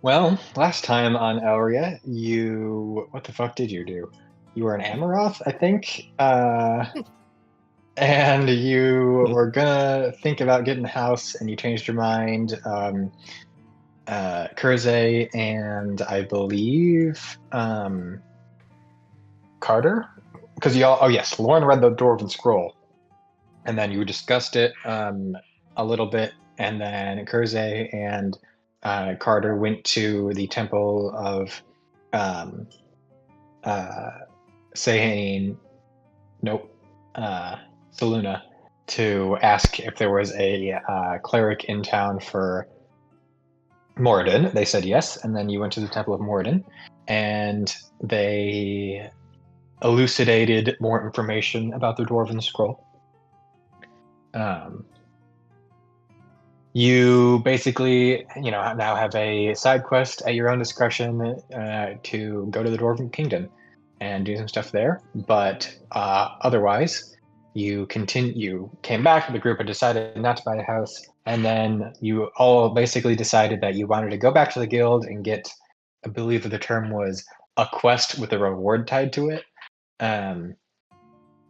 Well, last time on Elrya, what the fuck did you do? You were an Amaroth, I think, and you were gonna think about getting a house, and you changed your mind. Kurze and I believe Carter, because you all. Oh yes, Lorn read the Dwarven Scroll, and then you discussed it a little bit, and then Kurze and Carter went to the temple of Sahane, nope, Saluna, to ask if there was a cleric in town for Moradin. They said yes, and then you went to the temple of Moradin, and they elucidated more information about the Dwarven Scroll. You basically, now have a side quest at your own discretion to go to the Dwarven Kingdom and do some stuff there. But otherwise, you came back. The group had decided not to buy a house, and then you all basically decided that you wanted to go back to the guild and get, I believe the term was, a quest with a reward tied to it.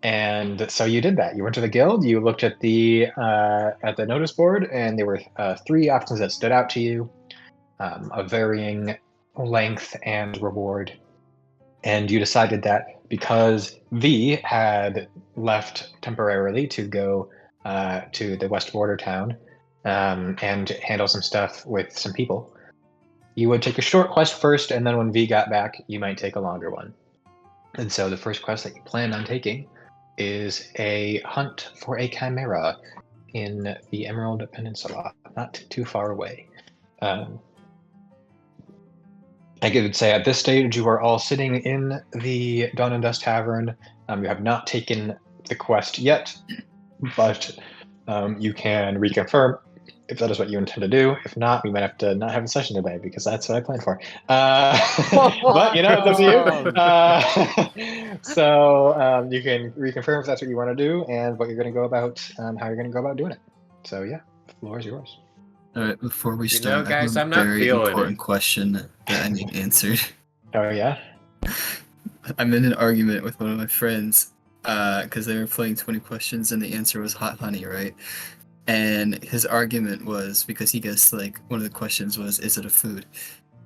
And so you did that. You went to the guild. You looked at the notice board, and there were 3 options that stood out to you, of varying length and reward. And you decided that because V had left temporarily to go to the west border town and handle some stuff with some people, you would take a short quest first, and then when V got back, you might take a longer one. And so the first quest that you plan on taking is a hunt for a Chimera in the Emerald Peninsula, not too far away. I could say at this stage you are all sitting in the Dawn and Dust Tavern. You have not taken the quest yet, but you can reconfirm if that is what you intend to do. If not, we might have to not have a session today because that's what I planned for. But it's up to you. So you can reconfirm if that's what you want to do and what you're going to go about, how you're going to go about doing it. So yeah, the floor is yours. All right, before we start, guys, I have a very important it. question that I need answered. Oh yeah? I'm in an argument with one of my friends because they were playing 20 questions and the answer was hot honey, right? And his argument was, because he guessed, one of the questions was, is it a food?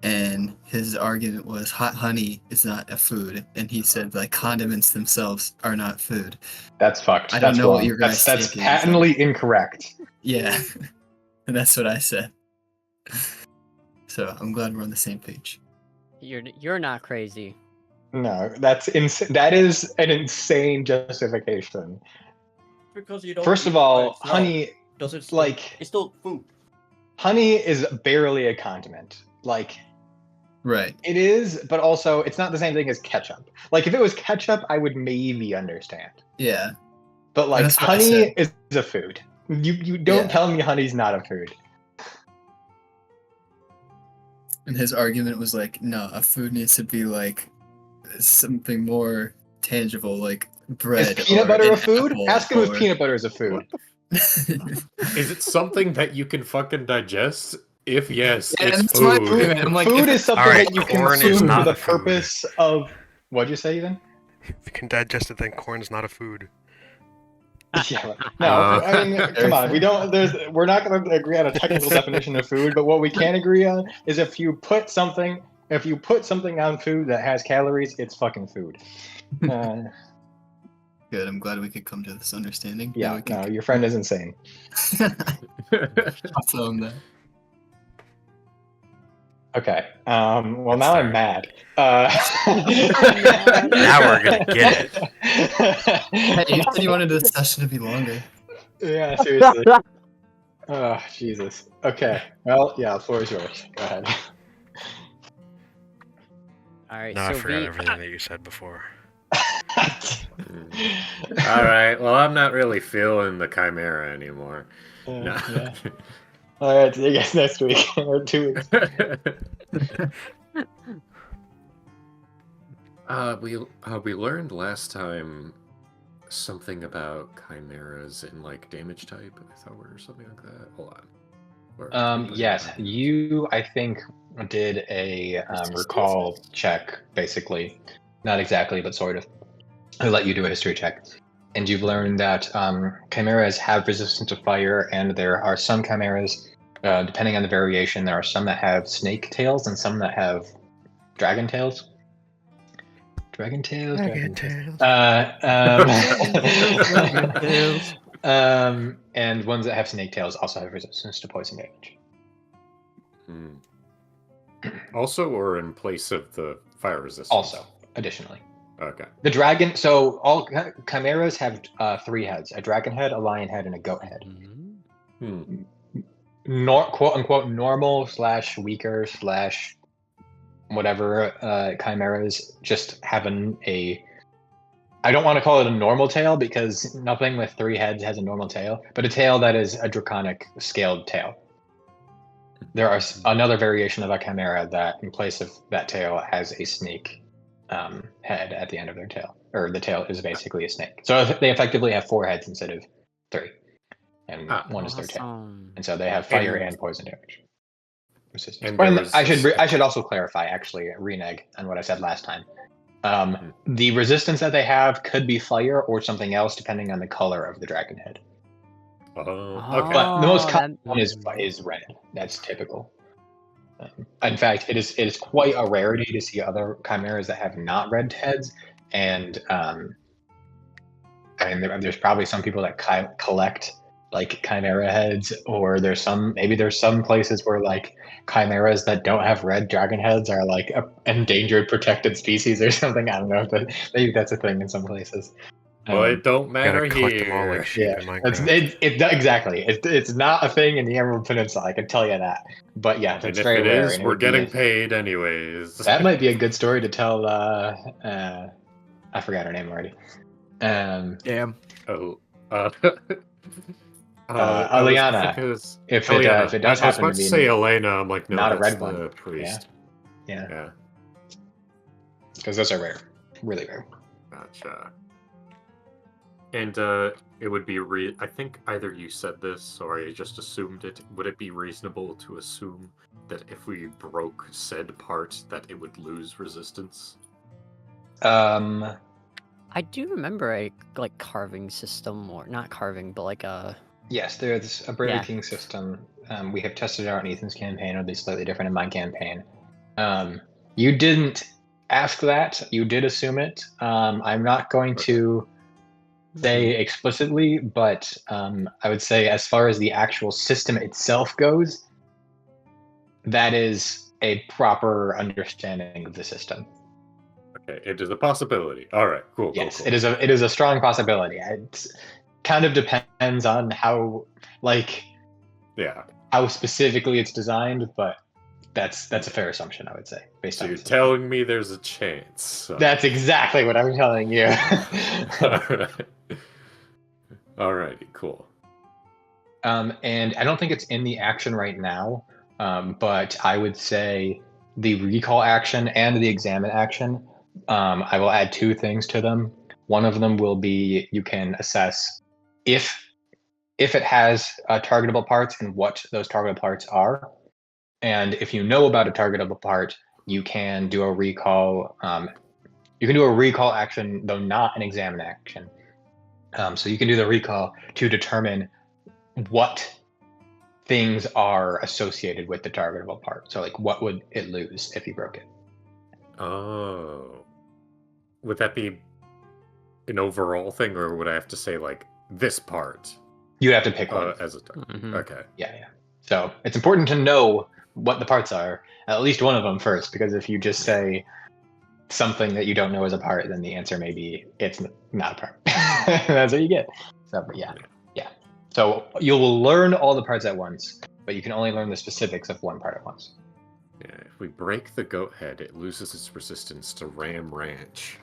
And his argument was, hot honey is not a food. And he said, condiments themselves are not food. That's fucked. I don't know what your guys' That's patently incorrect. Yeah. And that's what I said. So I'm glad we're on the same page. You're not crazy. No, that's insane. That is an insane justification. Because you don't. First of all, honey... Does it it's still food? Honey is barely a condiment. Right. It is, but also it's not the same thing as ketchup. If it was ketchup, I would maybe understand. Yeah. But honey is a food. You don't tell me honey's not a food. And his argument was no, a food needs to be something more tangible, like bread. Is peanut butter a food? Ask him or... if peanut butter is a food. Is it something that you can fucking digest? If yes, it's food. I'm food is something that you consume for the purpose of... What'd you say, Ethan? If you can digest it, then corn is not a food. Yeah. No, I mean, come on. We're not going to agree on a technical definition of food, but what we can agree on is if you put something on food that has calories, it's fucking food. Good. I'm glad we could come to this understanding. Yeah. No, your friend is insane. I'll tell him that. Okay. Well, now I'm mad. Now we're gonna get it. Hey, you said you wanted this session to be longer. Yeah, seriously. Oh, Jesus. Okay. Well, yeah, the floor is yours. Go ahead. All right. No, so I forgot everything that you said before. Alright, well, I'm not really feeling the Chimera anymore. No. Yeah. Alright, see you guys next week, or 2 weeks. We learned last time something about chimeras and damage type, I thought, or something like that. Hold on. Yes, you, I think, did a recall check, basically. Not exactly, but sort of. I let you do a history check. And you've learned that chimeras have resistance to fire, and there are some chimeras, depending on the variation, there are some that have snake tails and some that have dragon tails. Dragon tails? Dragon tails. Dragon tails. And ones that have snake tails also have resistance to poison damage. Also, or in place of the fire resistance? Also, additionally. Okay. The dragon, so all chimeras have 3 heads: a dragon head, a lion head, and a goat head. Quote unquote normal / weaker / whatever chimeras just have I don't want to call it a normal tail because nothing with 3 heads has a normal tail, but a tail that is a draconic scaled tail. There are another variation of a chimera that, in place of that tail, has a snake head at the end of their tail, or the tail is basically a snake. So they effectively have 4 heads instead of 3, and one is their tail, and so they have fire and poison damage resistance. I should also clarify, actually, renege on what I said last time. The resistance that they have could be fire or something else, depending on the color of the dragon head. Okay. But the most common one is red. That's typical. In fact, it is quite a rarity to see other chimeras that have not red heads, and there's probably some people that collect like chimera heads, or there's some places where like chimeras that don't have red dragon heads are like a endangered protected species or something. I don't know if maybe that's a thing in some places. Well, it don't matter Gotta collect them all here. like sheep in Minecraft. Exactly. It's not a thing in the Emerald Peninsula. I can tell you that. But yeah, And it's if very it rare. is, we're getting paid anyways. That might be a good story to tell. I forgot her name already. Damn. Oh. Aliana. If it does I was happen about to be say Elena, I'm like, no, not a that's red one. the priest. Yeah. Because those are rare, really rare. Gotcha. And it would be I think either you said this or I just assumed it. Would it be reasonable to assume that if we broke said part, that it would lose resistance? I do remember a carving system, or not carving, but like a. Yes, there's a breaking system. We have tested it out in Ethan's campaign. It'll be slightly different in my campaign. You didn't ask that. You did assume it. I'm not going to say explicitly, but I would say as far as the actual system itself goes, that is a proper understanding of the system. Okay, it is a possibility. All right, cool. Yes, cool. it is a strong possibility. It kind of depends on how specifically it's designed, but that's a fair assumption, I would say. Based on you're telling me there's a chance. So. That's exactly what I'm telling you. Alrighty, cool. And I don't think it's in the action right now, but I would say the recall action and the examine action, I will add 2 things to them. One of them will be you can assess if it has targetable parts and what those targetable parts are. And if you know about a targetable part, you can do a recall. You can do a recall action, though not an examine action. So you can do the recall to determine what things are associated with the targetable part. So like, what would it lose if you broke it? Oh. Would that be an overall thing, or would I have to say like this part? You have to pick one as a target. Mm-hmm. Okay. Yeah. So it's important to know what the parts are, at least one of them first, because if you just say something that you don't know is a part, then the answer may be it's not a part. That's what you get. So, but yeah. So you will learn all the parts at once, but you can only learn the specifics of one part at once. Yeah, if we break the goat head, it loses its resistance to Ram Ranch.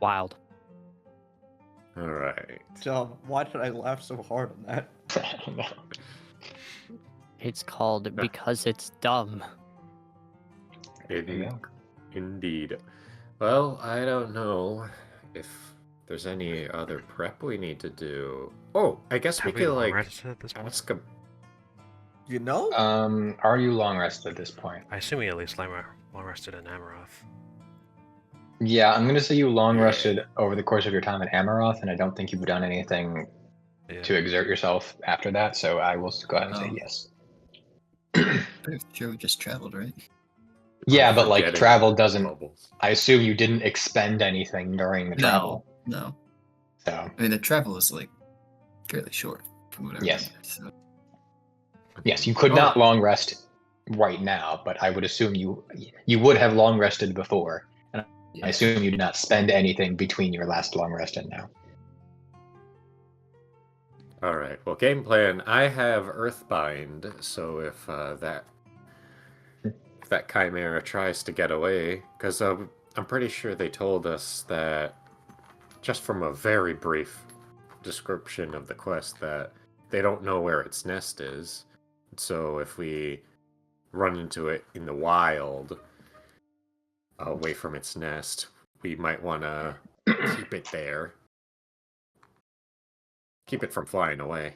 Wild. All right. Dumb. Why did I laugh so hard on that? I don't know. It's called Because It's Dumb. Indeed. Well, I don't know if there's any other prep we need to do. Oh, I guess we Have we could long like rested at this point? ask him. You know? Are you long rested at this point? I assume we at least long rested in Amaroth. Yeah, I'm gonna say you long Yeah. rested over the course of your time at Amaroth, and I don't think you've done anything Yeah. to exert yourself after that. So I will go ahead and say Oh. yes. Pretty sure we just traveled, right? Yeah, I'm but like forgetting travel the doesn't. bubbles. I assume you didn't expend anything during the travel. No. So I mean, the travel is like fairly short from what I Yes. remember. So. yes, you could not long rest right now, but I would assume you would have long rested before. And Yeah. I assume you did not spend anything between your last long rest and now. All right. Well, game plan. I have Earthbind, so if that Chimera tries to get away, because I'm pretty sure they told us that, just from a very brief description of the quest, that they don't know where its nest is. So if we run into it in the wild, away from its nest, we might want to keep it there. Keep it from flying away.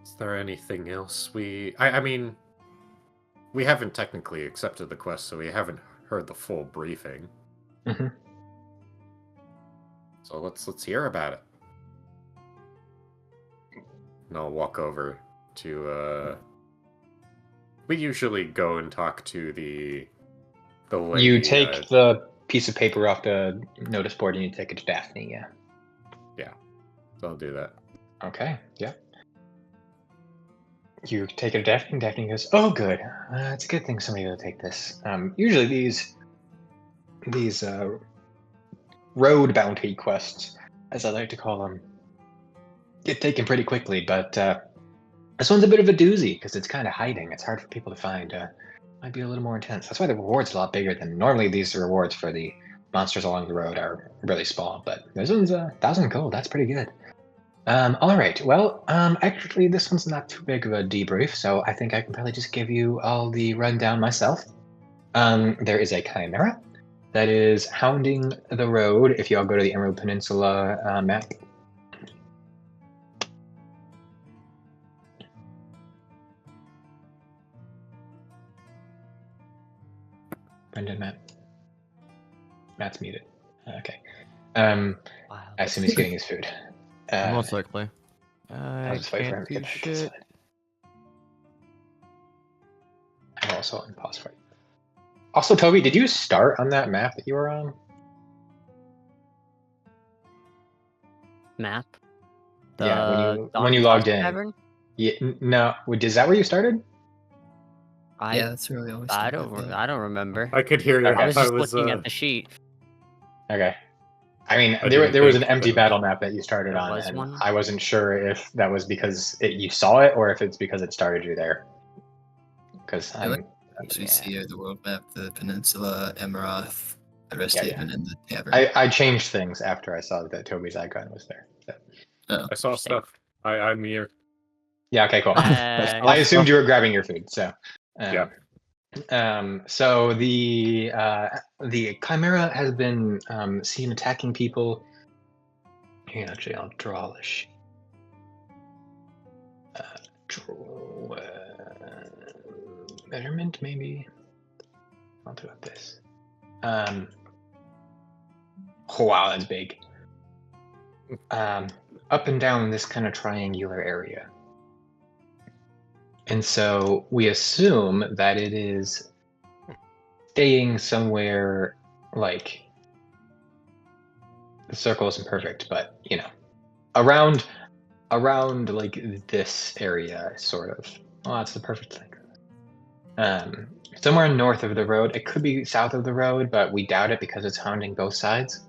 Is there anything else I mean, we haven't technically accepted the quest, so we haven't heard the full briefing. Mhm. So let's hear about it. And I'll walk over to we usually go and talk to the lady. You take the piece of paper off the notice board and you take it to Daphne. Yeah. So I'll do that. Okay. Yeah. You take it to Daphne. Daphne goes, "Oh, good. It's a good thing somebody will take this. Usually these road bounty quests, as I like to call them, get taken pretty quickly. But this one's a bit of a doozy because it's kind of hiding. It's hard for people to find. Might be a little more intense. That's why the reward's a lot bigger than normally. These rewards for the monsters along the road are really small, but this one's 1,000 gold. That's pretty good. All right. Well, actually, this one's not too big of a debrief, so I think I can probably just give you all the rundown myself. There is a Chimera that is hounding the road. If you all go to the Emerald Peninsula map. Brendan, Matt's muted. Okay. Wow. I assume he's getting his food. Most likely. I'll I just wait for him can't to do get back to the shit. side. I'm also on pause for you. Also, Toby, did you start on that map that you were on? Map. Yeah, when Dawn you logged Frost in. Tavern? Yeah, no. Is that where you started? Yeah, that's really always. I don't remember. I could hear you. Okay. I was just looking at the sheet. Okay. I mean, I there didn't was an think empty that- battle map that you started There on, was and one? I wasn't sure if that was because you saw it or if it's because it started you there. Because I like- Yeah. We see the world map, the peninsula, Amaroth, the rest Yeah, haven, and the tavern. I changed things after I saw that Toby's icon was there. So. I saw stuff. I'm here. Yeah. Okay. Cool. I assumed you were grabbing your food. So. Yeah. So the Chimera has been seen attacking people. Here, actually, I'll draw the sheet. Draw measurement, maybe. I'll do it this. Oh wow, that's big. Up and down this kind of triangular area. And so we assume that it is staying somewhere like the circle isn't perfect, but you know, around like this area, sort of. Oh, that's the perfect thing. Somewhere north of the road. It could be south of the road, but we doubt it because it's hounding both sides.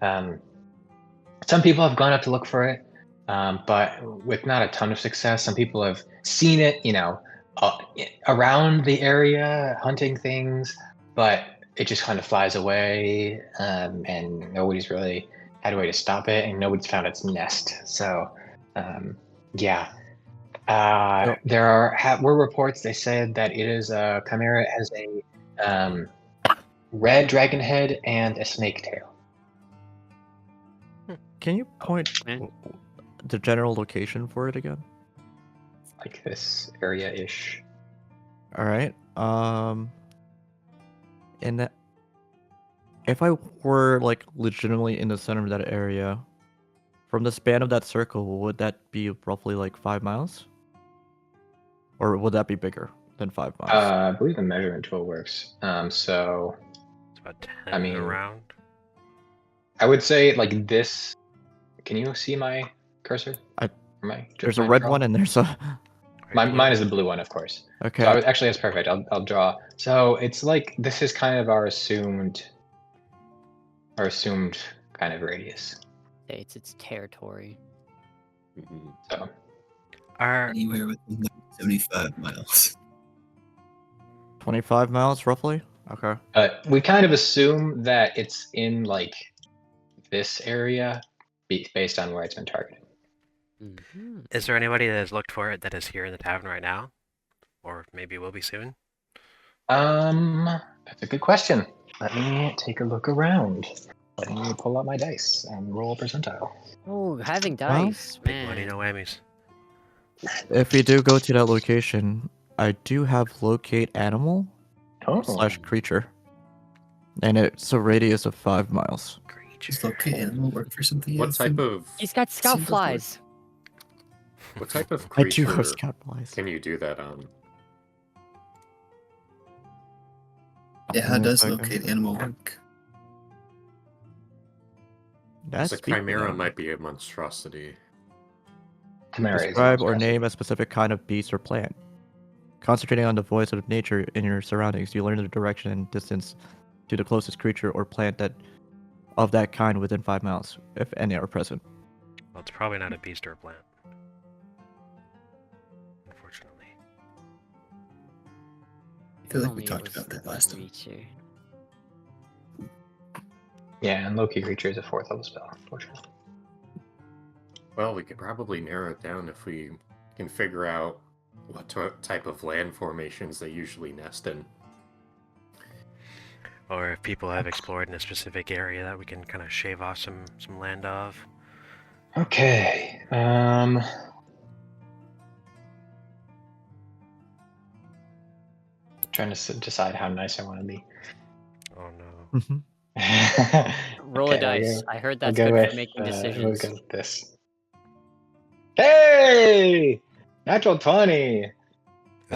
Some people have gone up to look for it, but with not a ton of success. Some people have seen it, you know, around the area, hunting things, but it just kind of flies away, and nobody's really had a way to stop it, and nobody's found its nest. So, yeah. There were reports. They said that it is Chimera has a red dragon head, and a snake tail. Can you point Eh. the general location for it again? Like this area-ish. All right. And that, if I were like legitimately in the center of that area, from the span of that circle, would that be roughly like 5 miles? Or would that be bigger than 5 miles? I believe the measurement tool works. So It's about 10 I mean, around. I would say like this. Can you see my cursor? There's a red one and there's a. Right, Mine is the blue one, of course. Okay. So actually, that's perfect. I'll draw. So it's like this is kind of our assumed kind of radius. It's its territory. Mhm. So Are Anywhere within 75 miles. 25 miles roughly? Okay. we kind of assume that it's in like this area based on where it's been targeted. Mhm. is there anybody that has looked for it that is here in the tavern right now, or maybe will be soon? That's a good question. Let me take a look around. Let me pull out my dice and roll a percentile. Oh, having Well, dice, Big money, man. no whammies. If we do go to that location, I do have locate animal Oh, / creature. And it's a radius of 5 miles. Just Creature. locate animal work for something. What else? type of He's got scout Seen before. flies. what type of I do creature have scout flies. can you do that on? Yeah, how Give me a does second. locate animal work? That's The Chimera might be a monstrosity. Chimera is a Describe or monstrosity. name a specific kind of beast or plant. Concentrating on the voice of nature in your surroundings, you learn the direction and distance to the closest creature or plant that of that kind within 5 miles, if any are present. Well, it's probably not a beast or a plant. Unfortunately. I feel like Only we it talked was about that last time. creature. Yeah, and Loki creature is a 4th level spell, unfortunately. Well, we could probably narrow it down if we can figure out what type of land formations they usually nest in. Or if people have explored in a specific area that we can kind of shave off some land of. Okay. Trying to decide how nice I want to be. Oh no. Roll a Okay, I'll dice. go- I heard I'll that's go good with, for making We'll decisions. go with this. Hey! Natural 20! Is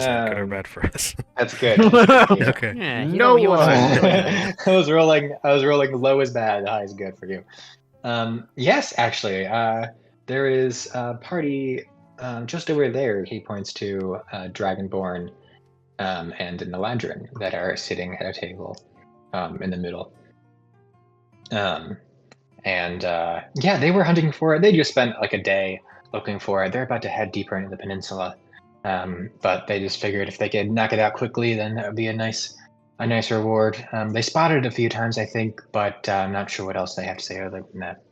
that good or Um, bad for us? That's good. That's good for you. Okay. Yeah, No he wants one! to do anything. I was rolling low is bad, high is good for you. Yes, actually, there is a party just over there. He points to Dragonborn and an Eladrin that are sitting at a table in the middle. Yeah, they were hunting for it. They just spent like a day looking for it. They're about to head deeper into the peninsula, but they just figured if they could knock it out quickly, then that would be a nice reward. They spotted it a few times, I think, but I'm not sure what else they have to say other than that.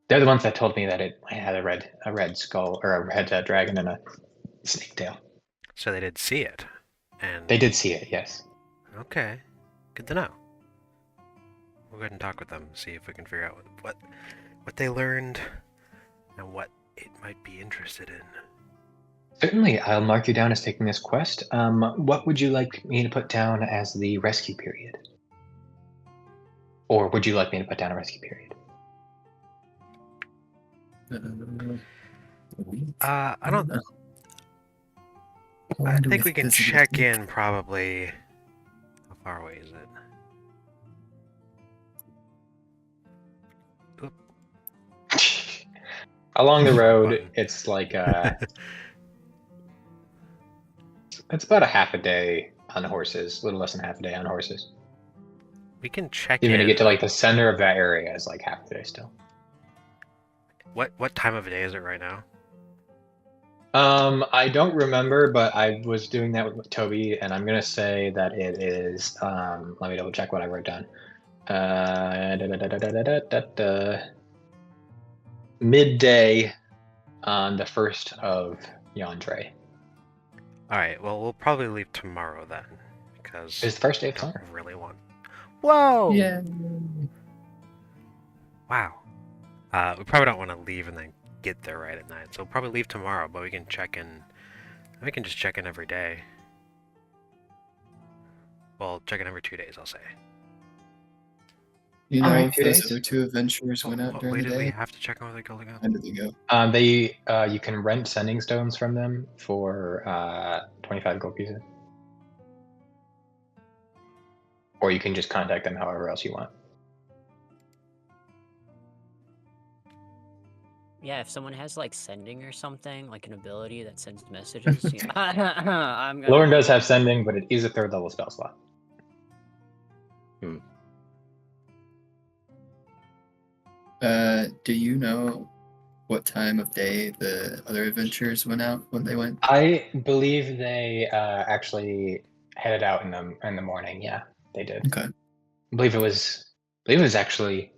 They're the ones that told me that it had a red skull or a red dragon and a snake tail. So they did see it. And They did see it, yes. Okay. Good to know. We'll go ahead and talk with them, see if we can figure out what they learned and what it might be interested in. Certainly, I'll mark you down as taking this quest. What would you like me to put down as the rescue period? Or would you like me to put down a rescue period? I don't. know. I Wonder think if we can this is a check week. in probably. How far away is it? Along the road, Button. it's like it's about a half a day on horses, a little less than half a day on horses. We can check Even to in. get to like the center of that area is like half the day still. What time of day is it right now? I don't remember, but I was doing that with Toby, and I'm gonna say that it is. Let me double check what I wrote down. Midday on the 1st of Yandre. All right. Well, we'll probably leave tomorrow then, because It's the first day I of don't summer. really want. Whoa! Yeah. Wow. We probably don't want to leave and then get there right at night, so we'll probably leave tomorrow, but we can check in. We can just check in every day. Well, check in every 2 days, I'll say. You know, Alright, if 2 those days. other two adventurers went out What during way the did we day, have to check in with the guild again? when did they go? You can rent sending stones from them for 25 gold pieces. Or you can just contact them however else you want. Yeah, if someone has like sending or something, like an ability that sends messages, yeah. I'm gonna. Lorn does have sending, but it is a 3rd level spell slot. Do you know what time of day the other adventurers went out when they went? I believe they actually headed out in the morning. Yeah, they did. Okay. I believe it was actually.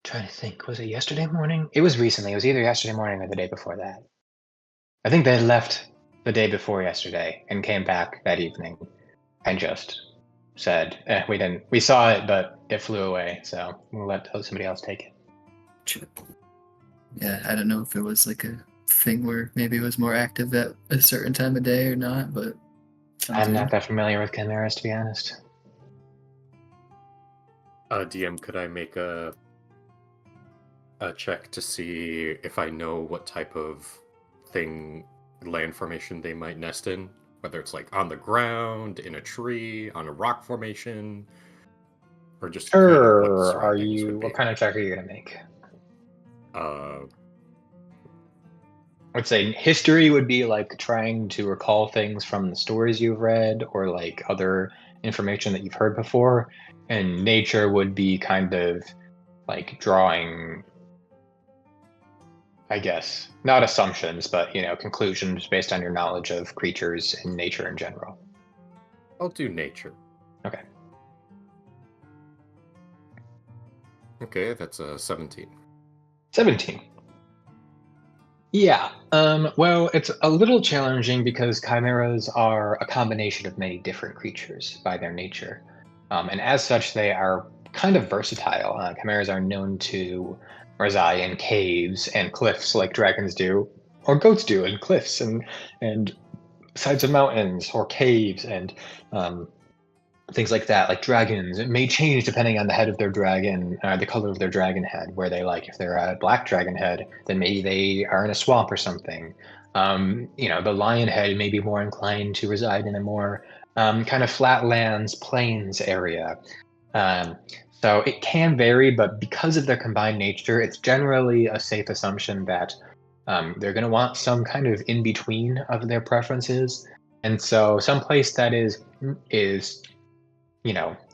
Trying to think, was it yesterday morning? It was recently. It was either yesterday morning or the day before that. I think they left the day before yesterday and came back that evening and just said, we saw it, but it flew away, so we'll let somebody else take it. Yeah, I don't know if it was like a thing where maybe it was more active at a certain time of day or not, but I'm not that familiar with chimeras, to be honest. DM, could I make a check to see if I know what type of land formation they might nest in? Whether it's like on the ground, in a tree, on a rock formation, or just Sure. What kind of check are you gonna make? I'd say history would be like trying to recall things from the stories you've read or like other information that you've heard before, and nature would be kind of like drawing, I guess, not assumptions, but conclusions based on your knowledge of creatures and nature in general. I'll do nature. Okay. Okay, that's a 17. 17. Yeah. Well, it's a little challenging because chimeras are a combination of many different creatures by their nature. And as such, they are kind of versatile. Chimeras are known to reside in caves and cliffs like dragons do, or goats do in cliffs and sides of mountains or caves and things like that, like dragons. It may change depending on the head of their dragon, the color of their dragon head, where they like. If they're a black dragon head, then maybe they are in a swamp or something. The lion head may be more inclined to reside in a more kind of flatlands, plains area. So it can vary, but because of their combined nature, it's generally a safe assumption that they're going to want some kind of in between of their preferences. And so someplace that is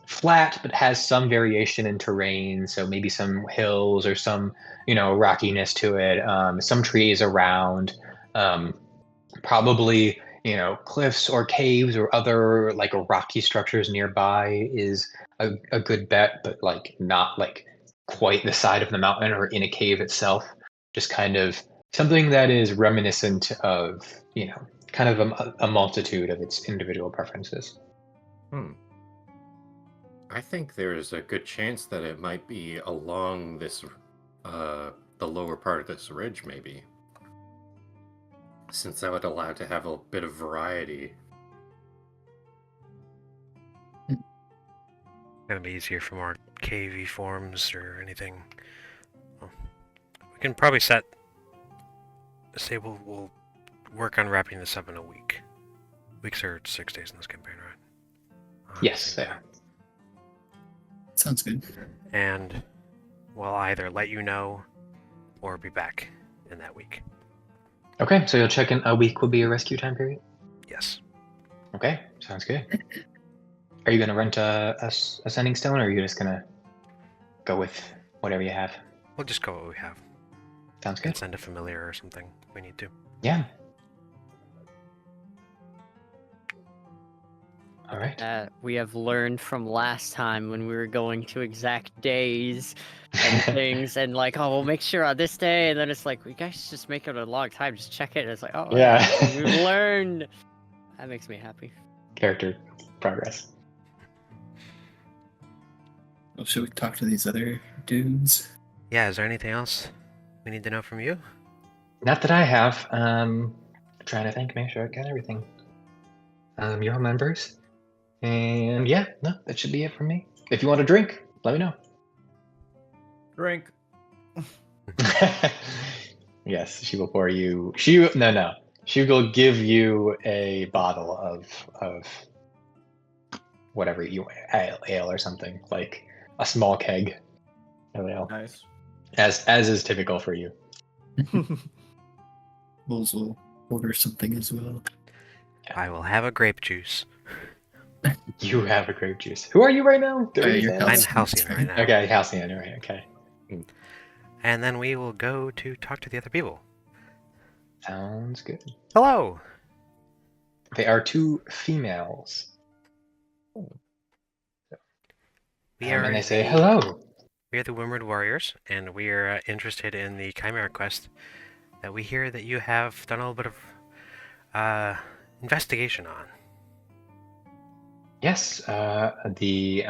flat but has some variation in terrain, so maybe some hills or some rockiness to it, some trees around, probably cliffs or caves or other like rocky structures nearby is a good bet, but like not like quite the side of the mountain or in a cave itself, just kind of something that is reminiscent of kind of a multitude of its individual preferences. I think there's a good chance that it might be along this, the lower part of this ridge, maybe. Since that would allow to have a bit of variety. Gonna be easier for more cavey forms or anything. Well, we can probably say we'll work on wrapping this up in a week. Weeks are 6 days in this campaign, right? Yes, they are. Sounds good. And we'll either let you know or be back in that week. Okay, so you'll check in a week will be your rescue time period? Yes. Okay, sounds good. Are you going to rent a sending stone, or are you just going to go with whatever you have? We'll just go what we have. Sounds We can good. send a familiar or something if we need to. Yeah. All right. We have learned from last time when we were going to exact days and things, and like, oh, we'll make sure on this day, and then it's like, we guys just make it a long time, just check it. And it's like, oh Yeah. we've learned. That makes me happy. Character progress. Well, should we talk to these other dudes? Yeah, is there anything else we need to know from you? Not that I have. Trying to think, make sure I got everything. Your members. And yeah, no, that should be it from me. If you want a drink, let me know. Drink. Yes, she will pour you. No. She will give you a bottle of whatever ale or something, like a small keg of ale, Nice. as is typical for you. Vols will order something as well. I will have a grape juice. You have a grape juice. Who are you right now? You're I'm Halcyon, Halcyon that's right now. Okay, Halcyon, right? Okay, And then we will go to talk to the other people. sounds good. Hello! They are two females. We are And they say the- hello. We are the Windward Warriors, and we are interested in the Chimera quest that we hear that you have done a little bit of investigation on. Yes, the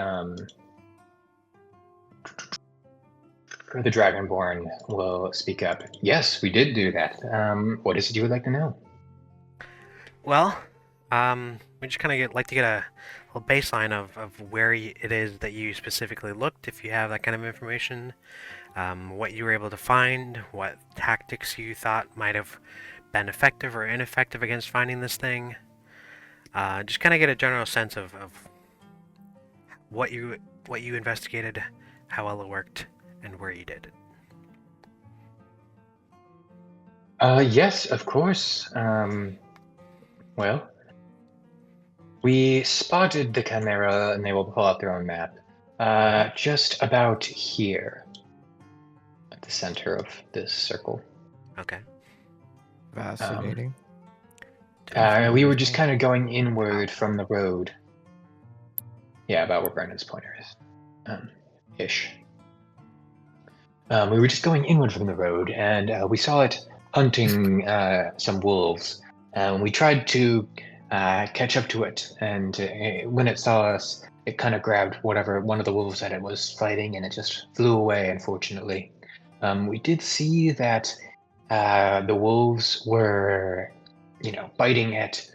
Dragonborn will speak up. Yes, we did do that. What is it you would like to know? Well, we just kind of like to get a little baseline of where it is that you specifically looked, if you have that kind of information, what you were able to find, what tactics you thought might have been effective or ineffective against finding this thing. Just kind of get a general sense of what you investigated, how well it worked, and where you did it. Yes, of course. Well, we spotted the Chimera, and they will pull out their own map, just about here, at the center of this circle. Okay. Fascinating. We were just kind of going inward from the road. Yeah, about where Brandon's pointer is. Ish. We were just going inward from the road, and we saw it hunting some wolves. We tried to catch up to it, and when it saw us, it kind of grabbed whatever one of the wolves that it was fighting, and it just flew away, unfortunately. We did see that the wolves were, biting at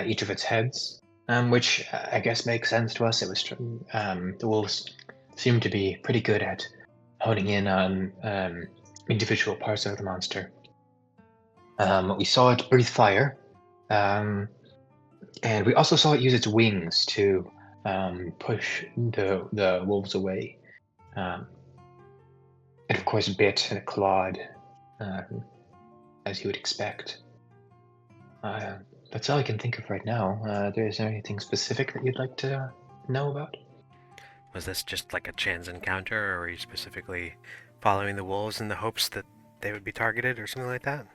each of its heads, which I guess makes sense to us. It was the wolves seemed to be pretty good at honing in on individual parts of the monster. We saw it breathe fire, and we also saw it use its wings to push the wolves away. It of course bit and clawed, as you would expect. That's all I can think of right now. Is there anything specific that you'd like to know about? Was this just like a chance encounter, or were you specifically following the wolves in the hopes that they would be targeted or something like that?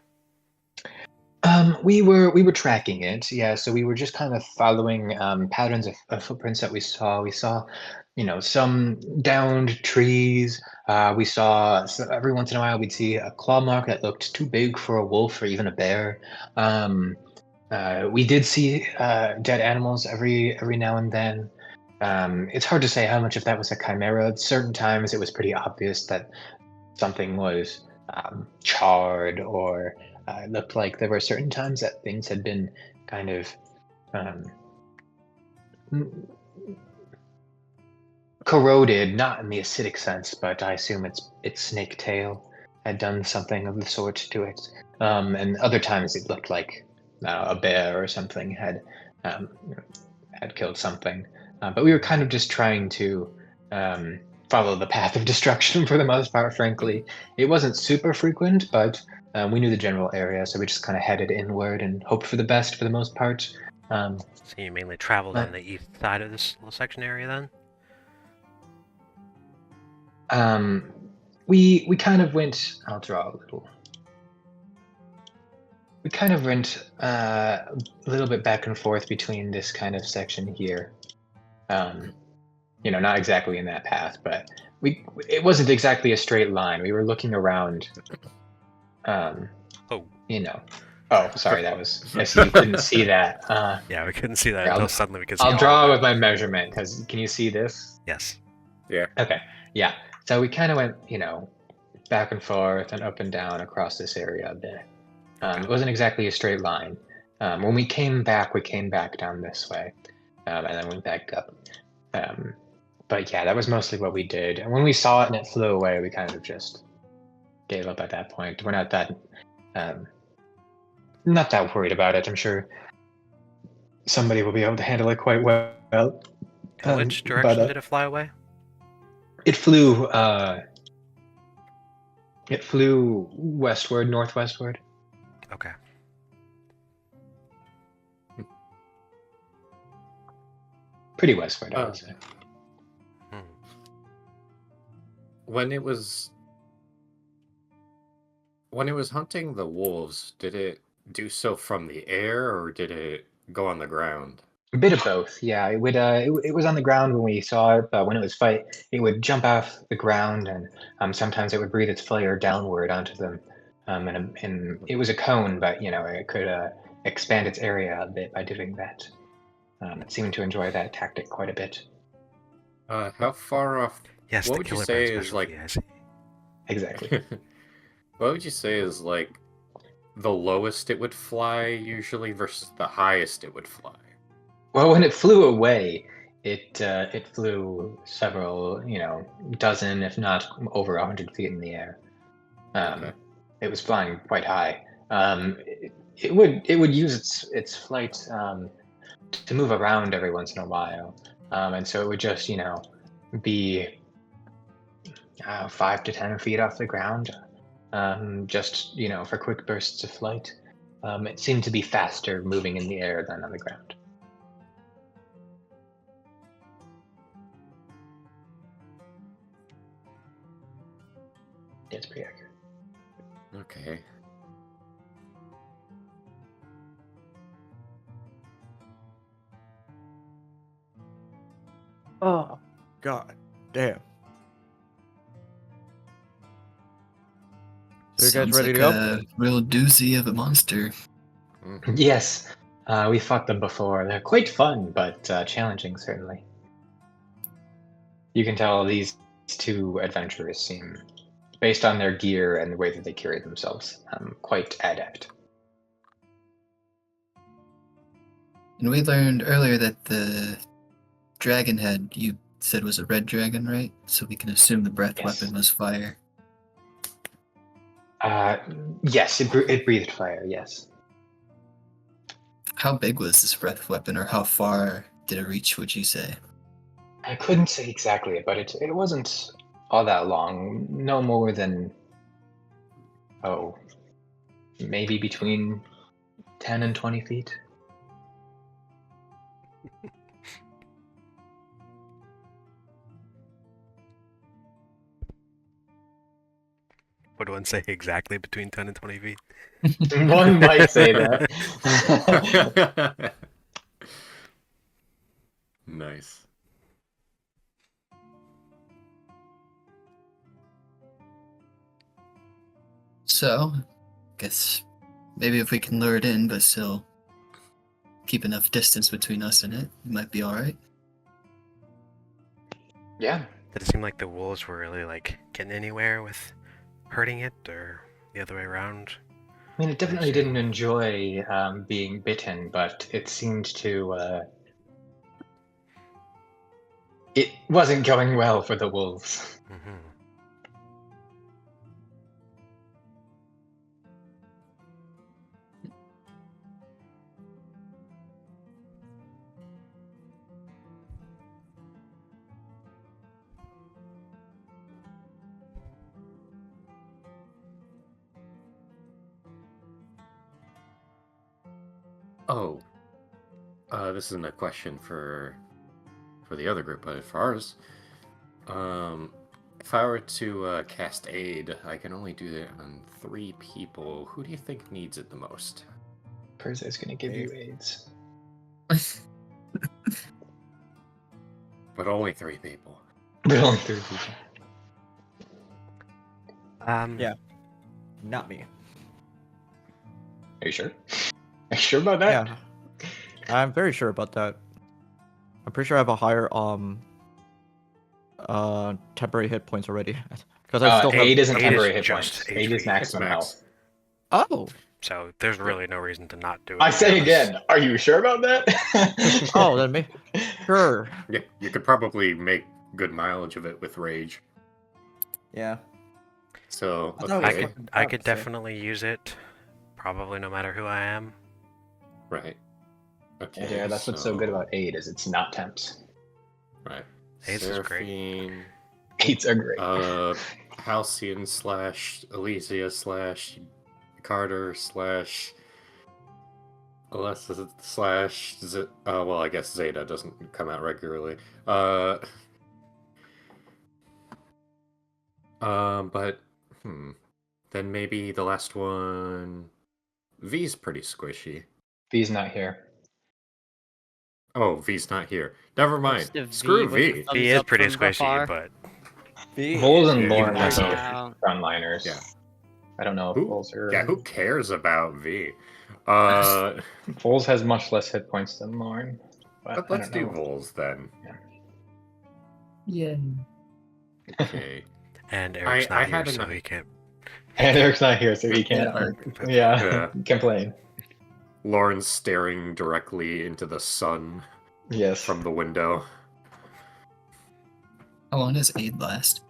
We were tracking it, yeah. So we were just kind of following patterns of footprints that we saw. We saw, some downed trees. We saw every once in a while we'd see a claw mark that looked too big for a wolf or even a bear. We did see dead animals every now and then. It's hard to say how much of that was a chimera. At certain times it was pretty obvious that something was charred, or it looked like there were certain times that things had been kind of corroded, not in the acidic sense, but I assume its snake tail had done something of the sort to it. And other times it looked like a bear or something had killed something. But we were kind of just trying to follow the path of destruction for the most part, frankly. It wasn't super frequent, but we knew the general area, so we just kind of headed inward and hoped for the best for the most part. So you mainly traveled on the east side of this little section area then? We kind of went, I'll draw a little. We kind of went a little bit back and forth between this kind of section here. Not exactly in that path, but it wasn't exactly a straight line. We were looking around. Oh, sorry, that was. I see you couldn't see that. Yeah, we couldn't see that I'll until suddenly we could see I'll all draw of it. with my measurement, because can you see this? Yes. Yeah. Okay. Yeah. So we kind of went, back and forth and up and down across this area a bit. It wasn't exactly a straight line. When we came back down this way, and then went back up. But yeah, that was mostly what we did. And when we saw it and it flew away, we kind of just gave up at that point. We're not that worried about it. I'm sure somebody will be able to handle it quite well. In which direction did it fly away? It flew. It flew westward, northwestward. Okay. Pretty westward, I would say. When it was hunting the wolves, did it do so from the air or did it go on the ground? A bit of both, yeah. It would. It was on the ground when we saw it, but when it was fight, it would jump off the ground, and sometimes it would breathe its flare downward onto them. And it was a cone, but it could expand its area a bit by doing that. It seemed to enjoy that tactic quite a bit. How far off? Yes, What the would you killer say bird is specialty, I see. Exactly. What would you say is like the lowest it would fly usually versus the highest it would fly? Well, when it flew away, it flew several, dozen, if not over 100 feet in the air. Okay. It was flying quite high. It would use its flight to move around every once in a while, and so it would just be 5 to 10 feet off the ground, just for quick bursts of flight. It seemed to be faster moving in the air than on the ground. It's pretty accurate. Okay. Oh, god damn. So you guys Sounds ready like to go? a real doozy of a monster. Mhm. Yes, we fought them before. They're quite fun, but challenging, certainly. You can tell these two adventurers seem, based on their gear and the way that they carry themselves, quite adept. And we learned earlier that the dragon head you said was a red dragon, right? So we can assume the breath Yes. weapon was fire. Yes, it breathed fire, yes. How big was this breath weapon, or how far did it reach, would you say? I couldn't say exactly, but it wasn't all that long. No more than, maybe between 10 and 20 feet. Would one say exactly between 10 and 20 feet? One might say that. Nice. So, guess maybe if we can lure it in, but still keep enough distance between us and it, it might be alright. Yeah. Did it seem like the wolves were really getting anywhere with hurting it, or the other way around? I mean, it definitely didn't enjoy being bitten, but it seemed to... It wasn't going well for the wolves. Mm-hmm. Oh, this isn't a question for the other group, but for ours, if I were to cast aid, I can only do that on 3 people. Who do you think needs it the most? Kurze is going to give you AIDS. But only 3 people. But only 3 people. Yeah. Not me. Are you sure? Are you sure about that? Yeah. I'm very sure about that. I'm pretty sure I have a higher temporary hit points already? Because I still have 8 isn't 8 temporary is hit just points. 8 is HP. maximum It's max. health. Oh. So there's really no reason to not do it. I to be say honest. again, are you sure about that? Oh, then me. Sure. Yeah, you could probably make good mileage of it with rage. Yeah. So, I thought it was okay, fucking I could so- definitely use it. Probably no matter who I am. right. Okay, Yeah, that's what's so good about 8 is it's not temps. Right. 8 is great. Seraphine, 8s are great. Halcyon / Elysia / Carter / Alessa / well, I guess Zeta doesn't come out regularly. But then maybe the last one, V's pretty squishy. V's not here. Oh, V's not here. Never mind. Just a V Screw with a V. thumbs He is up pretty from squishy, afar. but Vols and Yeah, Lorn even are though- both Yeah. frontliners. Yeah. I don't know if Vols are. Yeah, who cares about V? Vols has much less hit points than Lorn. But let's I do don't know. Vols then. Yeah. Okay. and Eric's I not here, had so an- he can't. And Eric's not here, so he can't. Yeah. Complain. Lauren's staring directly into the sun Yes. from the window. How long does aid last?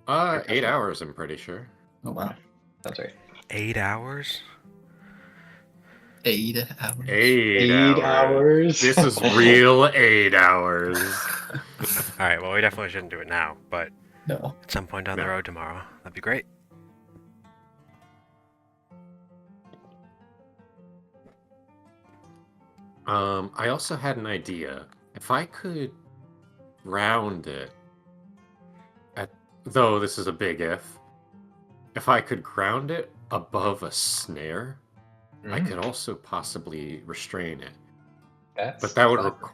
8 hours, I'm pretty sure. Oh wow. That's right. 8 hours? 8 hours. 8 8 hours. hours. This is real 8 hours. Alright, well, we definitely shouldn't do it now, but No. at some point down the No. road tomorrow, that'd be great. I also had an idea. If I could round it, though this is a big if I could ground it above a snare, I could also possibly restrain it. That's But that would clever.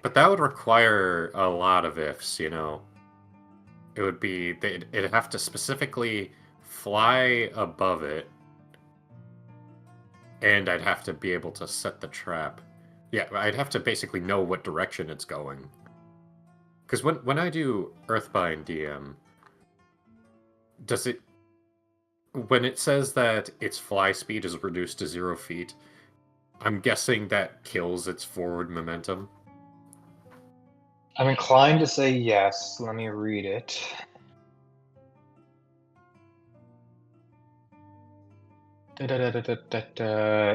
but that would require a lot of ifs, you know. It would be it'd have to specifically fly above it, and I'd have to be able to set the trap. Yeah, I'd have to basically know what direction it's going. Because when I do Earthbind DM, does it when it says that its fly speed is reduced to 0 feet, I'm guessing that kills its forward momentum. I'm inclined to say yes. Let me read it.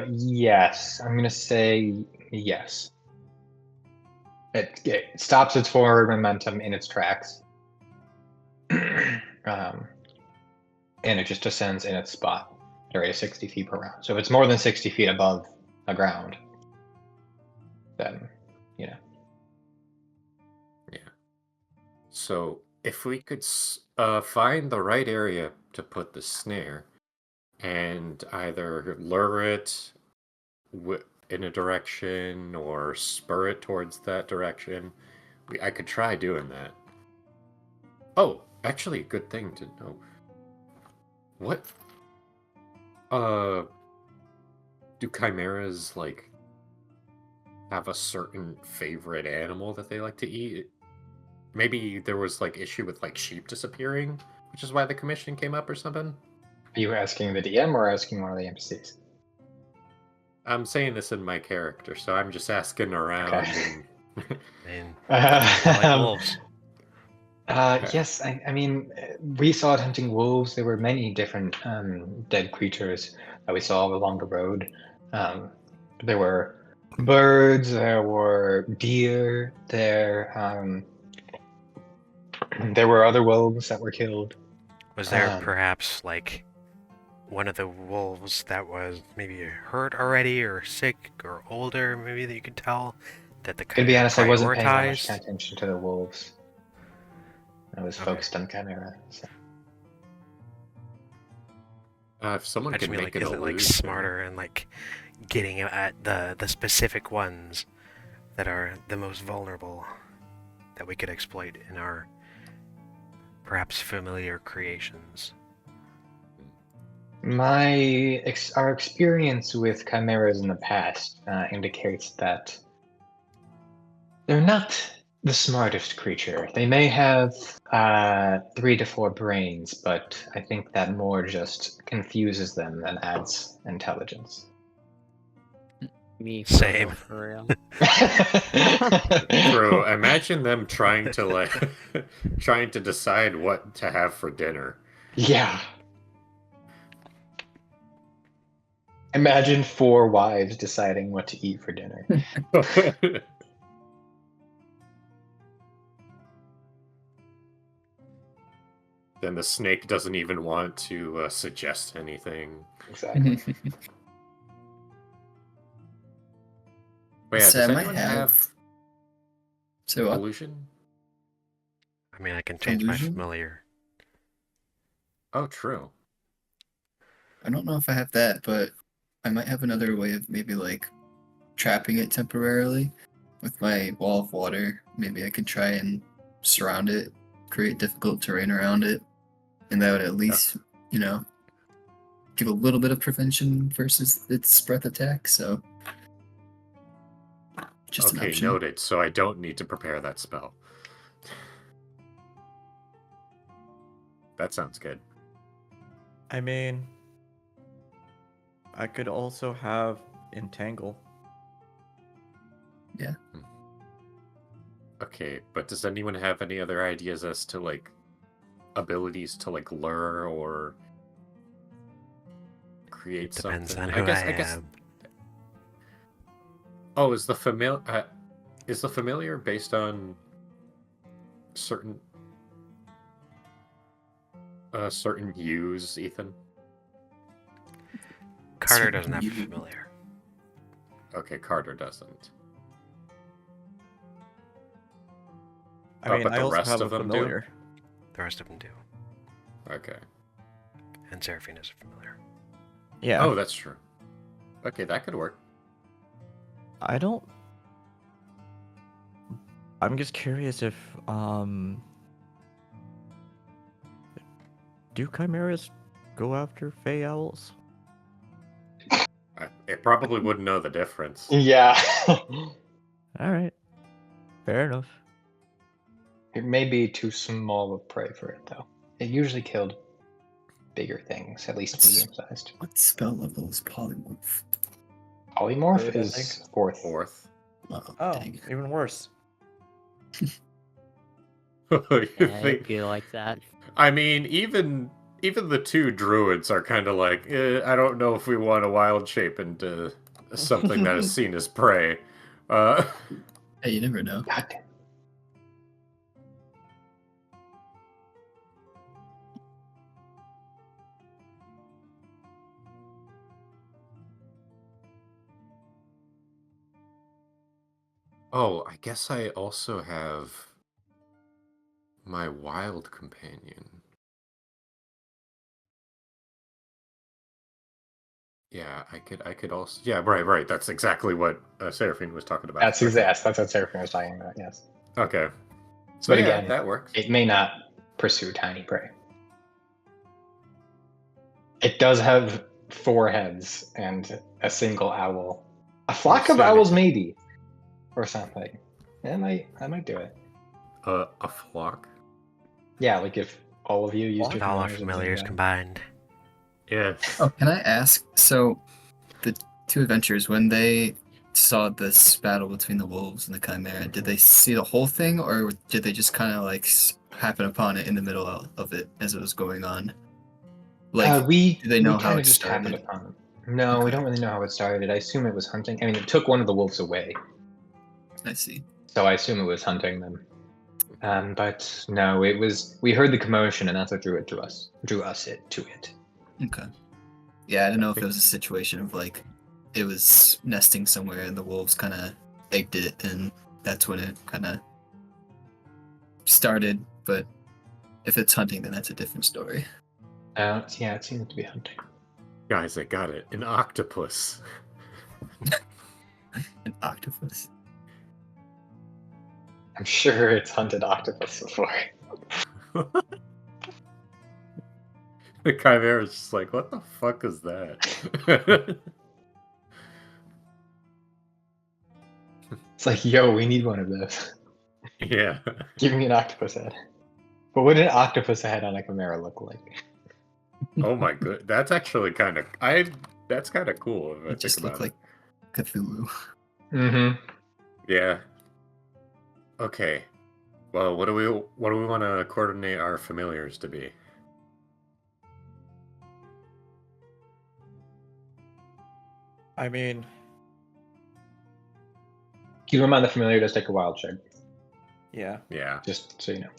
Yes, I'm gonna say yes. It stops its forward momentum in its tracks, and it just descends in its spot, area 60 feet per round. So if it's more than 60 feet above the ground, then So if we could find the right area to put the snare, and either lure it in a direction or spur it towards that direction, I could try doing that. Oh, actually, good thing to know. What? Do chimeras, like, have a certain favorite animal that they like to eat? Maybe there was, like, issue with, like, sheep disappearing, which is why the commission came up or something? are you asking the DM or asking one of the NPCs? I'm saying this in my character, so I'm just asking around. Okay. And... I like wolves. Yes, I mean, we saw it hunting wolves. There were many different dead creatures that we saw along the road. There were birds, there were deer, there were other wolves that were killed. Was there perhaps, like, one of the wolves that was maybe hurt already, or sick, or older, maybe, that you could tell that the To be honest, I wasn't paying that much prioritized? attention to the wolves. I was Okay. focused on Chimera. So. if someone I just could mean, make like, it is it, like, illusion- smarter and, like, getting at the specific ones that are the most vulnerable that we could exploit in our perhaps familiar creations? Our experience with chimeras in the past indicates that they're not the smartest creature. They may have 3 to 4 brains, but I think that more just confuses them than adds intelligence. Me, Same. for real. Bro, imagine them trying to trying to decide what to have for dinner. Yeah. Imagine 4 wives deciding what to eat for dinner. Then the snake doesn't even want to suggest anything. Exactly. But yeah, So does I might anyone have- have So what? illusion? I mean, I can change my Illusion? familiar. Oh, true. I don't know if I have that, but I might have another way of maybe like trapping it temporarily with my wall of water. Maybe I could try and surround it, create difficult terrain around it, and that would at least, give a little bit of prevention versus its breath attack. So, just an Okay, option. noted. So I don't need to prepare that spell. That sounds good. I mean, I could also have entangle. Okay, but does anyone have any other ideas as to like abilities to like lure or create Depends something? on who I guess. am. Oh, is the familiar based on certain use, Ethan? Carter doesn't have a You- familiar. Okay, Carter doesn't. I mean, but I the also rest have of a them do? familiar. The rest of them do. Okay. And Seraphine is a familiar. Yeah. Oh, that's true. Okay, that could work. I'm just curious if do chimeras go after fey owls? It probably wouldn't know the difference. Yeah. All right. Fair enough. It may be too small of prey for it, though. It usually killed bigger things, at least It's- medium-sized. What spell level is polymorph? Polymorph Third, I is think. 4th. Fourth. Oh, dang it. even worse. You Yeah, think? it'd be like that. I mean, even the 2 druids are kind of like, I don't know if we want to wild shape into something that is seen as prey. Hey, you never know. God damn. Oh, I guess I also have my wild companion. Yeah, I could also. Yeah, right. That's exactly what Seraphine was talking about. That's Okay. that's what Seraphine was talking about, yes. Okay. So But yeah, again, that works. it may not pursue tiny prey. It does have 4 heads and a single owl. A flock of So owls, maybe, or something. I might do it. A flock. Yeah, like if all of you used your All our familiars at the same familiars time. combined. Yeah. Oh, can I ask? So, the 2 adventurers, when they saw this battle between the wolves and the chimera, did they see the whole thing, or did they just kind of like happen upon it in the middle of it as it was going on? Like, we do they know we how kinda it just happened started? upon them. No, we Okay. don't really know how it started. I assume it was hunting. I mean, it took one of the wolves away, I see. so I assume it was hunting them. But no, it was. We heard the commotion, and that's what drew us to it. Okay. Yeah, I don't know if it was a situation of like it was nesting somewhere and the wolves kind of egged it, and that's when it kind of started. But if it's hunting, then that's a different story. Yeah, it seemed to be hunting. Guys, I got it. An octopus. An octopus. I'm sure it's hunted octopus before. The chimera's just like, what the fuck is that? It's like, yo, we need one of those. Yeah. Give me an octopus head. But what did an octopus head on a Chimera look like? Oh my good. That's actually kind of that's kind of cool if I It think just about looked like Cthulhu. Mm-hmm. Yeah. Okay. Well, what do we want to coordinate our familiars to be? I mean, Keep in mind the familiar does take a wild shape. yeah. Yeah. Just so you know.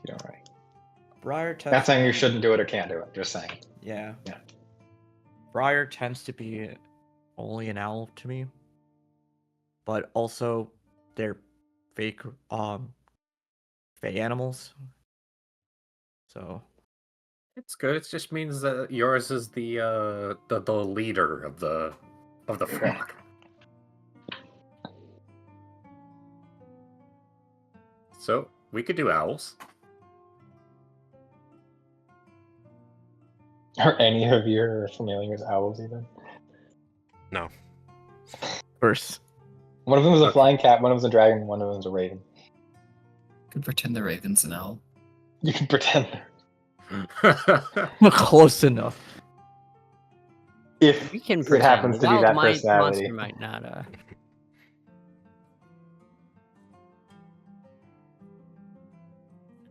You don't right. Briar tends Not saying to you be- shouldn't do it or can't do it. Just saying. Yeah. Yeah. Briar tends to be only an owl to me. But also they're fake animals. So It's good. It just means that yours is the leader of the flock. So we could do owls. Are any of your familiars owls even? No. first. One of them is a Okay. flying cat, one of them is a dragon, one of them is a raven. Could pretend the raven's an owl. You can pretend. Close enough. If We can it pretend. happens The to be wild that monster personality. might not.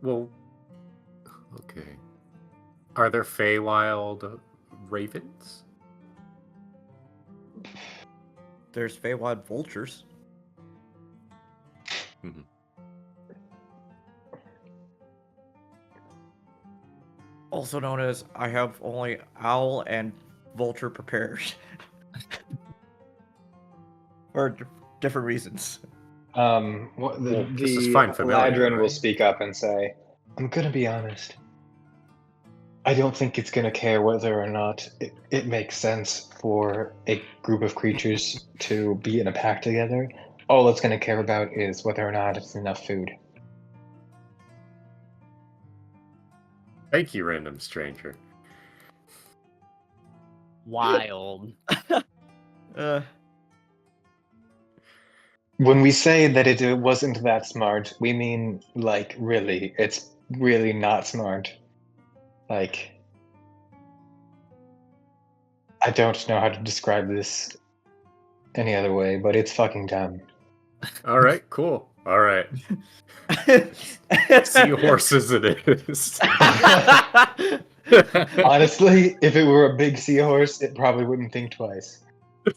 Well, okay. Are there Feywild ravens? There's Feywild vultures. Mhm. Also known as I have only owl and vulture prepared. For different reasons. Well, this is fine familiar, Ladrin will right? speak up and say, I'm gonna be honest. I don't think it's gonna care whether or not it makes sense for a group of creatures to be in a pack together. All it's gonna care about is whether or not it's enough food. Thank you, random stranger. Wild. When we say that it wasn't that smart, we mean, like, really, it's really not smart. Like, I don't know how to describe this any other way, but it's fucking dumb. All right, cool. All right. Seahorses it is. Honestly, if it were a big seahorse, it probably wouldn't think twice.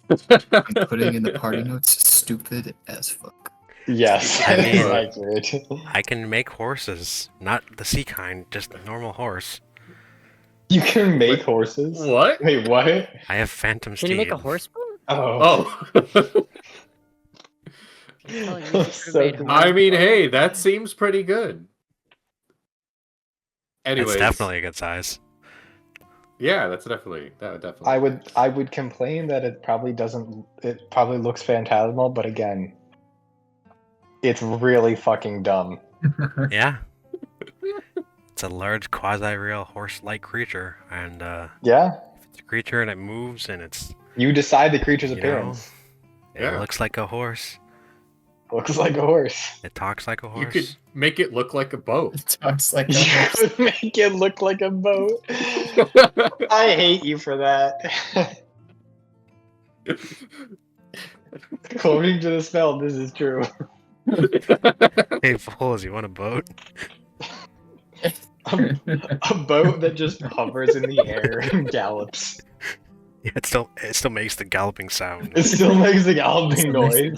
I'm putting in the party notes, stupid as fuck. Yes, I mean- accurate. I can make horses, not the sea kind, just a normal horse. You can make horses? What? Wait, what? I have phantom Can steed. you make a horse boat? Oh. Oh. You're telling me you could've So made confused. I mean, hey, that seems pretty good. Anyways, It's definitely a good size. yeah, that would definitely. I would complain that it probably doesn't. It probably looks phantasmal, but again, it's really fucking dumb. Yeah. It's a large quasi-real horse-like creature, and Yeah, if it's a creature and it moves and it's you decide the creature's You know? appearance. it Yeah. looks like a horse. Looks like a horse. It talks like a You horse. could make it look like a boat. It talks like a You horse. could make it look like a boat. I hate you for that. According to the spell, this is true. Hey, Vols, you want a boat? A boat that just hovers in the air and gallops. Yeah, it still makes the galloping sound. It still makes a galloping noise.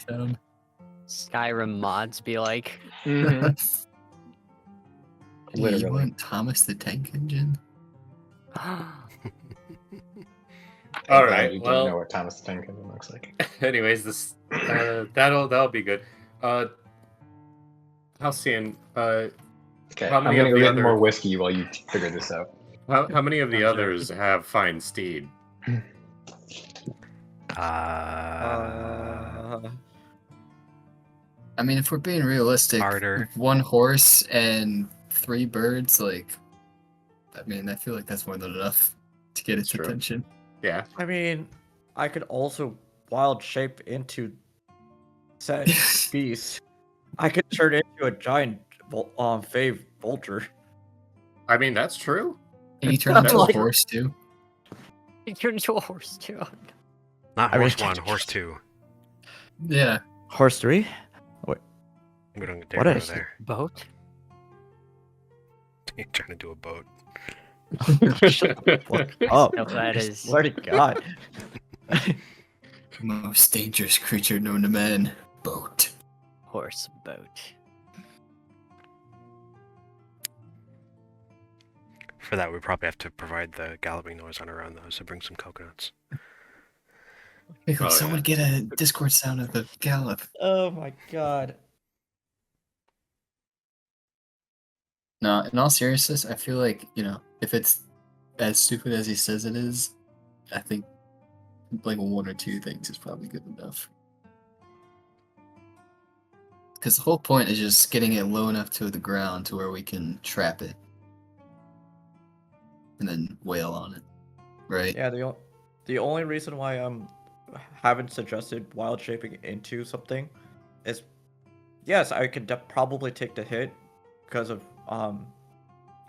Sound. Skyrim mods be like, Mhm. Hey, Literally. you want Thomas the Tank Engine? All I'm glad right, you well- don't know what Thomas the Tank Engine looks like. Anyways, this that'll be good. Halcyon, Okay, How I'm many gonna of go the get other- more whiskey while you figure this out. how many of the I'm others have fine steed? I mean, if we're being realistic, Harder. one horse and 3 birds, like, I mean, I feel like that's more than enough to get its True. attention. Yeah. I mean, I could also wild shape into said beast. I could turn into a giant fave vulture. I mean, that's true. Can you turn into a Like- horse too? You turn into a horse too. Not I mean- horse 1, horse 2. Yeah. Horse 3? We don't dare What go is there. Boat? You're trying to do a boat. Shut the fuck up. No, that I is- swear to God. Most dangerous creature known to man. Boat. Horse boat. For that, we probably have to provide the galloping noise on our own, though, so bring some coconuts. Hey, could Oh, someone yeah. get a Discord sound of the gallop? Oh my God. No, in all seriousness, I feel like, if it's as stupid as he says it is, I think like 1 or 2 things is probably good enough. Because the whole point is just getting it low enough to the ground to where we can trap it. And then wail on it. Right? Yeah, the only reason why haven't suggested wild shaping into something is, yes, I could probably take the hit because of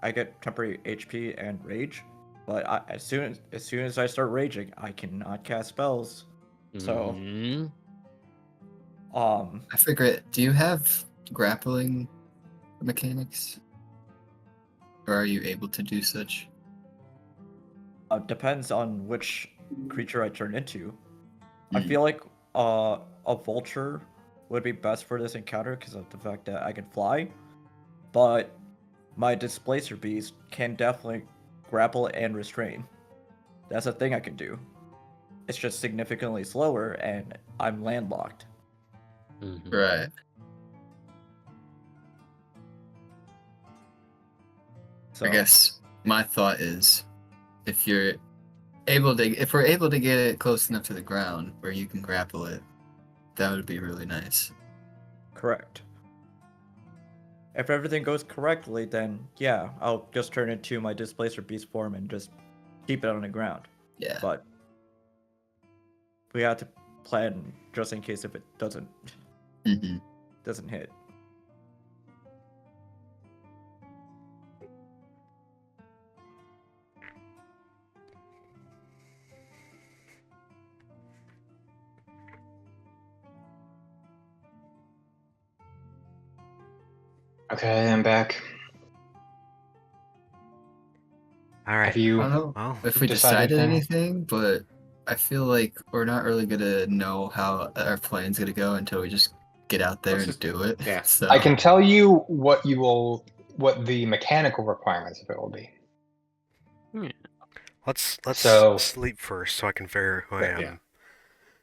I get temporary HP and rage, but as soon as I start raging, I cannot cast spells. So Mhm. I forget, do you have grappling mechanics? Or are you able to do such? Depends on which creature I turn into. I Hmm. feel like a vulture would be best for this encounter because of the fact that I can fly, but my displacer beast can definitely grapple and restrain. That's a thing I can do. It's just significantly slower, and I'm landlocked. Mhm. Right. So I guess my thought is, if we're able to get it close enough to the ground where you can grapple it, that would be really nice. correct. If everything goes correctly, then yeah, I'll just turn into my displacer beast form and just keep it on the ground. Yeah. But we have to plan just in case if it doesn't Hmm. hit. Okay, I'm back. All right. Have you? I don't know Well, if we decided decided anything? anything, but I feel like we're not really gonna know how our plan's gonna go until we just get out there Let's and just- do it. yeah. So I can tell you what the mechanical requirements of it will be. let's So- sleep first so I can figure who I am. Yeah.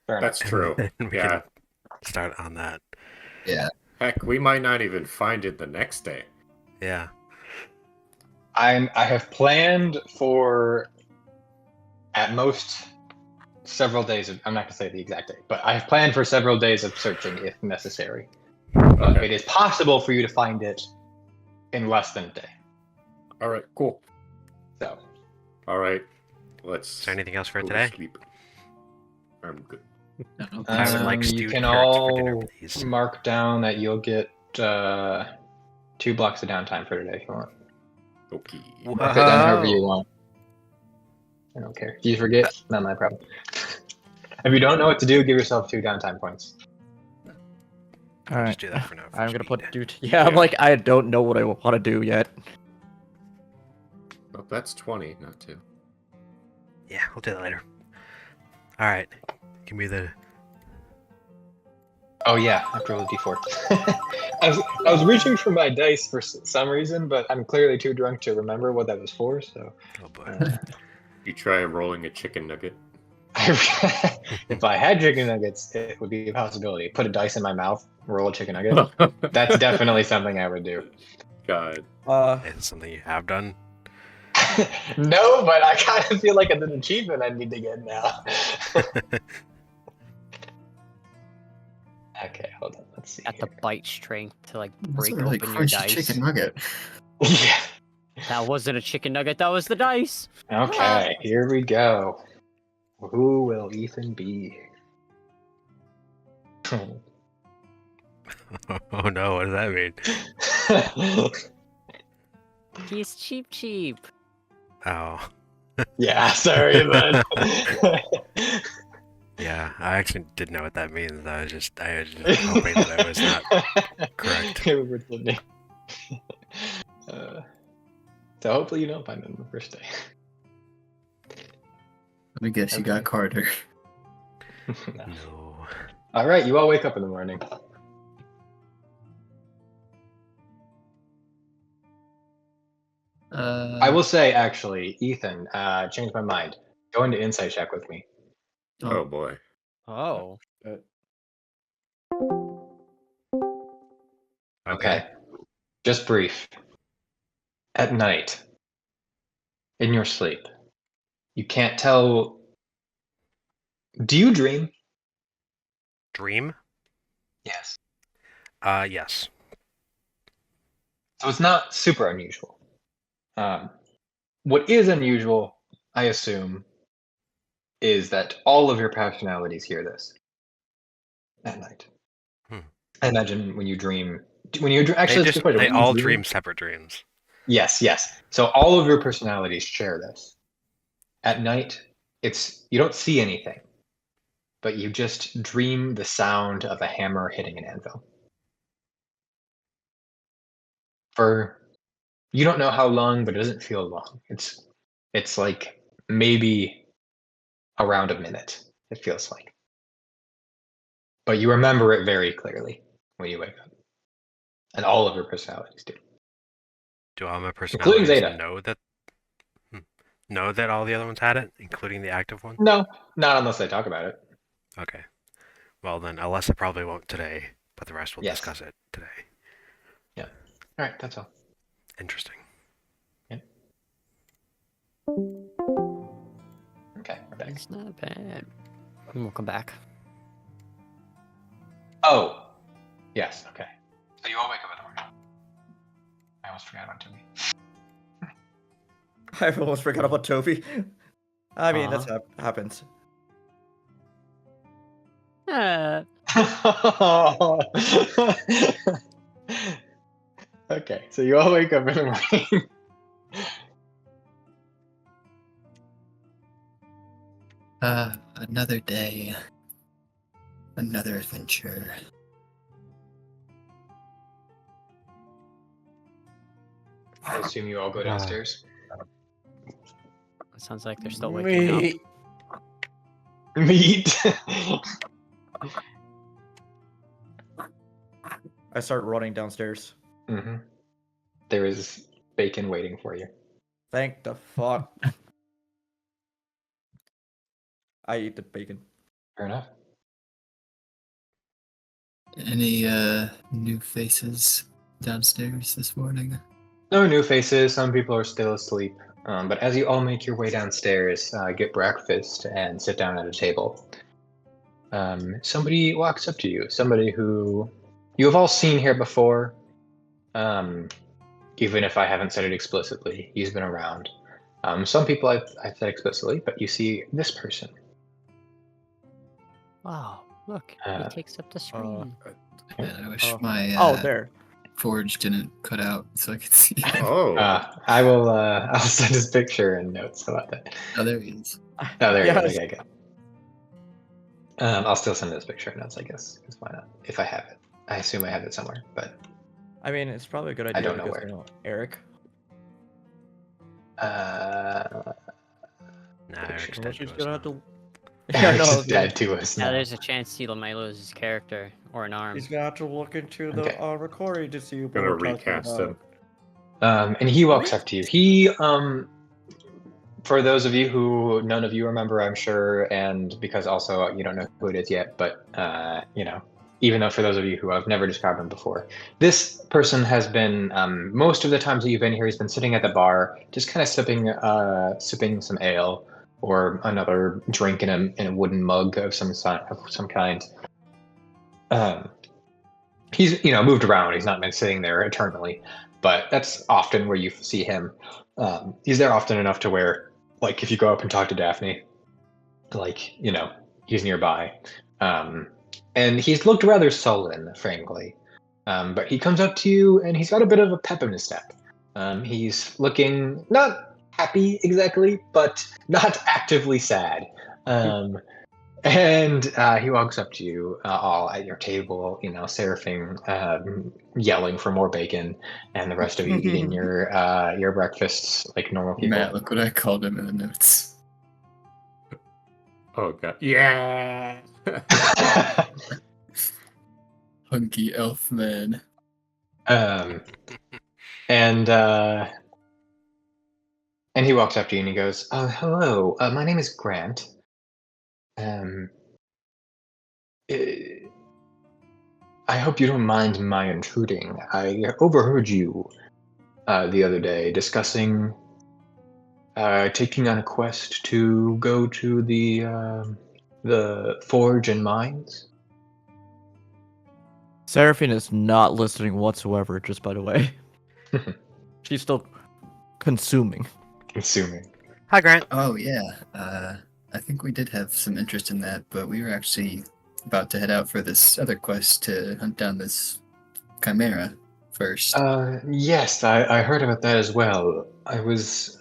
Fair enough. That's true. And then we Yeah. can start on that. yeah. Heck, we might not even find it the next day. Yeah. I have planned for at most several days of. I'm not gonna say the exact date, but I have planned for several days of searching if necessary. But Okay. it is possible for you to find it in less than a day. All right. Cool. So All right. Let's. Is there anything else for go to today? Sleep. I'm good. I would like you stewed can carrots for dinner, all please. mark down that you'll get 2 blocks of downtime for today if you want. Okay. Mark it down however you want. I don't care. If you forget, not my problem. If you don't know what to do, give yourself 2 downtime points. I'll Alright. just do that for now. for I'm gonna speed. put dude. Yeah, I'm Yeah. like, I don't know what I want to do yet. Well, that's 20, not 2. Yeah, we'll do that later. All right. Give me the. Oh yeah, I have to roll a d4. I was reaching for my dice for some reason, but I'm clearly too drunk to remember what that was for. So, Oh boy. You try rolling a chicken nugget. if I had chicken nuggets, it would be a possibility. Put a dice in my mouth, roll a chicken nugget. That's definitely something I would do. God. It's something you have done. No, but I kind of feel like it's an achievement I need to get now. Okay, hold on. Let's see. Got the here. bite strength to like That's break a really open your crunchy dice. chicken nugget. Yeah. That wasn't a chicken nugget. That was the dice. Okay, here we go. Who will Ethan be? Oh no, what does that mean? He's cheap. Oh. Yeah, sorry, man. Yeah, I actually didn't know what that means. I was just hoping that I was not correct. It was pretending. So hopefully you don't find it on the first day. Let me guess, you got Okay. Carter. No. All right, you all wake up in the morning. I will say, actually, Ethan, changed my mind. Go into insight check with me. Oh boy. Oh. Okay. Just brief. At night, in your sleep, you can't tell. Do you dream? Dream? Yes. Yes. So it's not super unusual. What is unusual, I assume, is that all of your personalities hear this at night. Hmm. I imagine when you dream. Actually, that's a good question. They When you all dream separate dreams. Yes, yes. So all of your personalities share this. At night, you don't see anything, but you just dream the sound of a hammer hitting an anvil. For you don't know how long, but it doesn't feel long. It's like maybe around a minute, it feels like. But you remember it very clearly when you wake up. And all of your personalities do. Do all my Including personalities Zeta. know that all the other ones had it, including the active one? No, not unless they talk about it. Okay. Well then, Alessa probably won't today, but the rest will Yes. discuss it today. Yeah. All right, that's all. Interesting. Okay, we're back. It's not bad. We'll come back. Oh, yes. Okay. So you all wake up in the morning. I almost forgot about Toby. I almost forgot about Toby. I mean, that's happens. Okay, so you all wake up in the morning. Another day. Another adventure. I assume you all go downstairs. It sounds like they're still waking up. Meat. I start running downstairs. Mm-hmm. There is bacon waiting for you. Thank the fuck. I eat the bacon. Fair enough. Any new faces downstairs this morning? No new faces. Some people are still asleep. But as you all make your way downstairs, get breakfast, and sit down at a table, somebody walks up to you. Somebody who you have all seen here before. Even if I haven't said it explicitly, he's been around. Some people I've said explicitly, but you see this person. Wow, look, he takes up the screen. Man, I wish my there. forge didn't cut out so I could see him. Oh. I will. I'll send his picture and notes about that. Oh, there he is. Oh, there Yes. he is. Okay, good. I'll still send his picture and notes, I guess. 'Cause why not? If I have it, I assume I have it somewhere, but I mean, it's probably a good idea. I don't know because, where. you know, Erich. Nah, Eric's dead Unless he's to us gonna have now. to. Eric's no, dead to us Yeah, now. there's a chance he might lose his character or an arm. He's gonna have to look into the Okay. recording to see what Gonna we're talking recast about. him. And he walks up to you. He, for those of you who none of you remember, I'm sure, and because also you don't know who it is yet, but you know, even though for those of you who I've never described him before, this person has been most of the times that you've been here, he's been sitting at the bar, just kind of sipping some ale or another drink in a wooden mug of some kind. He's moved around. He's not been sitting there eternally, but that's often where you see him. He's there often enough to where, like, if you go up and talk to Daphne, like, he's nearby. And he's looked rather sullen, frankly. But he comes up to you, and he's got a bit of a pep in his step. He's looking not happy exactly, but not actively sad. And he walks up to you, all at your table, Seraphine yelling for more bacon, and the rest of you eating your breakfasts like normal people. Matt, look what I called him in the notes. Oh god. Yeah. Hunky elf man. And he walks up to you and he goes, "Hello, my name is Grant. I hope you don't mind my intruding. I overheard you the other day discussing taking on a quest to go to the forge and mines." Seraphine is not listening whatsoever, just by the way. She's still consuming. Hi, Grant. Oh yeah, I think we did have some interest in that, but we were actually about to head out for this other quest to hunt down this Chimera first. Yes, I heard about that as well. I was,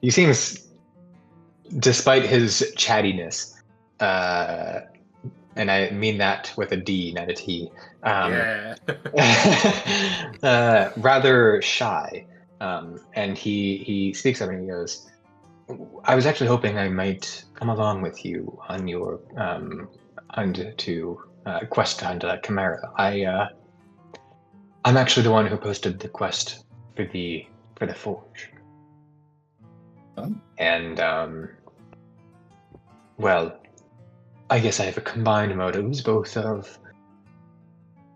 he seems, despite his chattiness, and I mean that with a D, not a T, Yeah. rather shy. And he speaks up and he goes, "I was actually hoping I might come along with you on your quest to hunt that Chimera. I'm actually the one who posted the quest for the forge." Oh. And well, I guess I have a combined motives, both of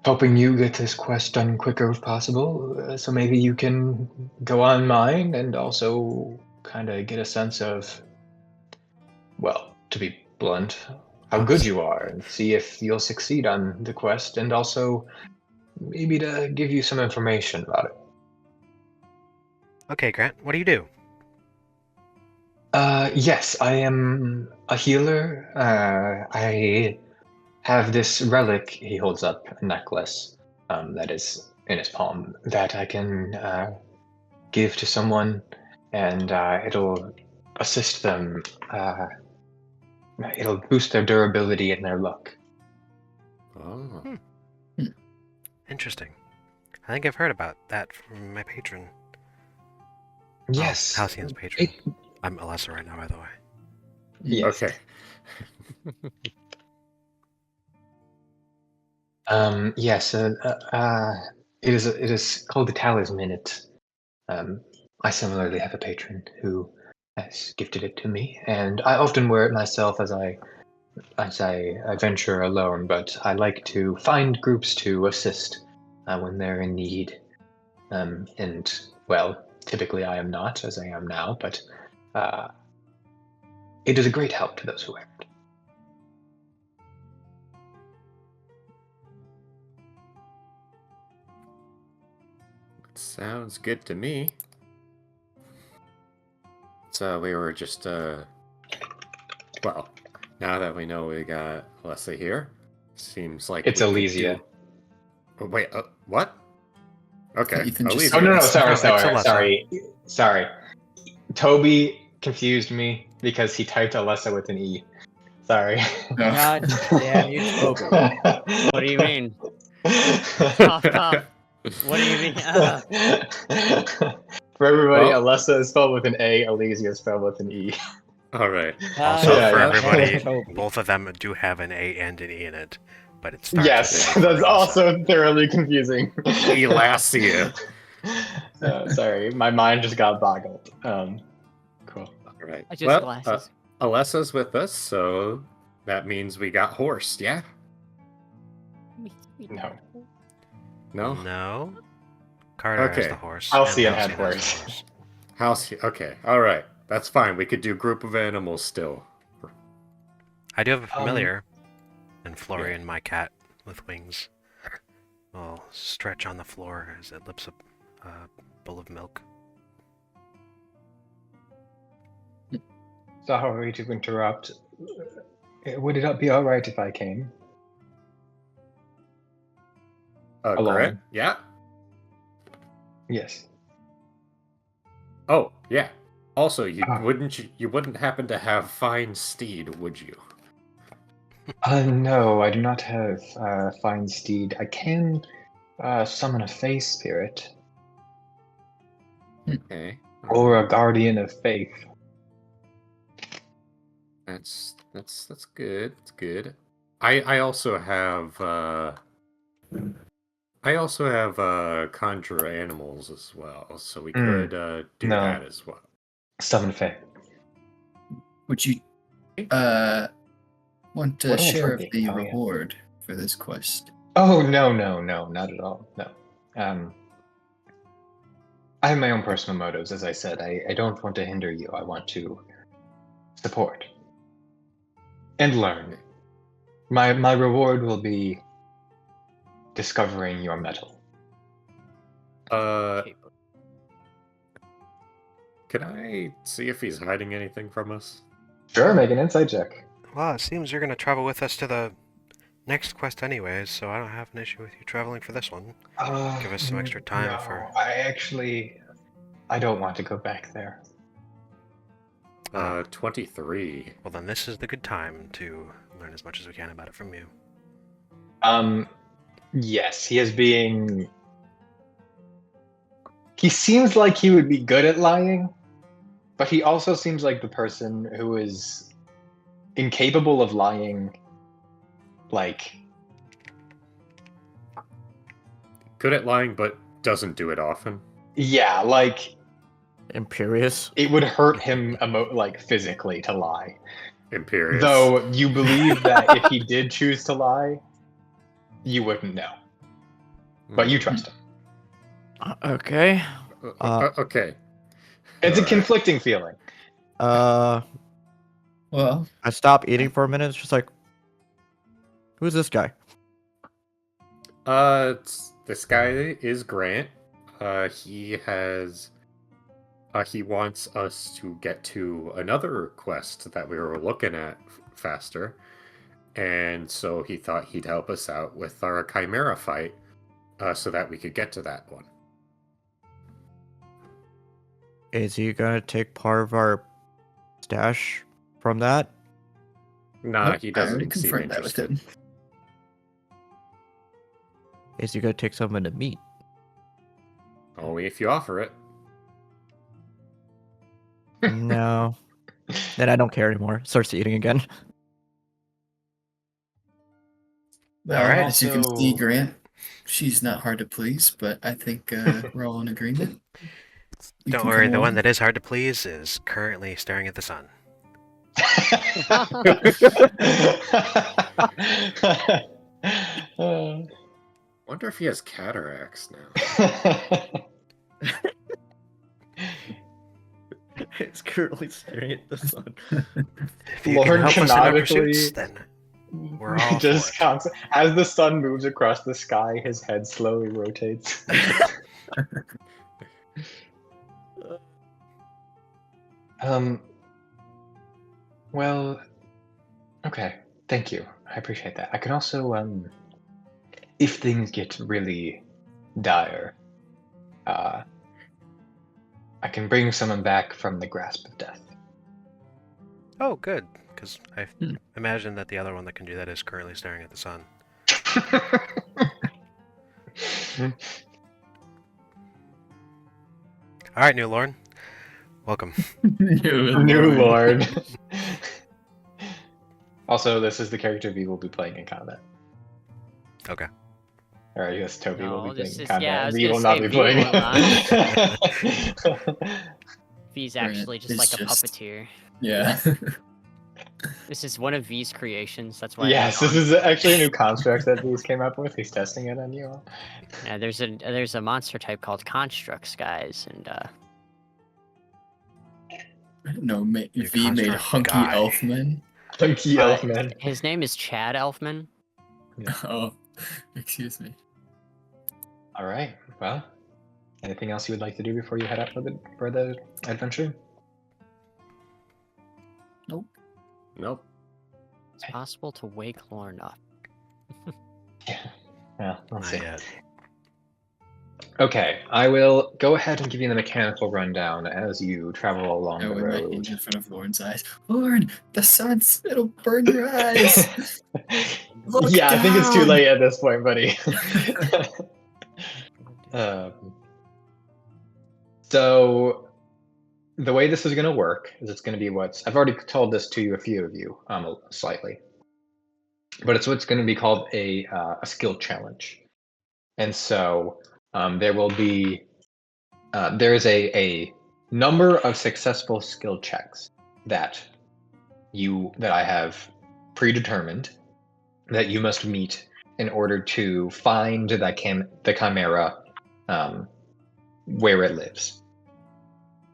helping you get this quest done quicker if possible, so maybe you can go on mine, and also kind of get a sense of, well, to be blunt, how good you are, and see if you'll succeed on the quest, and also maybe to give you some information about it. Okay, Grant, what do you do? Yes, I am a healer. I have this relic. He holds up a necklace that is in his palm that I can give to someone, and it'll assist them. It'll boost their durability and their luck. Oh. Interesting. I think I've heard about that from my patron. Yes. Halcyon's patron. I'm Alessa right now, by the way. Yes. Okay. Yes. It is called the talisman. I similarly have a patron who has gifted it to me, and I often wear it myself as I venture alone. But I like to find groups to assist when they're in need. And well, typically I am not, as I am now, but it is a great help to those who wear it. Sounds good to me. So we were just well, now that we know we got Alessa here, seems like It's we could Elysia. Oh, wait, what? Okay. Ethan just Elysia. Oh no, Alessa. sorry. Toby confused me because he typed Alessa with an E. Sorry. God damn you, Toby. What do you mean? Cough, cough. What do you mean? For everybody, Well- Alessa is spelled with an A, Elysia is spelled with an E. All right. Also, Yeah, for yeah. everybody, Toby. both of them do have an A and an E in it, but it starts Yes, with an A for that's Alessa. also thoroughly confusing. Elasia. Sorry, my mind just got boggled. Cool. All right. I just Well, glasses. Alessa's with us, so that means we got horse, yeah? No. No? No. Carter has Okay. the horse. Halcyon and had Halcyon has the horse. House. Okay. All right. That's fine. We could do group of animals still. I do have a familiar, and Florian, my cat with wings, will stretch on the floor as it lips a bowl of milk. Sorry to interrupt. Would it be all right if I came? Alone. Grant? Yeah? Yes. Oh, yeah. Also, Ah. you wouldn't happen to have fine steed, would you? No, I do not have fine steed. I can summon a faith spirit Okay. or a guardian of faith. That's good. It's good. I also have conjure animals as well, so we could do No. that as well. Summon faith. Would you want What a share of tricky? the Oh, yeah. reward for this quest? Oh, no, not at all. No. I have my own personal motives, as I said. I don't want to hinder you. I want to support and learn. My reward will be discovering your metal. Can I see if he's hiding anything from us? Sure, make an insight check. Well, it seems you're going to travel with us to the next quest anyways, so I don't have an issue with you traveling for this one. Give us some extra time no, for... I don't want to go back there. 23. Well, then this is the good time to learn as much as we can about it from you. Yes, he seems like he would be good at lying, but he also seems like the person who is incapable of lying, like... Good at lying, but doesn't do it often. Yeah, like... Imperious. It would hurt him physically to lie. Imperious. Though you believe that if he did choose to lie, you wouldn't know. But you trust him. Okay. Okay. It's a conflicting feeling. Well, I stop eating for a minute. It's just like, who's this guy? This guy is Grant. He wants us to get to another quest that we were looking at faster. And so he thought he'd help us out with our Chimera fight so that we could get to that one. Is he gonna take part of our stash from that? Nah, Nope, he I already doesn't seem confirmed that with interested. him. Is he gonna take some of the meat? Only if you offer it. No. Then I don't care anymore. Starts eating again. All right, as you can see, Also- Grant, she's not hard to please, but I think we're all in agreement. You Don't can worry, come the one along. that is hard to please is currently staring at the sun. Wonder if he has cataracts now. It's currently staring at the sun. If you Lorn can help us in our canonically pursuits, then we're all just for it. as the sun moves across the sky, his head slowly rotates. Well, okay. Thank you. I appreciate that. I can also, if things get really dire, I can bring someone back from the grasp of death. Oh, good, because I imagine that the other one that can do that is currently staring at the sun. All right, new Lorn. Welcome. New Lord. Also, this is the character we will be playing in combat. Okay. Or I guess Toby will No, be this playing in is- combat. yeah, I was we gonna will not say be we playing. will V's actually just It's like a just- puppeteer. Yeah. This is one of V's creations. That's why. Yes, this is actually a new construct that V's came up with. He's testing it on you all. Yeah, there's a monster type called constructs, guys, and No, You V made construct hunky guy. elfman. Funky Elfman. his name is Chad Elfman. Oh, excuse me. All right. Well, anything else you would like to do before you head out for the adventure? Nope. It's possible to wake Lorn up. Yeah. Well, we'll Not see. yet. Okay, I will go ahead and give you the mechanical rundown as you travel along I the wave my hand road. in front of Lorn's eyes. Lorn, the sun's, it'll burn your eyes. Look Yeah, I think it's too down! late at this point, buddy. um, so the way this is going to work is it's going to be I've already told this to a few of you, slightly, but it's what's going to be called a skill challenge. And so there will be there is a number of successful skill checks that I have predetermined that you must meet in order to find the Chimera where it lives.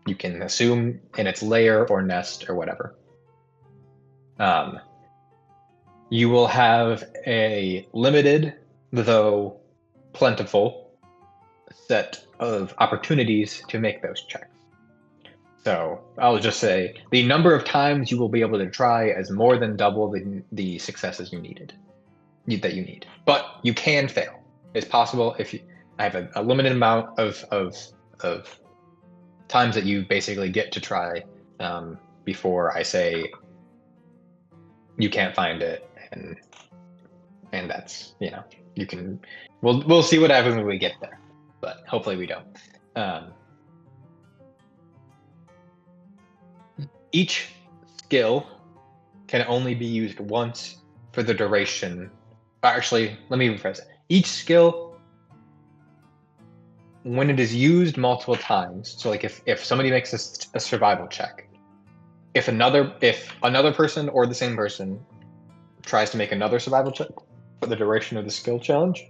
You can assume in its lair or nest or whatever. You will have a limited, though plentiful, set of opportunities to make those checks. So I'll just say the number of times you will be able to try is more than double the successes that you need. But you can fail. It's possible I have a limited amount of times that you basically get to try before I say you can't find it, and that's you can. We'll see what happens when we get there, but hopefully we don't. Each skill can only be used once for the duration. Actually, let me rephrase it. Each skill, when it is used multiple times, so like if somebody makes a survival check, if another person or the same person tries to make another survival check for the duration of the skill challenge,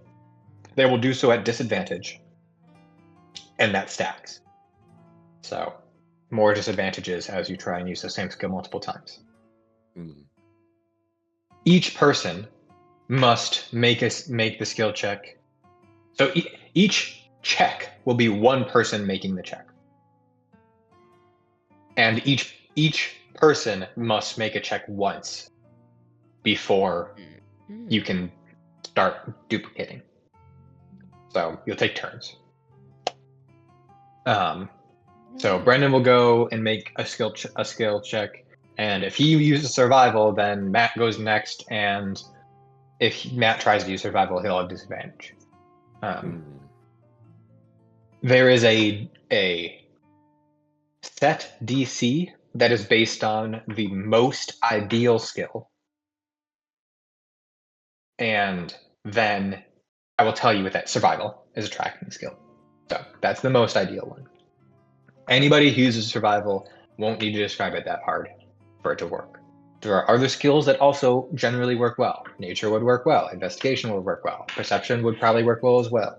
they will do so at disadvantage, and that stacks. So more disadvantages as you try and use the same skill multiple times. Each person must make the skill check. So each check will be one person making the check, and each person must make a check once before you can start duplicating. So you'll take turns. So Brendan will go and make a skill check, and if he uses survival, then Matt goes next, and if Matt tries to use survival, he'll have disadvantage. There is a set DC that is based on the most ideal skill, and then I will tell you that survival is a tracking skill. So that's the most ideal one. Anybody who uses survival won't need to describe it that hard for it to work. There are other skills that also generally work well. Nature would work well. Investigation would work well. Perception would probably work well as well.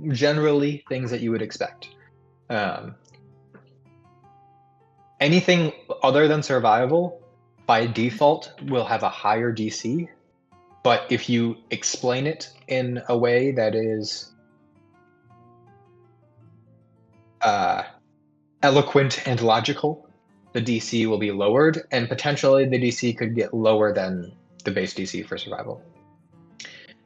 Generally things that you would expect. Anything other than survival, by default, will have a higher DC. But if you explain it in a way that is eloquent and logical, the DC will be lowered, and potentially the DC could get lower than the base DC for survival.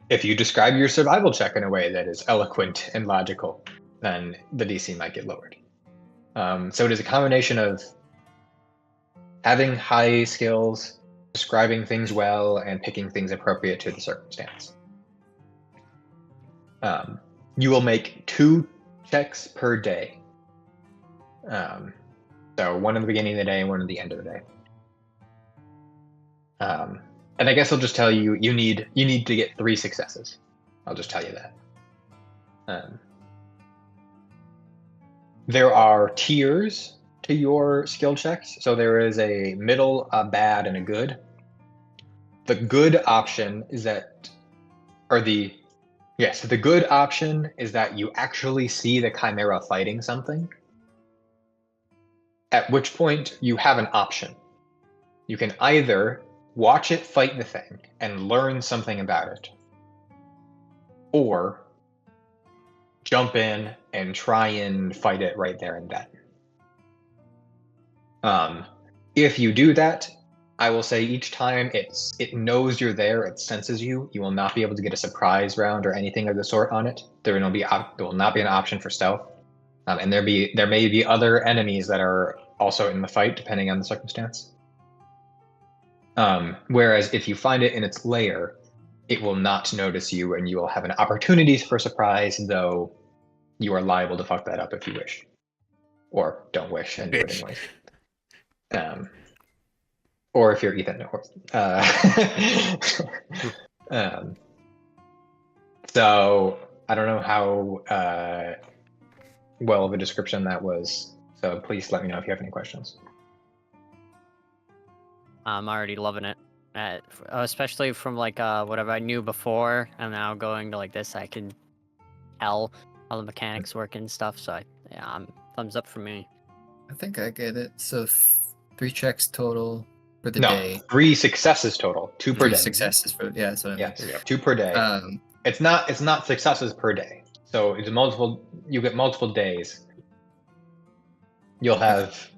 If you describe your survival check in a way that is eloquent and logical, then the DC might get lowered. So it is a combination of having high skills, describing things well, and picking things appropriate to the circumstance. You will make 2 checks per day. So one at the beginning of the day and one at the end of the day. And I guess I'll just tell you, you need to get 3 successes. I'll just tell you that. There are tiers to your skill checks. So there is a middle, a bad, and a good. The good option is that, the good option is that you actually see the Chimera fighting something. At which point you have an option. You can either watch it fight the thing and learn something about it, or jump in and try and fight it right there and then. If you do that, I will say each time it knows you're there, it senses you. You will not be able to get a surprise round or anything of the sort on it. There will not be an option for stealth, and there may be other enemies that are also in the fight, depending on the circumstance. Whereas if you find it in its lair, it will not notice you, and you will have an opportunity for surprise, though you are liable to fuck that up if you wish, or don't wish and do it anyways. Or if you're Ethan, or so I don't know how well of a description that was. So please let me know if you have any questions. I'm already loving it. Especially from like whatever I knew before, and now going to like this, I can tell how the mechanics work and stuff. So thumbs up for me. I think I get it. So 3 checks total for the No, day. 3 successes total, 2 per 3 day. successes for that's what I mean. Yes, 2 per day. It's not successes per day. So it's multiple. You get multiple days. You'll have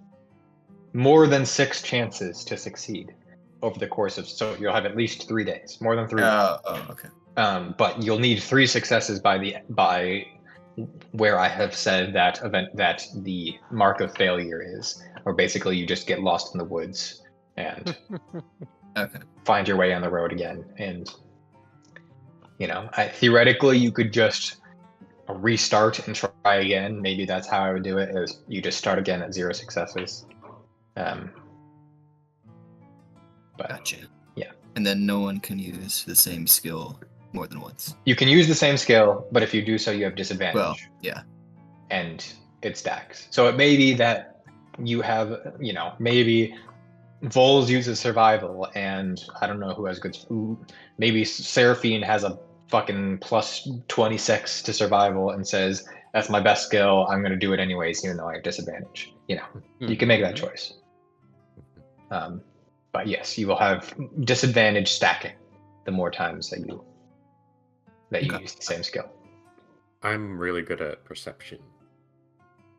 more than 6 chances to succeed over the course of. So you'll have at least 3 days, more than 3 days. Okay. But you'll need 3 successes by where I have said that the mark of failure is, or basically you just get lost in the woods and find your way on the road again. And theoretically you could just restart and try again. Maybe that's how I would do it. Is you just start again at 0 successes. But Gotcha. Yeah. And then no one can use the same skill more than once. You can use the same skill, but if you do so, you have disadvantage. Well, yeah. And it stacks. So it may be that you have, maybe Vols uses survival, and I don't know who has good. Maybe Seraphine has a fucking plus 26 to survival and says, "That's my best skill. I'm going to do it anyways, even though I have disadvantage." You can make that choice. But yes, you will have disadvantage stacking the more times that you use the same skill. I'm really good at perception.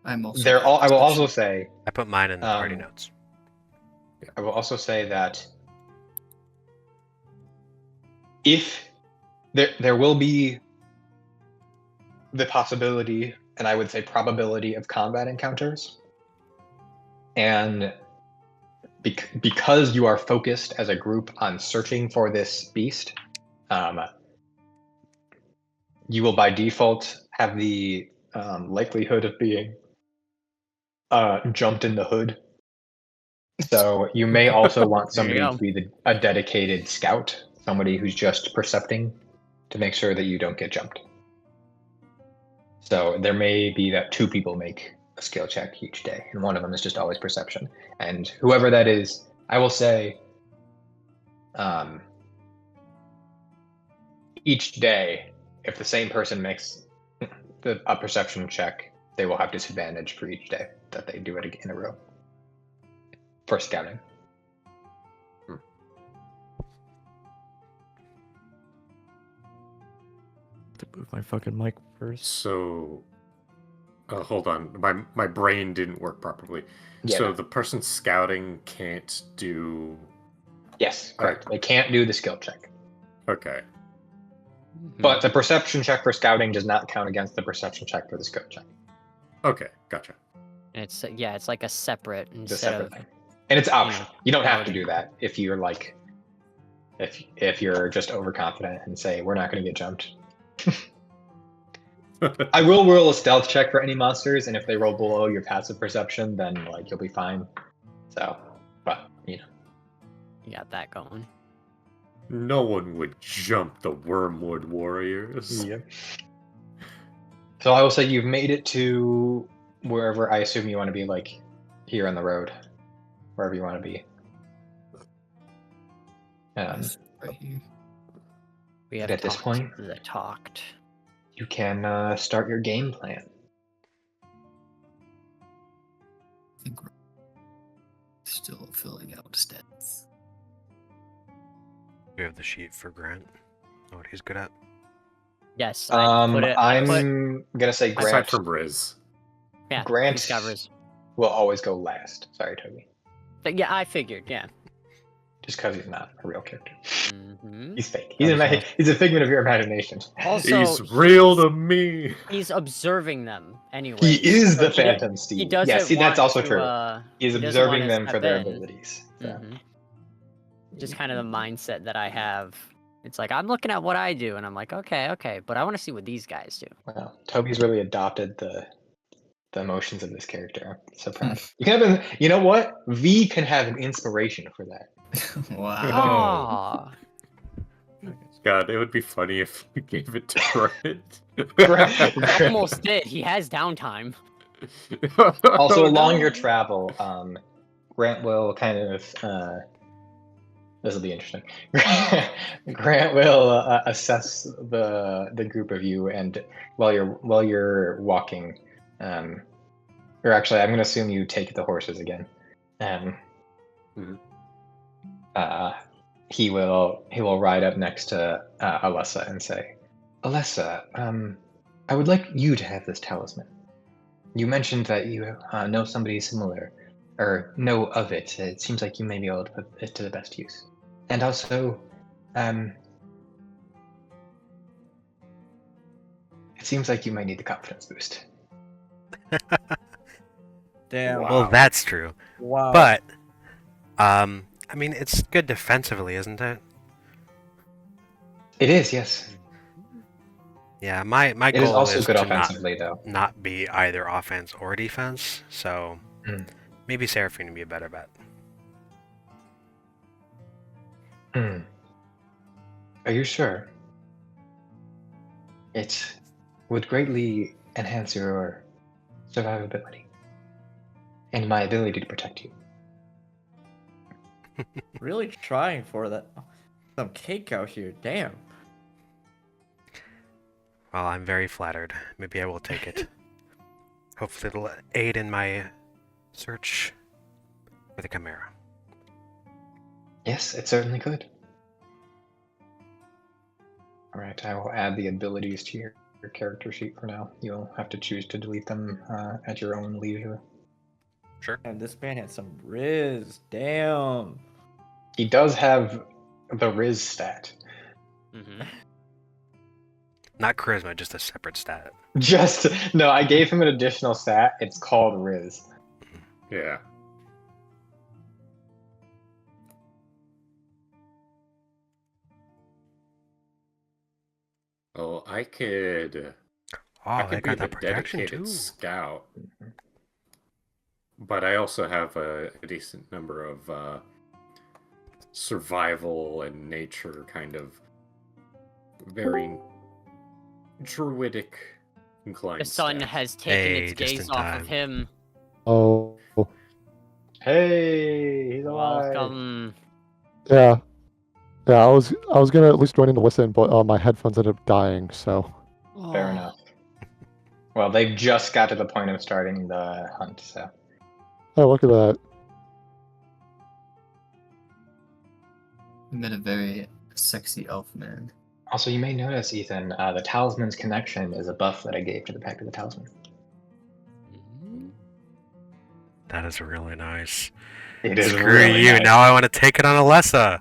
I'm also. I will also say. I put mine in the party notes. I will also say that if there will be the possibility, and I would say probability, of combat encounters, and because you are focused as a group on searching for this beast, you will by default have the likelihood of being jumped in the hood. So you may also want somebody to be a dedicated scout, somebody who's just percepting to make sure that you don't get jumped. So there may be that 2 people make a skill check each day, and one of them is just always perception. And whoever that is, I will say, each day, if the same person makes a perception check, they will have disadvantage for each day that they do it in a row. For scouting. To move my fucking mic first. So, hold on. My brain didn't work properly. Yeah. So the person scouting can't do. Yes, correct. They can't do the skill check. Okay. But the perception check for scouting does not count against the perception check for the skill check. Okay, gotcha. It's like a separate It's a separate thing. And it's optional. You don't have to do that if you're like, if you're just overconfident and say we're not going to get jumped. I will roll a stealth check for any monsters, and if they roll below your passive perception, then you'll be fine. So, but you got that going. No one would jump the Wormwood Warriors. Yep. So I will say you've made it to wherever I assume you want to be, like here on the road. Wherever you want to be. Right here. We have at this point, talked. You can start your game plan. I think we're still filling out stats. We have the sheet for Grant. What he's good at. Yes. I'm gonna say Grant. Aside from Riz. Yeah, Grant will always go last. Sorry, Toby. But yeah, I figured. Yeah. just because he's not a real character. Mm-hmm. He's fake. He's a figment of your imagination. Also, He's real to me. He's observing them anyway. He is the he Phantom Steve. He doesn't Yeah, see, that's want also to, true. He's he doesn't observing want to them for step their in. abilities. So. Mm-hmm. Just kind of the mindset that I have. It's like, I'm looking at what I do, and I'm like, okay, but I want to see what these guys do. Wow, Toby's really adopted the emotions of this character. I'm so proud. You can have you know what? V can have an inspiration for that. Wow. God, it would be funny if you gave it to Grant. He almost did. He has downtime. Also, Oh, along no. your travel, Grant will kind of. This will be interesting. Grant will assess the group of you, and while you're walking, or actually, I'm going to assume you take the horses again. He will ride up next to Alessa and say, "Alessa, I would like you to have this talisman. You mentioned that you know somebody similar, or know of it. It seems like you may be able to put it to the best use. And also, it seems like you might need the confidence boost." Damn. Wow. Well, that's true. Wow. But, I mean, it's good defensively, isn't it? It is, yes. Yeah, my It is goal also is good to offensively, though. not be either offense or defense, so Hmm. maybe Seraphine would be a better bet. Are you sure? It would greatly enhance your survivability and my ability to protect you. Really trying for that. Some cake out here. Damn. Well, I'm very flattered. Maybe I will take it. Hopefully it'll aid in my search for the Chimera. Yes, it certainly could. All right, I will add the abilities to your character sheet for now. You'll have to choose to delete them at your own leisure. Sure. And this man had some riz. Damn. He does have the Riz stat. Mm-hmm. Not charisma, just a separate stat. No, I gave him an additional stat. It's called Riz. Yeah. Oh, I could Oh, they be got the that protection dedicated too. scout, but I also have a decent number of survival and nature kind of very druidic inclined. The sun stats. has taken Hey, its just gaze in off time. of him. Oh, Hey, he's alive. Welcome. yeah. Yeah, I was gonna at least join in to listen, but my headphones ended up dying, so. Fair enough. Well, they've just got to the point of starting the hunt, so. Oh, look at that. I met a very sexy elf man. Also, you may notice, Ethan, the Talisman's connection is a buff that I gave to the Pact of the Talisman. That is really nice. It is Screw really you, nice. now I want to take it on Alessa!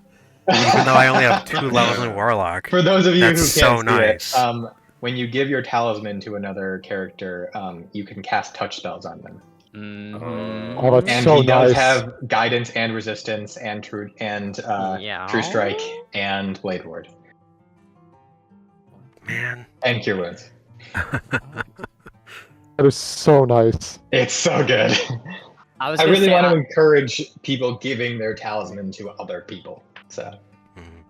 Even though I only have 2 levels in Warlock. For those of you That's who can't so see nice. it, when you give your talisman to another character, you can cast touch spells on them. Mm-hmm. Oh, that's And so he does nice. have guidance and resistance and true strike and blade ward Man. and cure wounds. That is so nice. It's so good. I was I gonna really say, want to encourage people giving their talisman to other people. So Mhm.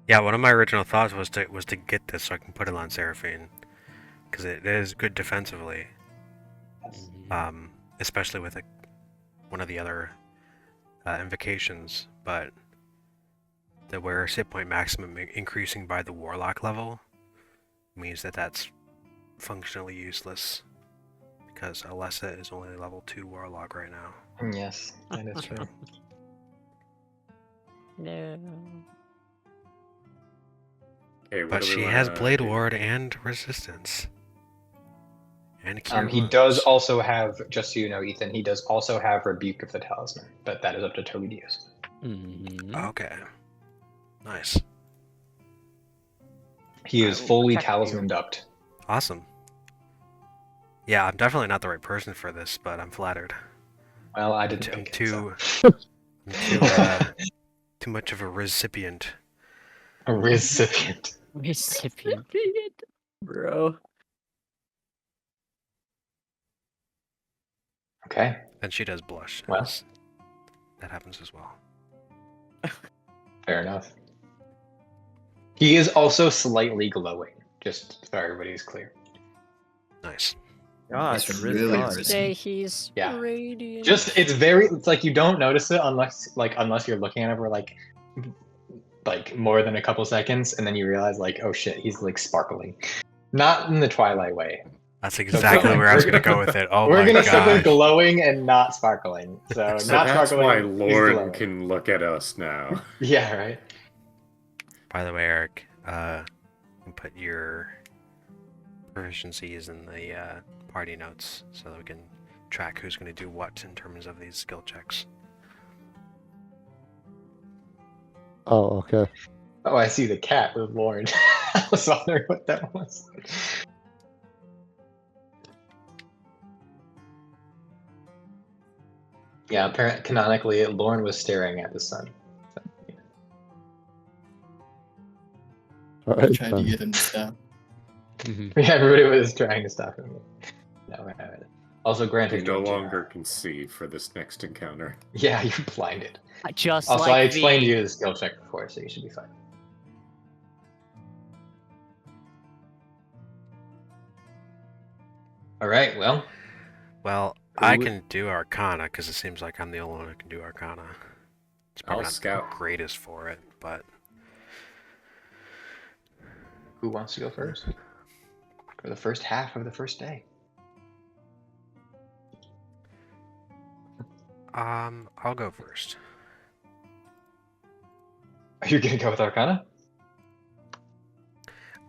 Yeah, one of my original thoughts was to get this so I can put it on Seraphine. Because it is good defensively. Especially with one of the other invocations, but the wearer's hit point maximum increasing by the Warlock level means that that's functionally useless. Because Alessa is only level 2 Warlock right now. yes, that is true. No. Okay, what But do we she has wanna Blade do? Ward and Resistance. And Cure He Wounds. does also have, just so you know, Ethan, he does also have Rebuke of the Talisman, but that is up to Toby to use. Okay. Nice. He is I will fully protect you. talismaned up. Awesome. Yeah, I'm definitely not the right person for this, but I'm flattered. Well, I didn't I'm pick too, it, I'm so. too much of a recipient. A recipient. Recipient. Bro. Okay. And she does blush. Well. as that happens as well. Fair enough. He is also slightly glowing, just so everybody's clear. Nice. Gosh, That's Riz really God. rich. Say he's Yeah. radiant. It's like you don't notice it unless you're looking at it for like more than a couple seconds, and then you realize like, oh shit, he's like sparkling. Not in the Twilight way. That's exactly glowing. where I was gonna go with it. Oh We're my gonna stick with gosh. glowing and not sparkling. So So not that's sparkling. why he's Lorn glowing. can look at us now. Yeah, right. By the way, Eric, you can put your proficiencies in the party notes so that we can track who's going to do what in terms of these skill checks. Oh, okay. Oh, I see the cat with Lorn. I was wondering what that was. Yeah, apparently, canonically, Lorn was staring at the sun. So, yeah. All I right. tried to get him to stop. Yeah, everybody was trying to stop him. No, right. Also, You granted, no you have longer Chimera. can see for this next encounter. Yeah, you're blinded. Just Also, like I explained the... to you the skill check before, so you should be fine. All right, well. Well, I can do Arcana because it seems like I'm the only one who can do Arcana. It's probably I'll not scout. the greatest for it, but Who wants to go first? For the first half of the first day. I'll go first. Are you gonna go with Arcana?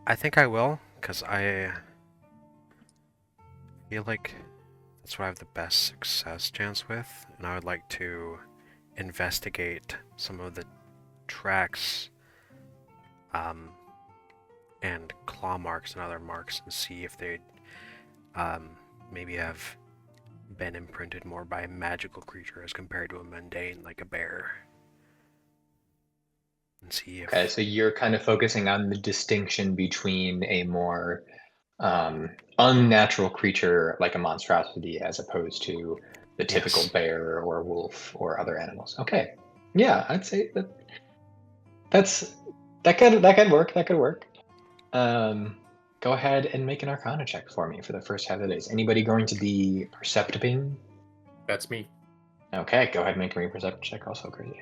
I think I will because I feel like that's what I have the best success chance with, and I would like to investigate some of the tracks and claw marks and other marks and see if they maybe have been imprinted more by a magical creature as compared to a mundane like a bear. And see if... Okay, so you're kind of focusing on the distinction between a more unnatural creature like a monstrosity as opposed to the typical Yes. bear or wolf or other animals. Okay, yeah, I'd say that could work. That could work. Go ahead and make an Arcana check for me for the first half of the day. Is anybody going to be percepting? That's me. Okay, go ahead and make me a perception check also, Kurze.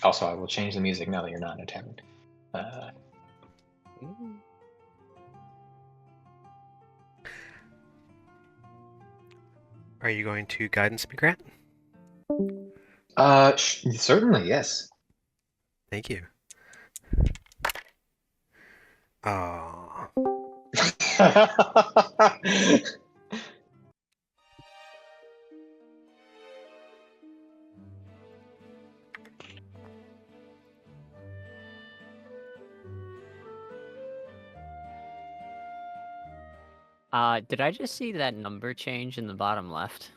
Also, I will change the music now that you're not in a tavern. Are you going to guidance me, Grant? Certainly, yes. Thank you. Oh. Did I just see that number change in the bottom left?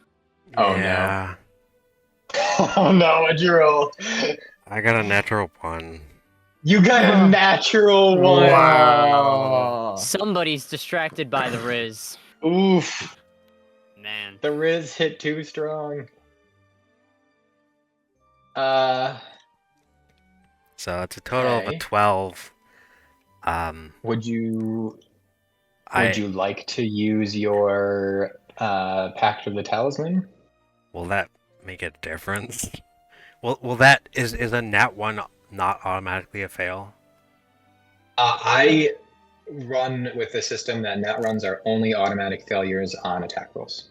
Oh, no. Yeah. Oh no, what'd you roll? I got a natural 1. You got a natural one. Wow. Somebody's distracted by the Riz. Oof. Man. The Riz hit too strong. So it's a total of a Okay. 12. Would you I like to use your Pact of the Talisman? will that make a difference? Will that is a nat 1 not automatically a fail? I run with the system that nat runs are only automatic failures on attack rolls.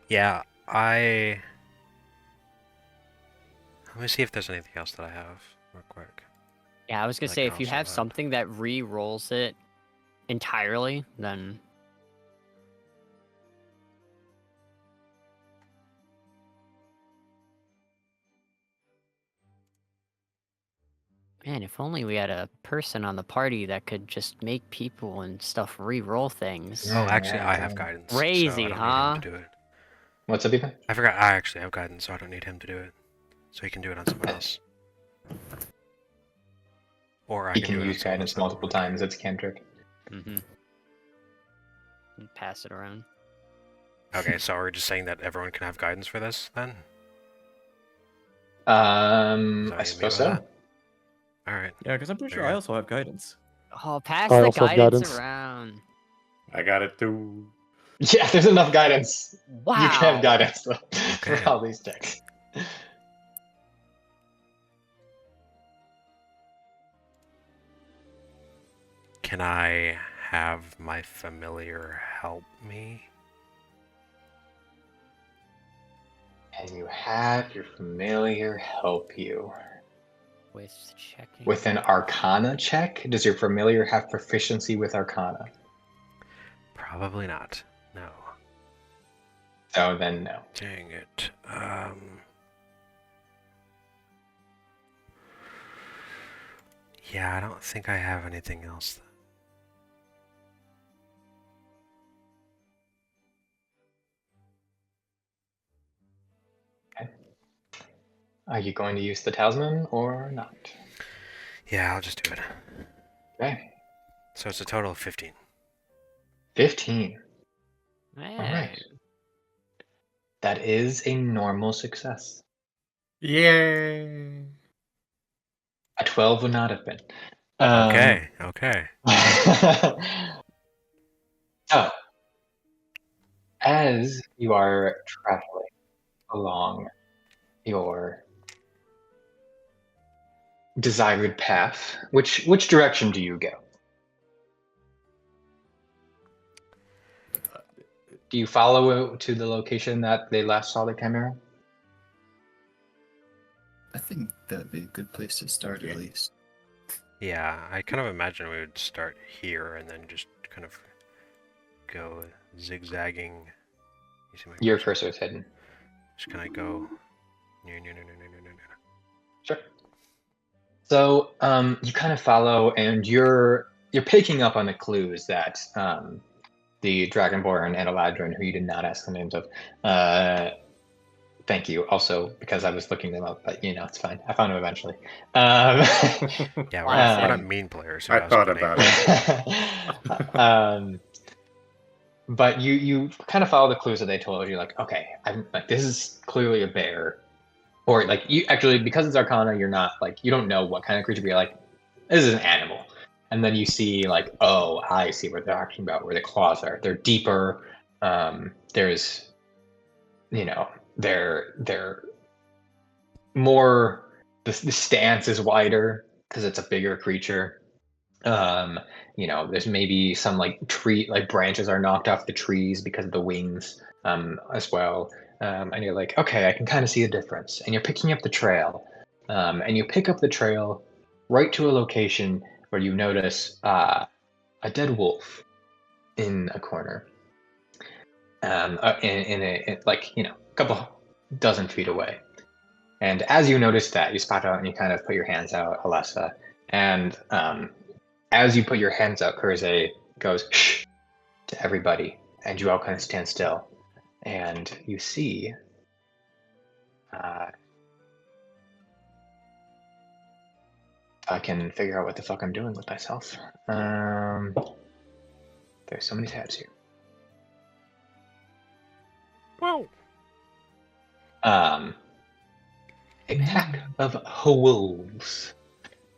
Yeah, let me see if there's anything else that I have real quick. Yeah, I was gonna That say can if you also have help. something that re-rolls it entirely, then man, if only we had a person on the party that could just make people and stuff re-roll things. Oh, actually, I Yeah. have guidance, Crazy, so I don't need him huh? to do it. What's up, Ethan? I forgot. I actually have guidance, so I don't need him to do it. So he can do it on someone else. Or I He can can do it on use someone guidance else. I don't multiple really care. times. It's a cantrip. Mm-hmm. Pass it around. Okay, so are we just saying that everyone can have guidance for this then? I you suppose mean by so. All right. Yeah, because I'm pretty There sure you I go. also have guidance. Oh, pass I the also have guidance guidance. around. I got it too. Yeah, there's enough guidance. Wow. You can have guidance for Okay. all these checks. Can I have my familiar help me? And you have your familiar help you. With checking. With an Arcana check, does your familiar have proficiency with Arcana? Probably not. No. So then no. Dang it. Yeah, I don't think I have anything else. Are you going to use the talisman or not? Yeah, I'll just do it. Okay. So it's a total of 15. 15. Hey. All right. That is a normal success. Yay! A 12 would not have been. Okay, okay. So, as you are traveling along your desired path, which direction do you go? Do you follow to the location that they last saw the Chimera? I think that'd be a good place to start at least. Yeah, I kind of imagine we would start here and then just kind of go zigzagging. You see my Your cursor? cursor is hidden. Just kind of go. No. Sure. So you kind of follow, and you're picking up on the clues that the Dragonborn and Eladrin, who you did not ask the names of. Thank you. Also, because I was looking them up, but it's fine. I found them eventually. Yeah, we're not Um, mean players. Who I ask thought the about names. it. But you kind of follow the clues that they told you. Like, okay, I'm like, this is clearly a bear, or like you actually, because it's Arcana, you're not like, you don't know what kind of creature, but you're like, this is an animal. And then you see like, oh, I see what they're talking about, where the claws are. They're deeper. There's, they're more. The stance is wider because it's a bigger creature. There's maybe some like branches are knocked off the trees because of the wings, as well. And you're like, okay, I can kind of see the difference. And you're picking up the trail, and you pick up the trail right to a location where you notice a dead wolf in a corner, in a couple dozen feet away. And as you notice that, you spot out and you kind of put your hands out, Alessa, and as you put your hands out, Kurze goes shh to everybody, and you all kind of stand still, and you see I can figure out what the fuck I'm doing with myself. There's so many tabs here. Whoa! A pack of wolves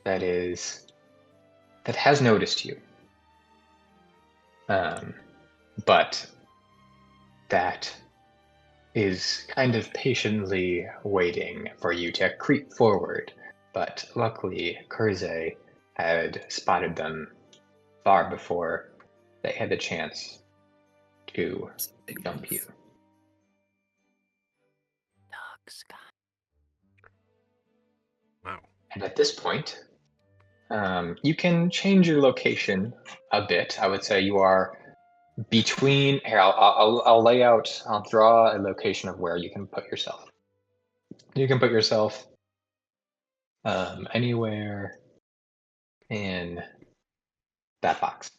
that has noticed you. But that is kind of patiently waiting for you to creep forward. But luckily, Kurze had spotted them far before they had the chance to jump you. Dark sky. Wow. And at this point, You can change your location a bit. I would say you are between. Here, I'll lay out. I'll draw a location of where you can put yourself. You can put yourself anywhere in that box.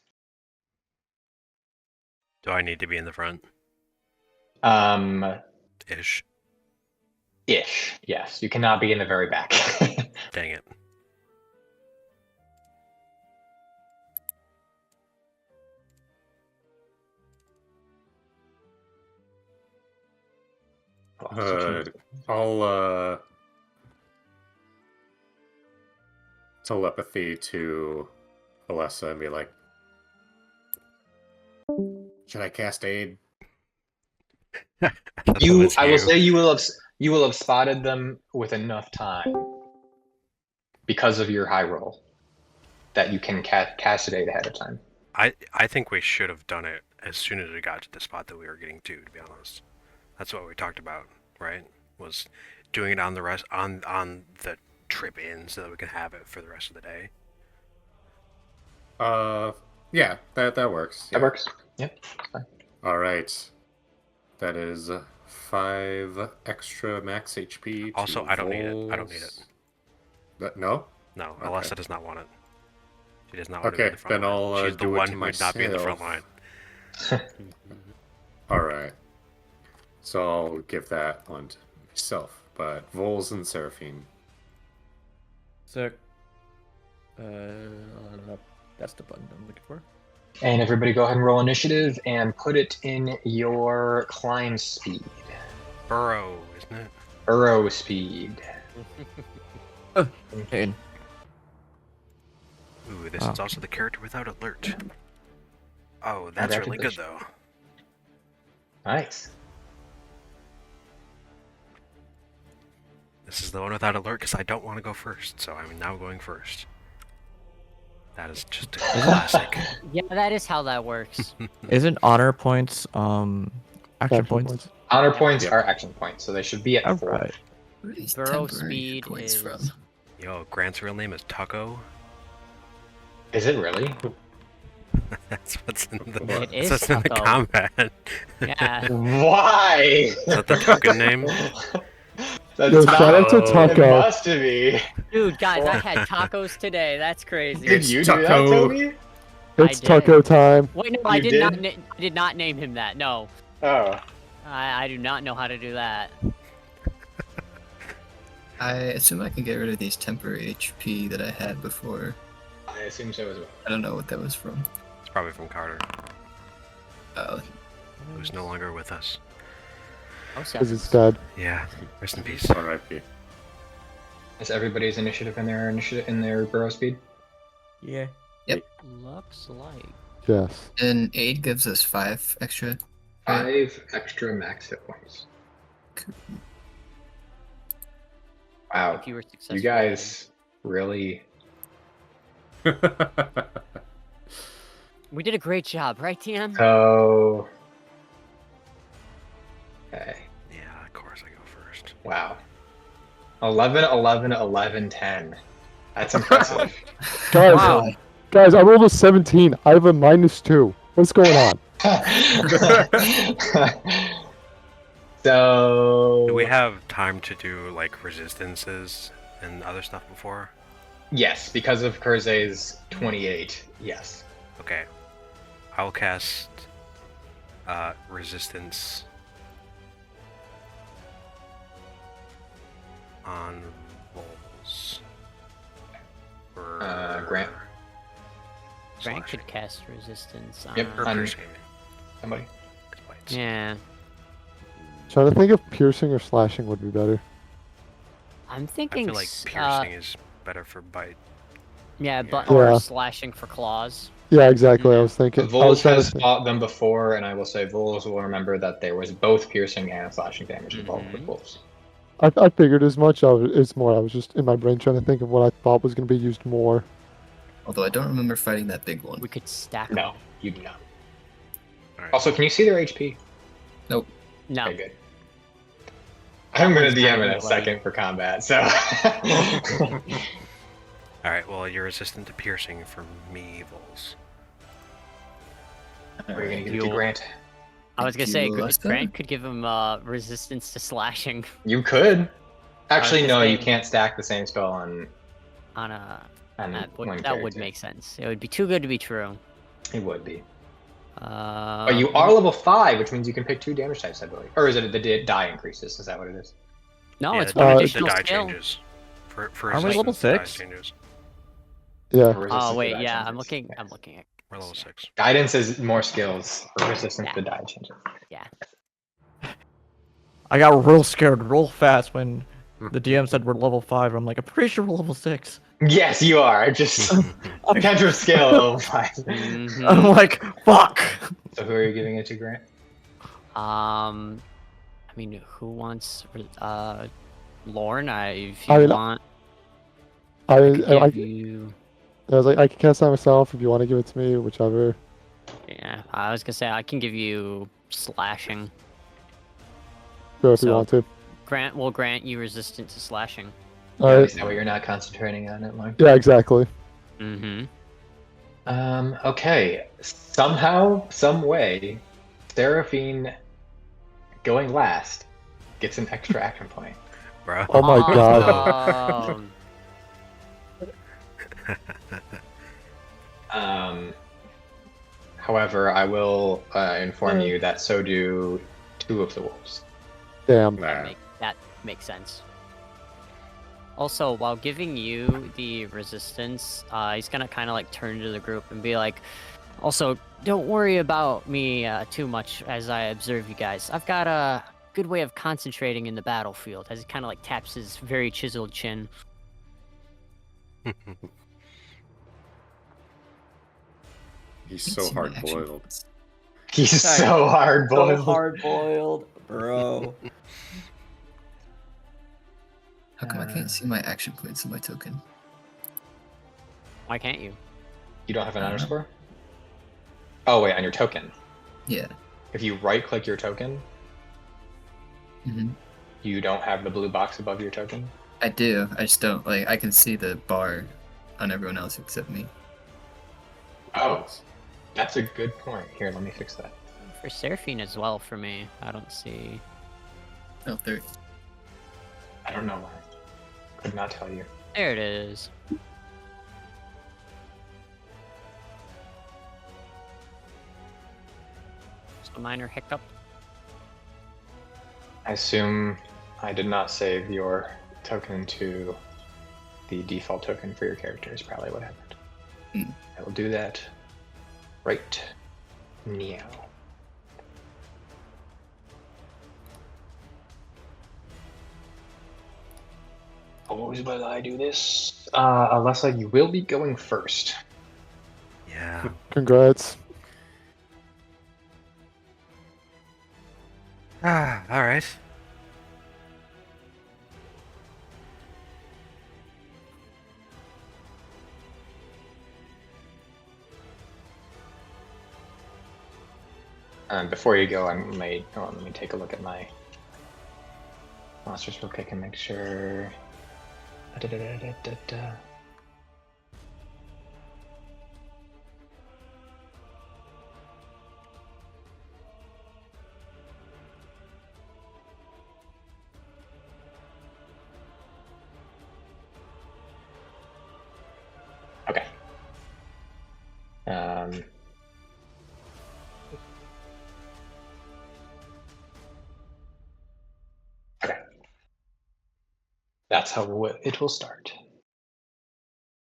Do I need to be in the front? Ish. Ish. Yes, you cannot be in the very back. Dang it. I'll telepathy to Alessa and be like, should I cast aid? I will say you will have spotted them with enough time because of your high roll that you can cast aid ahead of time. I think we should have done it as soon as we got to the spot that we were getting to be honest. That's what we talked about, right? Was doing it on the rest on the trip in so that we can have it for the rest of the day. Yeah, that works. That works. Yep. Fine. All right. That is 5 extra max HP. Also, I don't need it. I don't need it. No? No, Okay. Alessa does not want it. She does not want to be Okay, in the front then line. I'll She's the do it one to who would not be in the front myself. line. All right. So I'll give that one to myself. But Vols and Seraphine. So, that's the button I'm looking for. And everybody go ahead and roll initiative and put it in your climb speed. Burrow, isn't it? Burrow speed. Pain. Ooh, this Oh. is also the character without alert. Oh, that's really good though. Nice. This is the one without alert because I don't want to go first, so I'm now going first. That is just a classic. Yeah, that is how that works. Isn't honor points action points? Honor points Yep. are action points, so they should be at 4. Alright. Where are these Burrow temporary speed points is- from? Yo, Grant's real name is Taco. Is it really? That's what's in the, It is that's what's in the Taco. combat. Yeah. Why? Is that the token name? That's Yo, shout out to It Taco. must be. Dude, guys, I had tacos today. That's crazy. Did It's you do that, Taco. Toby? It's did. taco time. Wait, no, I You did, did? not. I did not name him that. No, Oh. I do not know how to do that. I assume I can get rid of these temporary HP that I had before. I assume so as well. I don't know what that was from. It's probably from Carter, who's no longer with us. Oh, Because seven. it's dead. Yeah, rest in peace. R.I.P. Is everybody's initiative in their burrow speed? Yeah. Looks like. Yes. And aid gives us 5 extra. Right. 5 extra max hit points. Wow. If you were successful. You guys really. We did a great job, right, TM? So. Okay. Yeah, of course I go first. Wow. 11, 11, 11, 10. That's impressive. Guys, Wow. guys, I rolled a 17. I have a -2. What's going on? So. Do we have time to do like resistances and other stuff before? Yes, because of Kurze's 28. Yes. Okay. I'll cast resistance on Vols. For Grant. Grant slashing. could cast resistance on. Yep. Or on- piercing. Somebody. Bites. Yeah. Trying to think if piercing or slashing would be better. I'm I thinking. feel like piercing is better for bite. Yeah, but Yeah. or slashing for claws. Yeah, exactly. I was thinking. I was Vols trying to has think. fought them before, and I will say Vols will remember that there was both piercing and slashing damage involved with Mhm. Vols. I figured as much. It's more. I was just in my brain trying to think of what I thought was going to be used more. Although I don't remember fighting that big one. We could stack. No, you do not. Alright. Also, can you see their HP? No. Okay, good. I'm going one's to DM in kinda a like- second for combat, so. Alright, well, you're resistant to piercing for me, Vols. Are you going to give it to You'll- Grant? I was gonna Thank say you, Alessa. Grant could give him resistance to slashing You could. Actually, gonna no, you say- can't stack the same spell on on a. one That would character. make sense. It would be too good to be true. It would be. Uh, But you are level 5, which means you can pick 2 damage types, I believe. Or is it the die increases? Is that what it is? No, Yeah, it's the- one the additional the die skill. changes. For Aren't we level resistance, the die 6? changes. Yeah. For resistance Oh to wait, die yeah, changes. I'm looking. Yes. I'm looking at. We're level 6. Guidance is more skills for resistance Yeah. to die changes. Yeah. I got real scared real fast when the DM said we're level 5. I'm like, I'm pretty sure we're level 6. Yes, you are. Just counter scale level 5. Mhm. I'm like, fuck. So who are you giving it to, Grant? I mean, who wants Lorn? If I you mean, want, I I could I give you. was like, I can cast that myself if you want to give it to me, whichever. Yeah, I was gonna say I can give you slashing. Go if you So- want to. Grant will grant you resistant to slashing. Alright. Is that what you're not concentrating on it, Lorn? Yeah, exactly. Mm-hmm. Okay. Somehow, some way, Seraphine going last gets an extra action point. Bro. Oh my god. However, I will inform you that so do 2 of the wolves. Damn. That makes sense. Also, while giving you the resistance, he's gonna kind of like turn to the group and be like, also, don't worry about me too much as I observe you guys. I've got a good way of concentrating in the battlefield, as he kind of like taps his very chiseled chin. He's Can't so see my hard action boiled. points. He's so hard So boiled. hard boiled, bro. How come I can't see my action points in my token? Why can't you? You don't have an I don't know. underscore? Oh wait, on your token. Yeah. If you right click your token, hmm you don't have the blue box above your token. I do. I just don't like. I can see the bar on everyone else except me. Oh, that's a good point. Here, let me fix that. For Seraphine as well, for me, I don't see. Oh, there. I don't know why. Could not tell you. There it is. Just a minor hiccup. I assume I did not save your token to the default token for your character is probably what happened. Hmm. I will do that right now. Always will I do this. Alessa, you will be going first. Yeah. Congrats. Alright. Before you go, let me take a look at my monsters real quick and make sure. Da-da-da-da-da-da. Okay. Okay. That's how it will start.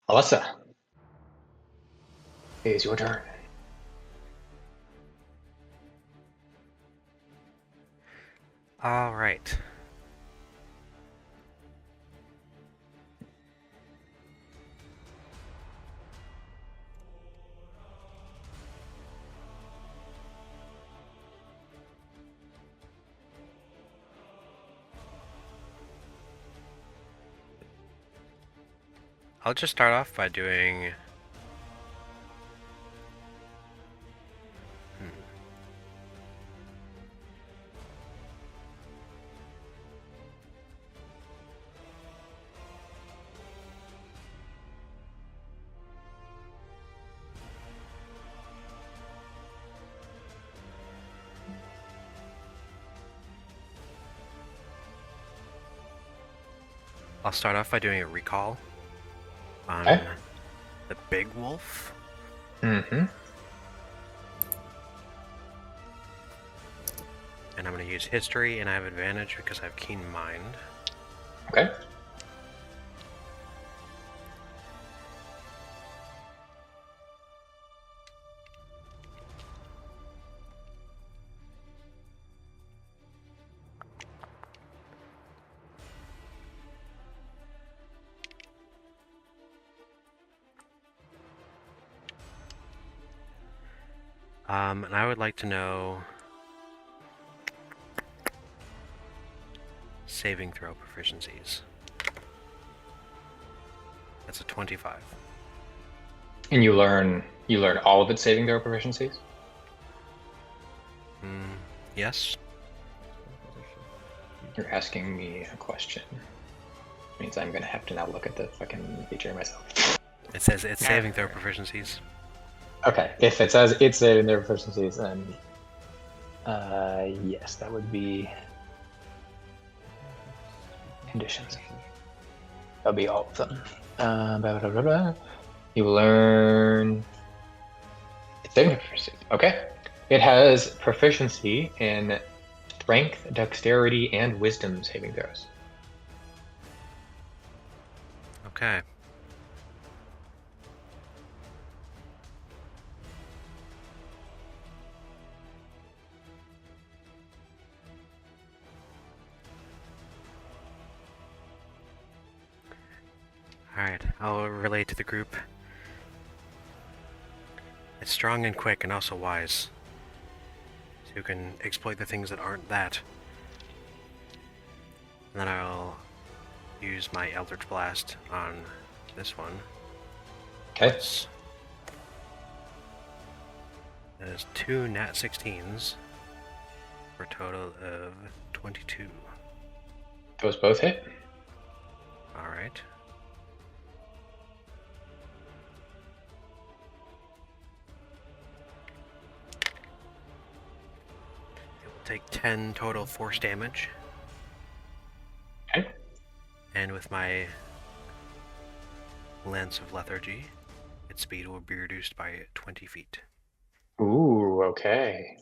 Alessa, it is your turn. Alright. I'll just start off by doing... I'll start off by doing a recall on Okay. the big wolf. Mm-hmm. And I'm going to use history, and I have advantage because I have keen mind. Okay. And I would like to know saving throw proficiencies. That's a 25. And you learn all of its saving throw proficiencies? Yes. You're asking me a question. Means I'm gonna have to now look at the fucking feature myself. It says it's saving throw proficiencies. Okay, if it says it's saving their proficiencies, then yes, that would be conditions. That'll be all of them. Blah, blah, blah, blah. You learn it's saving proficiency. Okay, it has proficiency in strength, dexterity, and wisdom saving throws. Okay. Alright, I'll relate to the group. It's strong and quick and also wise. So you can exploit the things that aren't that. And then I'll use my Eldritch Blast on this one. Okay. There's 2 nat 16s for a total of 22. Those both hit. Alright. It will take 10 total force damage. Okay. And with my Lance of Lethargy, its speed will be reduced by 20 feet. Ooh, okay.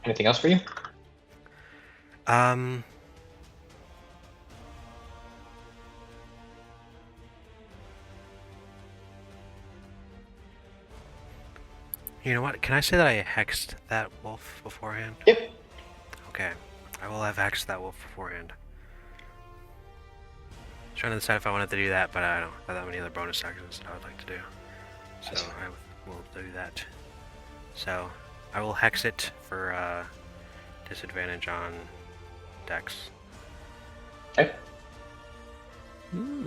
Anything else for you? You know what? Can I say that I hexed that wolf beforehand? Yep. Okay. I will have hexed that wolf beforehand. Trying to decide if I wanted to do that, but I don't have that many other bonus actions that I would like to do. So I will do that. So I will hex it for disadvantage on Dex. Okay. Hmm.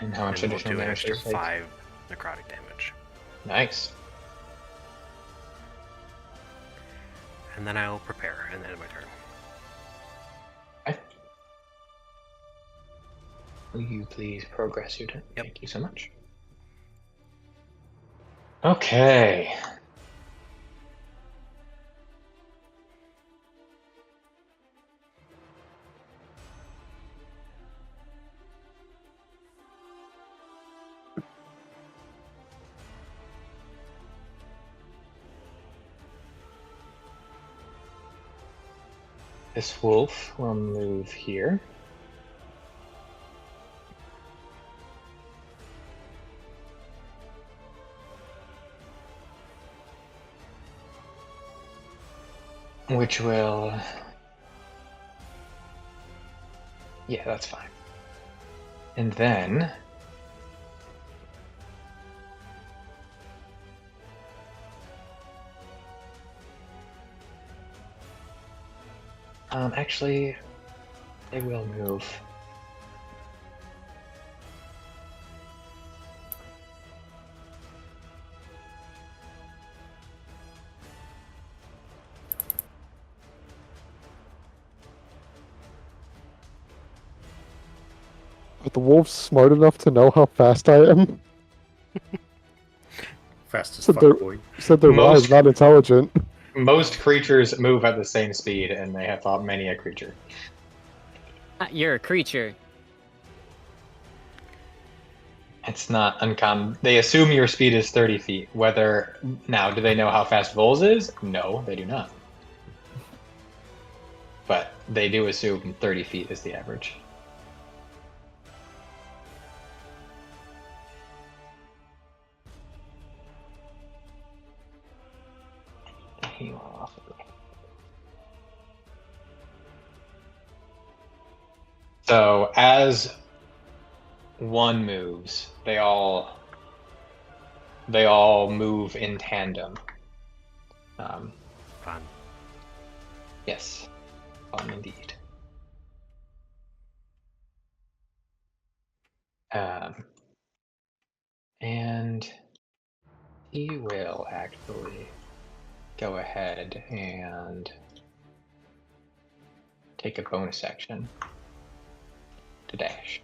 And how much And we'll additional do an damage extra does it take? 5 necrotic damage. Nice. And then I'll prepare and end my turn. Okay. Will you please progress your turn? Yep. Thank you so much. Okay. This wolf will move here. Which will... Yeah, that's fine. And then... actually, they will move Are the wolves smart enough to know how fast I am? Fast as So fuck, they're- boy. Said they're wise, not intelligent. Most creatures move at the same speed, and they have fought many a creature. You're a creature. It's not uncommon. They assume your speed is 30 feet. Whether now, do they know how fast Vols is? No, they do not. But they do assume 30 feet is the average. So as one moves, they all move in tandem. Fun. Yes, fun indeed. And he will actually go ahead and take a bonus action to dash.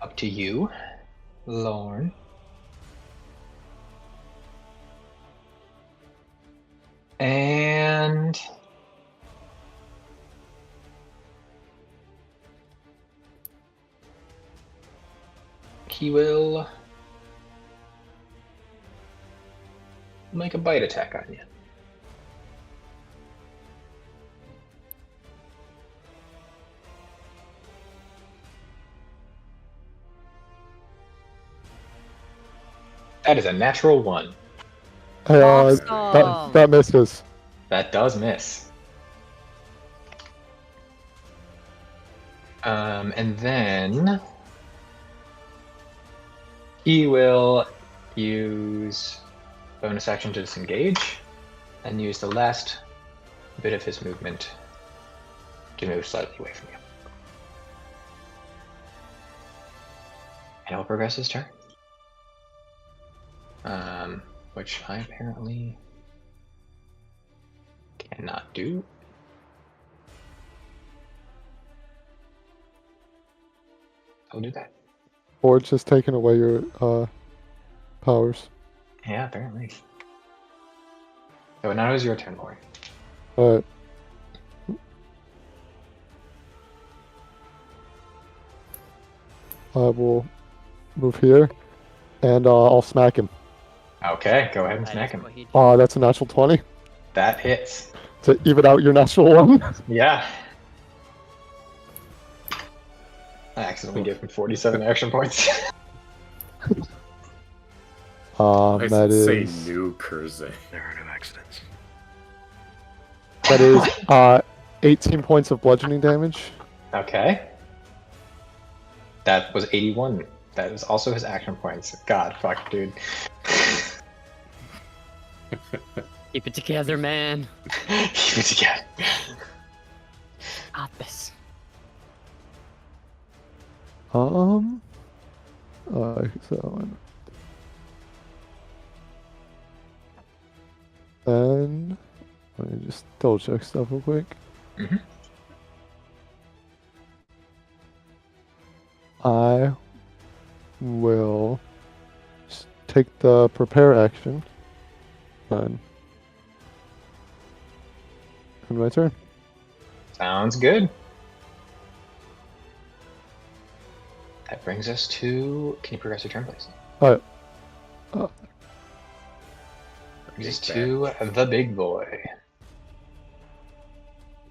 Up to you, Lorn. And he will make a bite attack on you. That is a natural 1. Awesome. That misses. That does miss. And then he will use bonus action to disengage and use the last bit of his movement to move slightly away from you. And he'll progress his turn. Which I apparently cannot do. I'll do that. Board's just taking away your powers. Yeah, apparently. So now is your turn, boy. Alright. I will move here, and I'll smack him. Okay, go ahead and That smack is him. what he did. That's a natural 20 That hits. to even out your natural 1. Yeah. I accidentally gave him 47 action points. I That should say is new Kurze. There are no accidents. that is 18 points of bludgeoning damage. Okay. That was 81. That is also his action points. God, fuck, dude. Keep it together, man. Keep it together. Got this. So then let me just double check stuff real quick. Mhm. I will take the prepare action and end my turn. Sounds good. That brings us to. Can you progress your turn, please? Alright. Brings us to the big boy.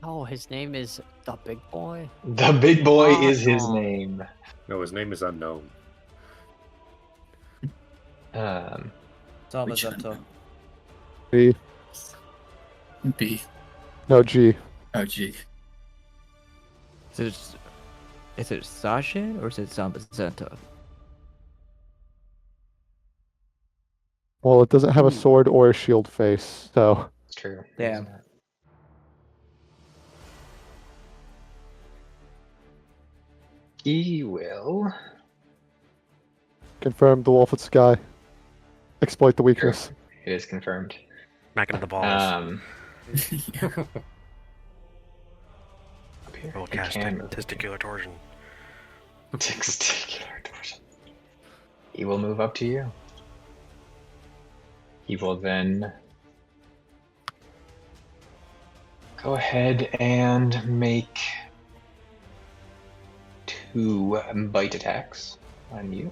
Oh, his name is the Big Boy. The big boy is his Awesome. name. No, his name is unknown. Which Zamazenta. B. B. No, G. Oh, G. Is it Sasha or is it Zambazenta? Well, it doesn't have a sword or a shield face, so It's true. Damn. He will. confirm the wolf at sky. Exploit the weakness. It is confirmed. Smack into the balls. here. We'll He cast can move up here. testicular torsion. Testicular torsion. He will move up to you. He will then go ahead and make 2 bite attacks on you.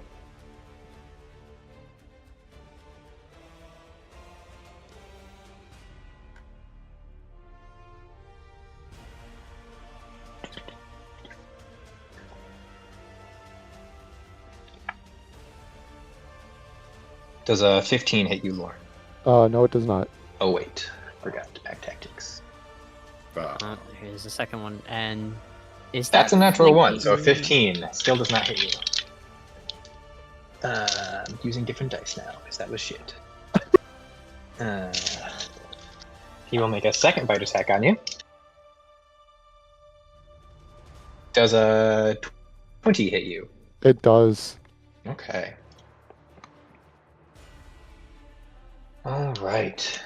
Does a 15 hit you, Lorn? No, it does not. Oh wait, forgot to pack tactics. Here's the second one, and is That's that a natural 1, so a flanking- 15 still does not hit you. Using different dice now, because that was shit. He will make a second bite attack on you. Does a 20 hit you? It does. Okay. All right.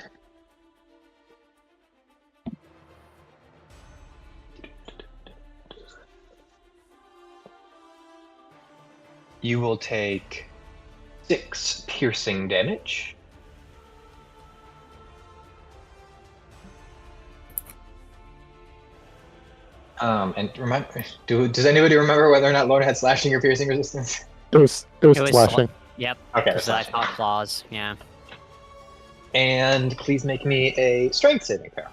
You will take 6 piercing damage. And remember, does anybody remember whether or not Lorn had slashing or piercing resistance? It was It was slashing. Yep. Okay, Because I slashing. thought claws. Yeah. And please make me a strength saving throw.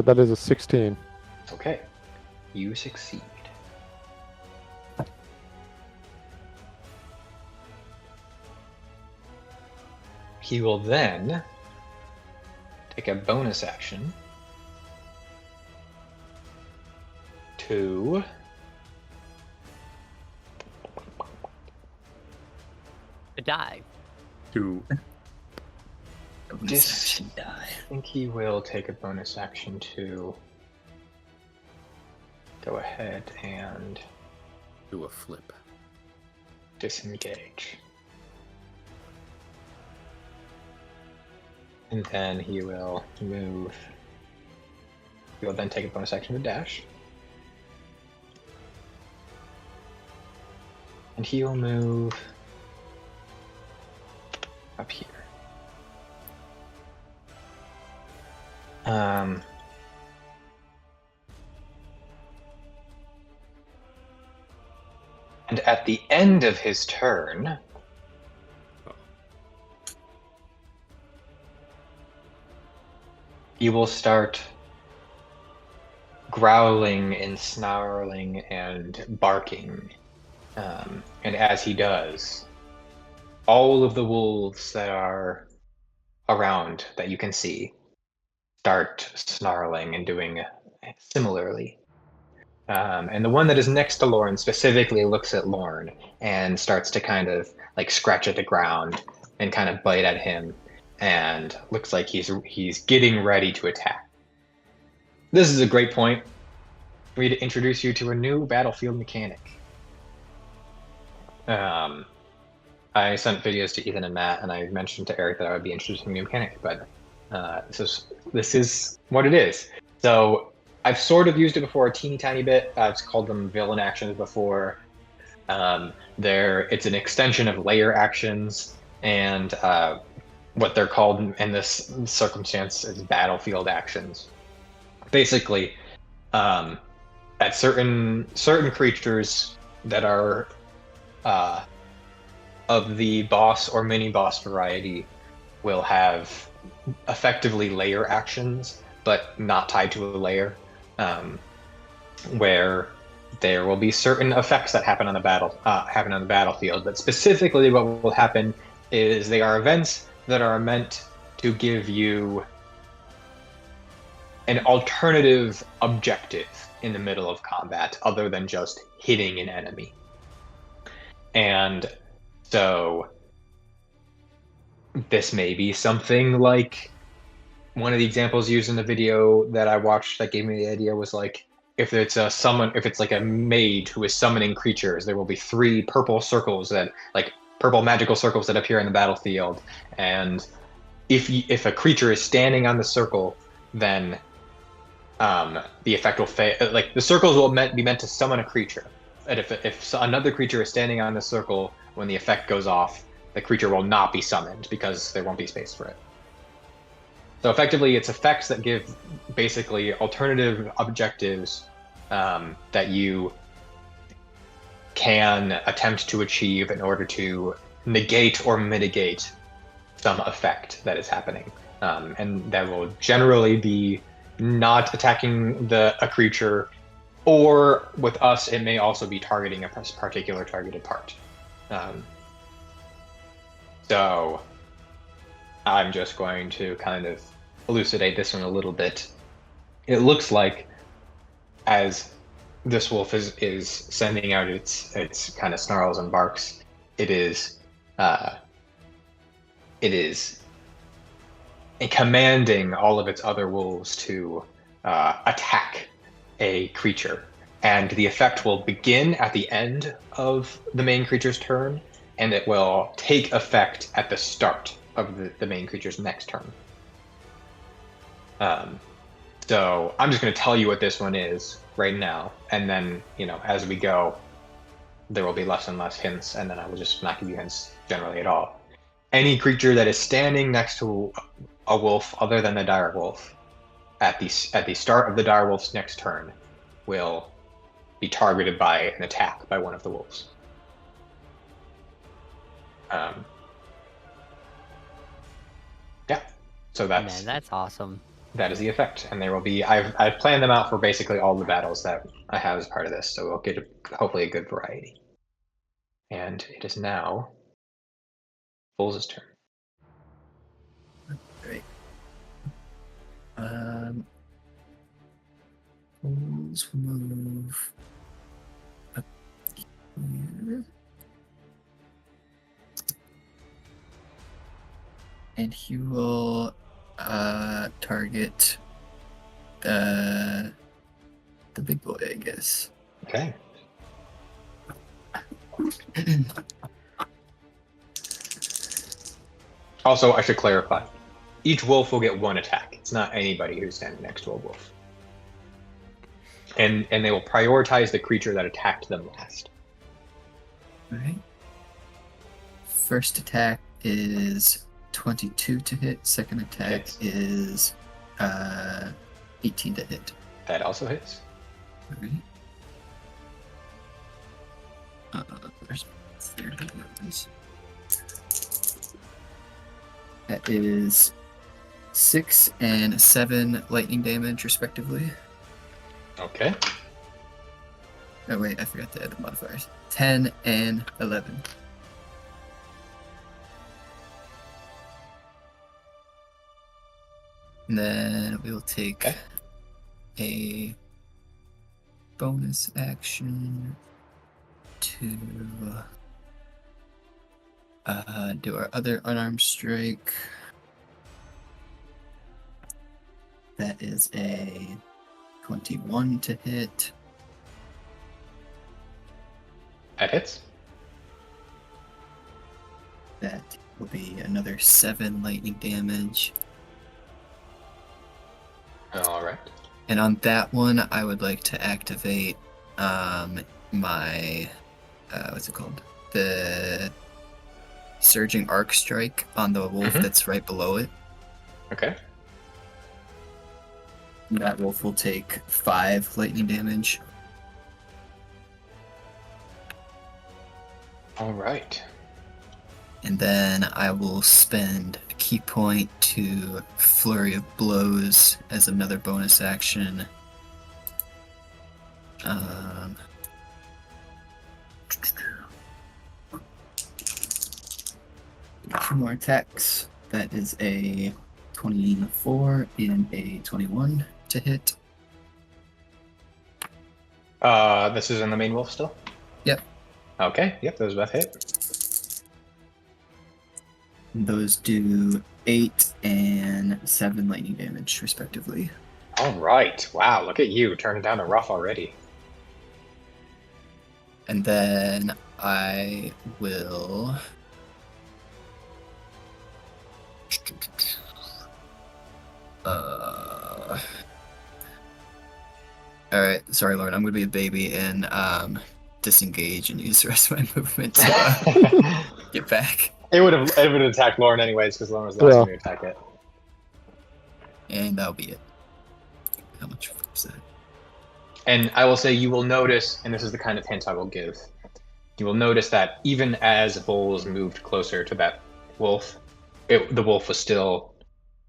That is a 16. Okay, you succeed. He will then take a bonus action to To die. To Dis- Section die. I think he will take a bonus action to go ahead and do a flip. disengage. And then he will move. He will then take a bonus action to dash. And he will move up here. And at the end of his turn, he will start growling and snarling and barking. And as he does, all of the wolves that are around that you can see start snarling and doing similarly. And the one that is next to Lorn specifically looks at Lorn and starts to kind of like scratch at the ground and kind of bite at him, and looks like he's getting ready to attack. This is a great point for me to introduce you to a new battlefield mechanic. I sent videos to Ethan and Matt, and I mentioned to Erich that I would be introducing a new mechanic, but this is what it is. So I've sort of used it before a teeny tiny bit. I've called them villain actions before. It's an extension of layer actions, and what they're called in this circumstance is battlefield actions. Basically, at certain creatures that are of the boss or mini boss variety will have effectively layer actions, but not tied to a layer, where there will be certain effects that happen on the battlefield. But specifically, what will happen is they are events that are meant to give you an alternative objective in the middle of combat, other than just hitting an enemy. And so this may be something like one of the examples used in the video that I watched that gave me the idea was like, if it's like a mage who is summoning creatures, there will be 3 purple circles purple magical circles that appear in the battlefield, and if a creature is standing on the circle, then the effect will fail. Like the circles will be meant to summon a creature, and if another creature is standing on the circle when the effect goes off, the creature will not be summoned because there won't be space for it. So effectively, it's effects that give basically alternative objectives that you can attempt to achieve in order to negate or mitigate some effect that is happening. And that will generally be not attacking a creature, or with us, it may also be targeting a particular targeted part. So I'm just going to kind of elucidate this one a little bit. It looks like as this wolf is sending out its kind of snarls and barks, it is commanding all of its other wolves to attack a creature, and the effect will begin at the end of the main creature's turn, and it will take effect at the start of the main creature's next turn. So I'm just going to tell you what this one is right now, and then, as we go, there will be less and less hints, and then I will just not give you hints generally at all. Any creature that is standing next to a wolf other than the dire wolf at the start of the dire wolf's next turn will be targeted by an attack by one of the wolves. Yeah, so that's awesome. That is the effect, and there will be. I've planned them out for basically all the battles that I have as part of this, so we'll get hopefully a good variety. And it is now Vols' turn. Great. Vols will move up here. And he will target the big boy, I guess. Okay. Also, I should clarify. Each wolf will get one attack. It's not anybody who's standing next to a wolf. And they will prioritize the creature that attacked them last. Alright. First attack is 22 to hit. Second attack is 18 to hit. That also hits. Alright. Where's my third one? That is 6 and 7 lightning damage, respectively. Okay. Oh wait, I forgot to add the modifiers. 10 and 11. And then we will take a bonus action to do our other unarmed strike. That is a 21 to hit. That hits. That will be another 7 lightning damage. All right. And on that one, I would like to activate my what's it called? The Surging Arc Strike on the wolf that's right below it. Okay. And that wolf will take 5 lightning damage. All right. And then I will spend a key point to Flurry of Blows as another bonus action. 2 more attacks. That is a 24 and a 21 to hit. This is in the main wolf still? Yep. Okay, yep, those both hit. Those do 8 and 7 lightning damage, respectively. All right. Wow, look at you, turning down the rough already. And then I will Alright, sorry, Lorn. I'm gonna be a baby and disengage and use the rest of my movement to get back. It would have attacked Lorn anyways, because Lorn was the last one to attack it. And that'll be it. How much is that? And I will say you will notice, and this is the kind of hint I will give, you will notice that even as Vols moved closer to that wolf, the wolf was still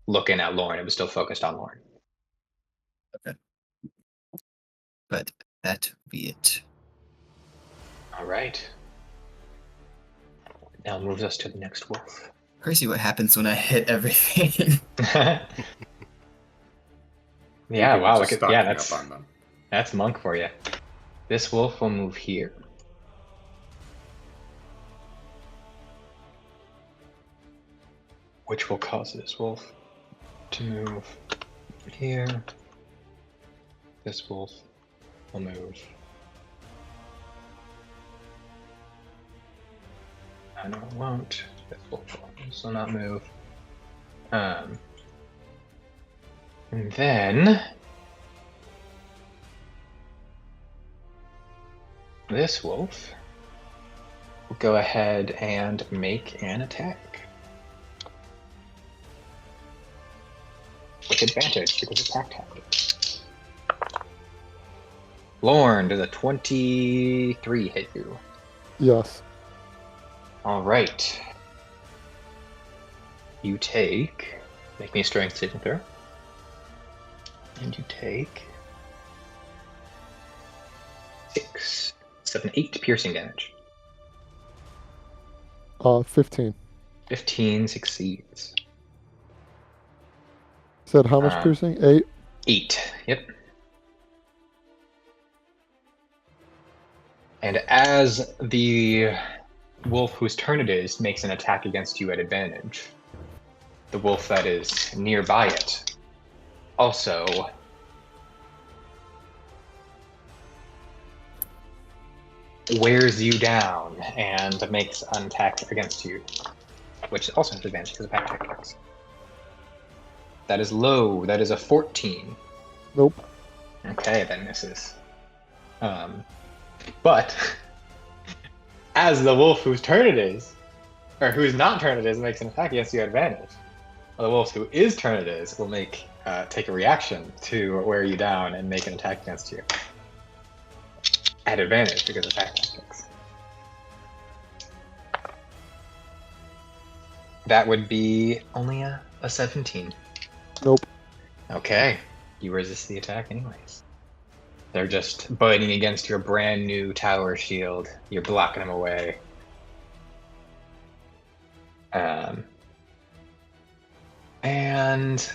looking at Lorn. It was still focused on Lorn. Okay. But that will be it. All right. Now moves us to the next wolf. Crazy what happens when I hit everything. Yeah, wow, look Just at stocking that's up on them. that's monk for you. This wolf will move here. Which will cause this wolf to move here. This wolf will move. I know it won't. This wolf will also not move. And then this wolf will go ahead and make an attack. With advantage because attack tactics. Lorn, does a 23 hit you? Yes. Alright. You take. Make me a strength saving throw. And you take 6, 7, 8 piercing damage. 15. 15 succeeds. Said how much piercing? 8? 8, yep. And as the wolf whose turn it is makes an attack against you at advantage, the wolf that is nearby it also wears you down and makes an attack against you, which also has advantage because of attack tactics. That is low. That is a 14. Nope. Okay, that misses. But as the wolf whose turn it is, or whose not turn it is, makes an attack against you at advantage, well, the wolf who is turn it is will take a reaction to wear you down and make an attack against you at advantage because of attack tactics. That would be only a 17. Nope. Okay, you resist the attack anyways. They're just biting against your brand new tower shield. You're blocking them away. And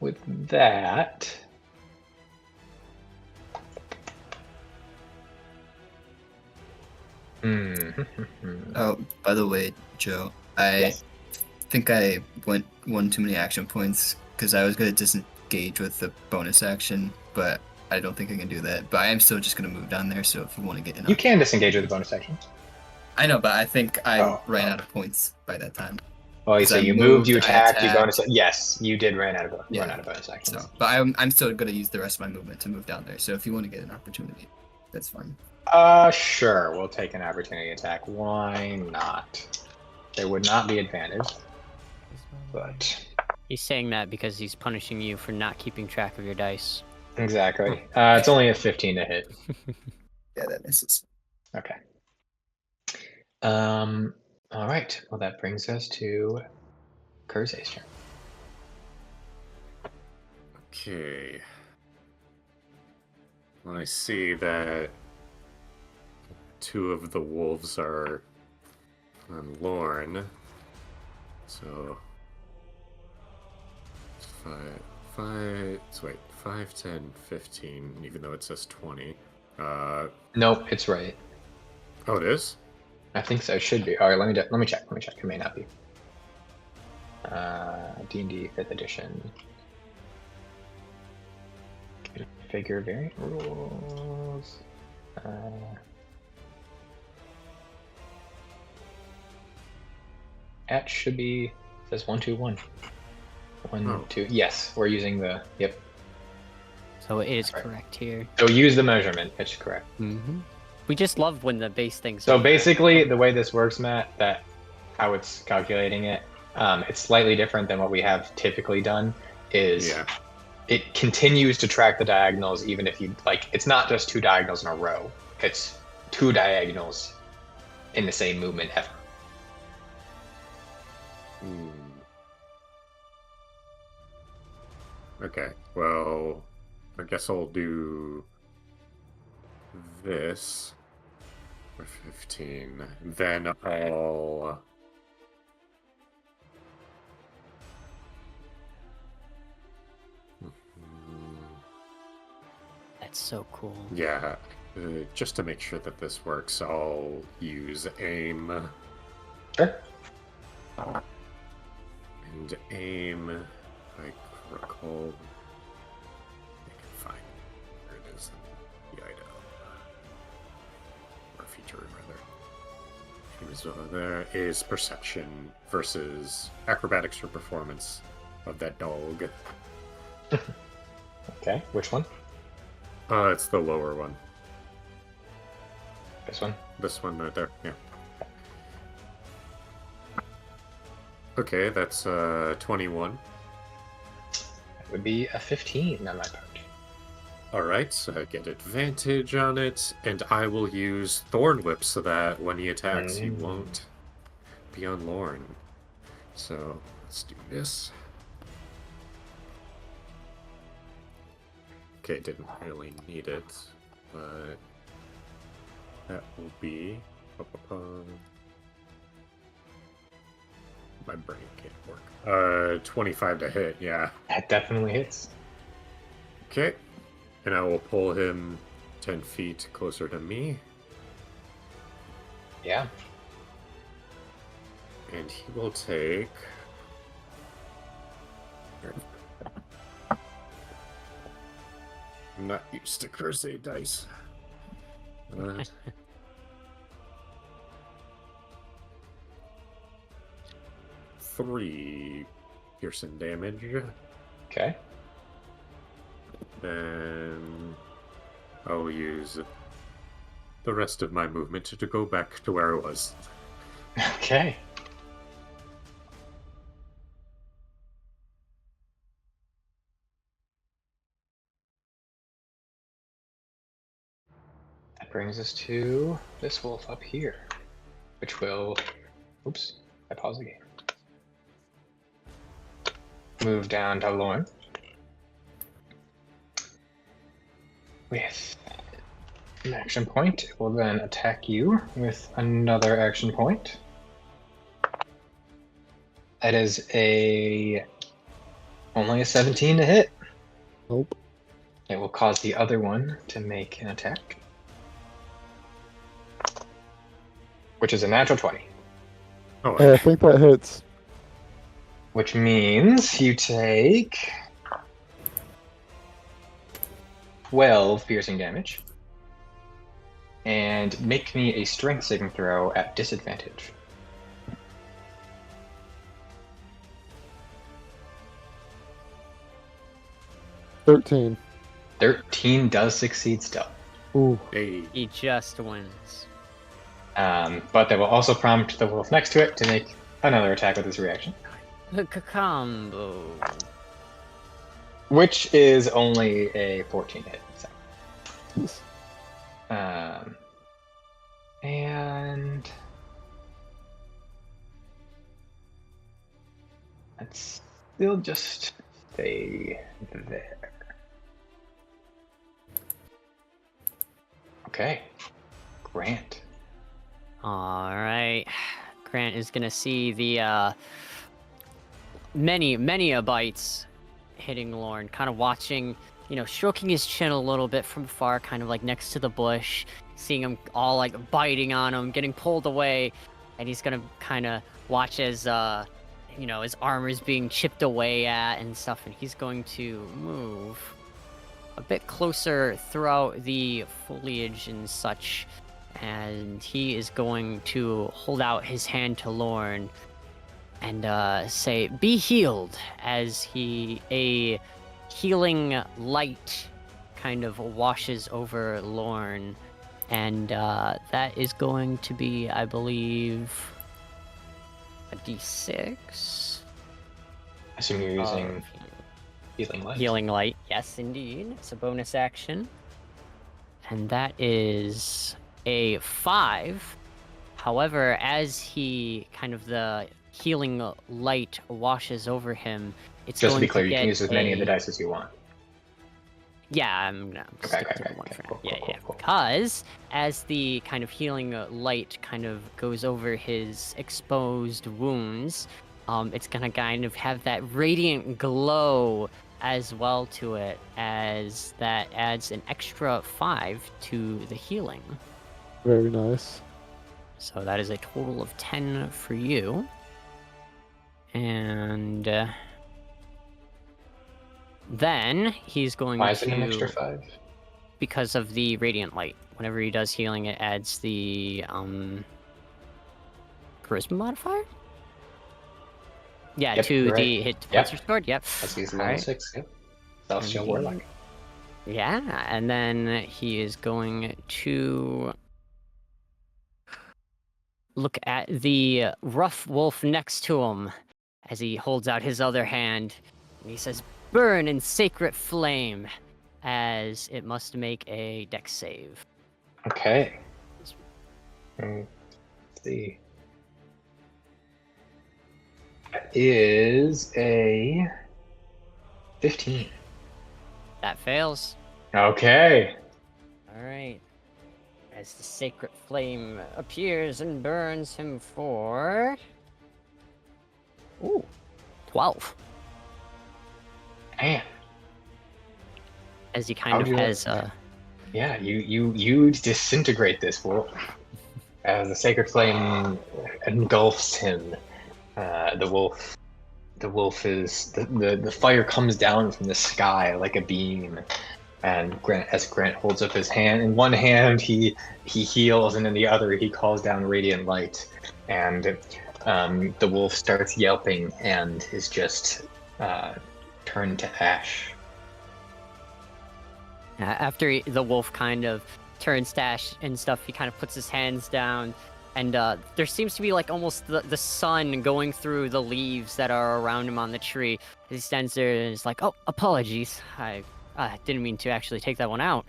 with that, Oh, by the way, Joe, I think I went one too many action points because I was going to disengage with the bonus action, but I don't think I can do that. But I am still just going to move down there, so if you want to get in. You can disengage with the bonus action. I know, but I think I ran out of points by that time. Oh, so you moved, you attacked, you bonus. attacked. Yes, you did run out of bonus actions. So, but I'm still going to use the rest of my movement to move down there. So if you want to get an opportunity, that's fine. Sure. We'll take an opportunity attack. Why not? There would not be advantage, but He's saying that because he's punishing you for not keeping track of your dice. exactly. It's only a 15 to hit. Yeah, that misses. Okay. All right. Well, that brings us to Kurze's turn. Okay. Well, I see that 2 of the wolves are on Lorn. So 5, 10, 15, even though it says 20. Nope, it's right. Oh, it is? I think so. It should be. All right, let me check. It may not be. D&D 5th edition. Figure variant rules. At should be says 1 2 1. 1 Oh. 2. Yes, we're using the yep. So it is That's right. correct here. So use the measurement. It's correct. Mm-hmm. We just love when the base things. So basically, the way this works, Matt, that how it's calculating it, it's slightly different than what we have typically done. Is it continues to track the diagonals even if you like. It's not just 2 diagonals in a row. It's 2 diagonals in the same movement ever. Okay, well, I guess I'll do this for 15. Then I'll... That's so cool. Yeah, just to make sure that this works, I'll use aim. Sure. And aim, if I recall, I can find where it is in the item. Or feature, rather. Aim is there is perception versus acrobatics or performance of that dog. Okay, which one? It's the lower one. This one? This one right there, yeah. Okay, that's 21. That would be a 15 on my part. Alright, so I get advantage on it, and I will use Thorn Whip so that when he attacks, he won't be on Lorn. So, let's do this. Okay, didn't really need it, but that will be... My brain can't work. 25 to hit, yeah. That definitely hits. Okay. And I will pull him 10 feet closer to me. Yeah. And he will take... I'm not used to Kurze dice. 3 piercing damage. Okay. Then I'll use the rest of my movement to go back to where I was. Okay. That brings us to this wolf up here, which will... Oops, I paused the game. Move down to Lorn. With an action point, it will then attack you with another action point. That is only a 17 to hit. Nope. It will cause the other one to make an attack, which is a natural 20. Oh, I think that hits. Which means you take 12 piercing damage. And make me a strength saving throw at disadvantage. $13. 13 does succeed still. Ooh. hey. He just wins. But that will also prompt the wolf next to it to make another attack with his reaction. Combo. Which is only a 14 hit. So. And let's still just stay there. Okay. Grant. Alright. Grant is gonna see the many a bites hitting Lorn, kind of watching, stroking his chin a little bit from far, kind of like next to the bush, seeing him all like biting on him, getting pulled away, and he's gonna kind of watch as his armor is being chipped away at and stuff, and he's going to move a bit closer throughout the foliage and such, and he is going to hold out his hand to Lorn and say, "Be healed," as a healing light kind of washes over Lorn, and that is going to be, I believe, a d6. I assume you're using healing light. Healing light, yes, indeed. It's a bonus action, and that is a 5. However, as he kind of the healing light washes over him, it's Just to going be clear, you get can use as many of the dice as you want. Yeah, I'm gonna stick to the one for now. Yeah. Because as the kind of healing light kind of goes over his exposed wounds, it's gonna kind of have that radiant glow as well to it, as that adds an extra 5 to the healing. Very nice. So that is a total of 10 for you. And then he's going Why is to... it an extra 5? Because of the radiant light. Whenever he does healing, it adds the charisma modifier? Yeah, Yep, to you're the right. hit defense restored. Yep. That's easy All level right. 6. Yep. Celestial Indeed. Warlock. Yeah, and then he is going to look at the rough wolf next to him as he holds out his other hand, and he says, "Burn in sacred flame," as it must make a dex save. Okay. Let's see. That is a 15. That fails. Okay. All right. As the sacred flame appears and burns him for... Ooh, 12. Man. As he kind of has... Yeah, you disintegrate this wolf. As the sacred flame engulfs him, the wolf is the fire comes down from the sky like a beam, and as Grant holds up his hand, in one hand he heals, and in the other he calls down radiant light, and the wolf starts yelping and is just turned to ash. After the wolf kind of turns to ash and stuff, he kind of puts his hands down, and there seems to be like almost the sun going through the leaves that are around him on the tree. He stands there and is like, "Oh, apologies. I didn't mean to actually take that one out.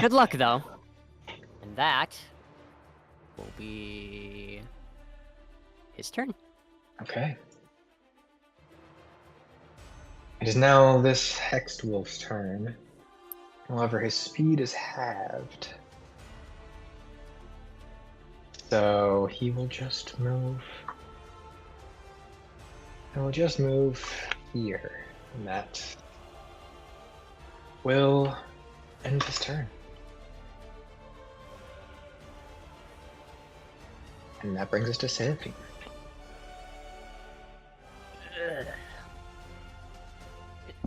Good luck, though." And that will be his turn. Okay. It is now this hexed wolf's turn. However, his speed is halved. So he will just move. I will just move here. And that will end his turn. And that brings us to Seraphine.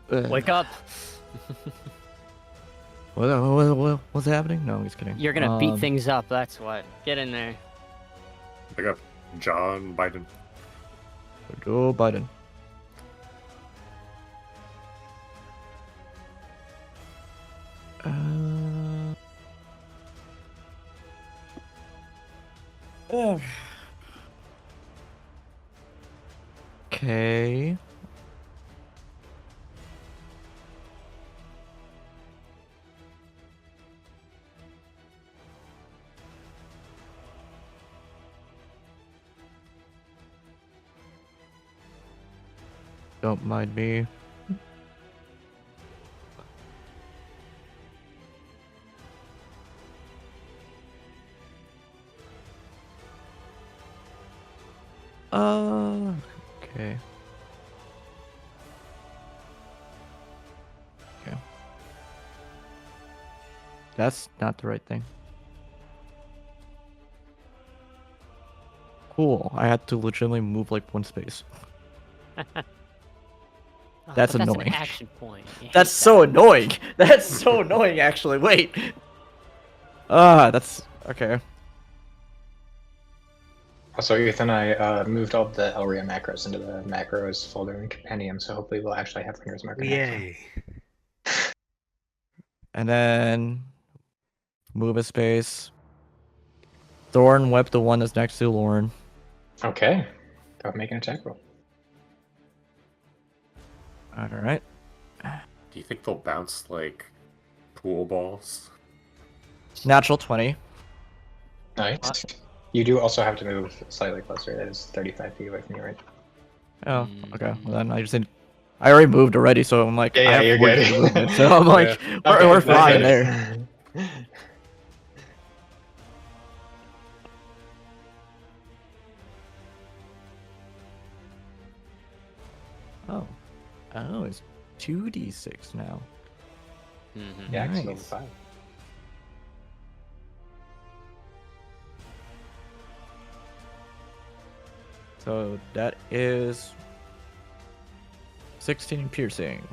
Wake up! What's happening? No, I'm just kidding. You're gonna beat things up, that's what. Get in there. Pick up John Biden. Joe Biden. Okay. Don't mind me. Okay. Okay. That's not the right thing. Cool. I had to legitimately move like one space. That's But annoying. That's an action point. You hate That's so that. annoying. That's so annoying, actually. Wait. That's okay. Also, Ethan, I moved all the Elrya macros into the macros folder in Compendium, so hopefully we'll actually have Hunter's Mark. Yay. And then move a space. Thorn whip the one that's next to Lorn. Okay. Go make an attack roll. Alright. Do you think they'll bounce like pool balls? Natural 20. Nice. You do also have to move slightly closer. That is 35 feet away from you, right? Oh, okay. Well, then I just need... I already moved already, so I'm like, Yeah, I have you're 40 good. movement, so I'm like, Yeah. we're Okay, fine nice. there. Oh. Oh, it's 2d6 now. Mm-hmm. Yeah, it's Nice. level 5. So that is 16 piercing.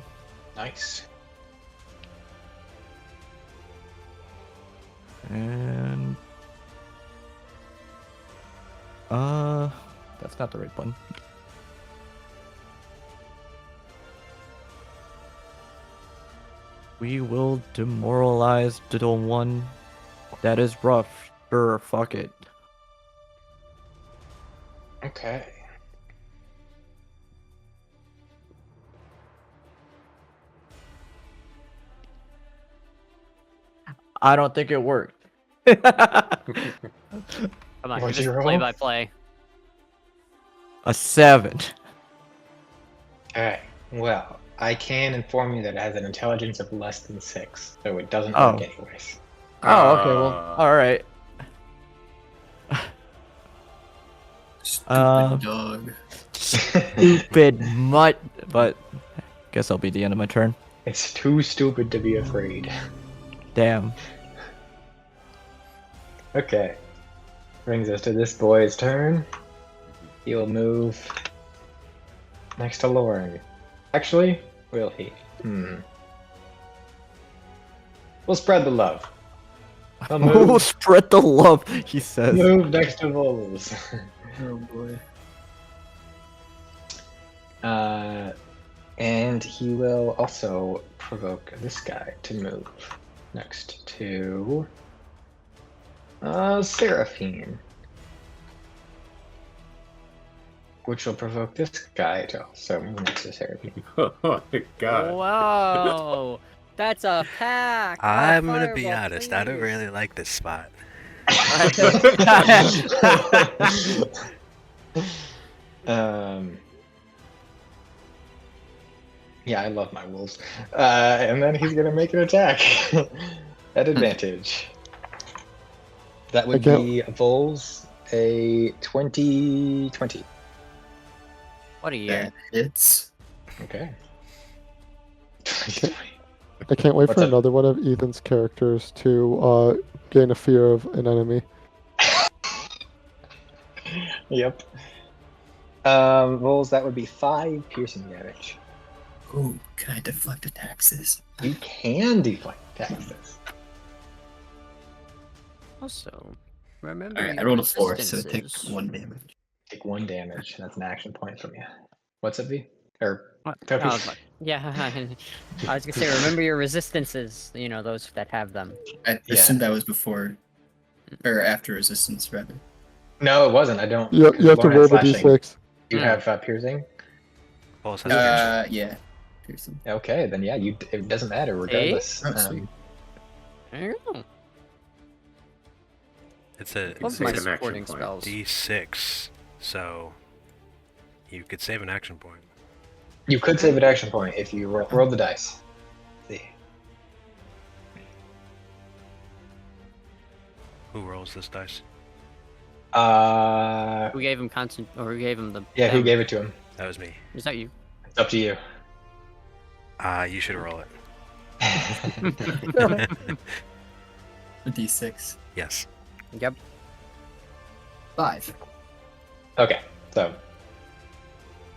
Nice. And that's not the right one. We will demoralize the one that is rough. Sure, fuck it. Okay. I don't think it worked. Come on, What'd give us you roll? play-by-play. A 7. Okay. Well, I can inform you that it has an intelligence of less than 6, so it doesn't Oh. work anyways. Oh, okay, well, alright. Stupid dog. Stupid mutt. But guess that'll be the end of my turn. It's too stupid to be afraid. Damn. Okay. Brings us to this boy's turn. He will move next to Lorn. Actually, will he? We'll spread the love. He'll We'll move, spread the love, he says. move next to Vols. Oh boy. And he will also provoke this guy to move next to Seraphine. Which will provoke this guy to also move next to Seraphine. Oh my god. Whoa! That's a pack! Oh, I'm gonna be fireball, honest, I don't please. really like this spot. Yeah, I love my wolves. And then he's gonna make an attack at advantage. That would Okay. be Vols a 20. What a year. That hits. Okay. I can't wait What's for up? another one of Ethan's characters to gain a fear of an enemy. Yep. Vols, that would be 5 piercing damage. Ooh, can I deflect attacks this? You can deflect taxes. Also, remember Alright, I your rolled a 4, so take resistances. 1 damage. Take 1 damage. That's an action point from you. What's it, V? Or What? Toby? Oh, but- yeah, I was gonna say, remember your resistances. You know, those that have them. I Yeah. assumed that was before, or after resistance, rather. No, it wasn't. I don't. You have to Lorn had roll the slashing. d6. You Hmm. have piercing? Vols has piercing. Yeah. Piercing. Okay, then yeah, it doesn't matter regardless. Oh, sweet. There you go. It's a Love Save my an action supporting point. spells. D6, so you could save an action point. You could save an action point if you roll the dice. See. Who rolls this dice? Who gave him constant, or who gave him the? Yeah, who damage? gave it to him? That was me. Is that you? It's up to you. You should roll it. A D6. Yes. Yep. 5. Okay, so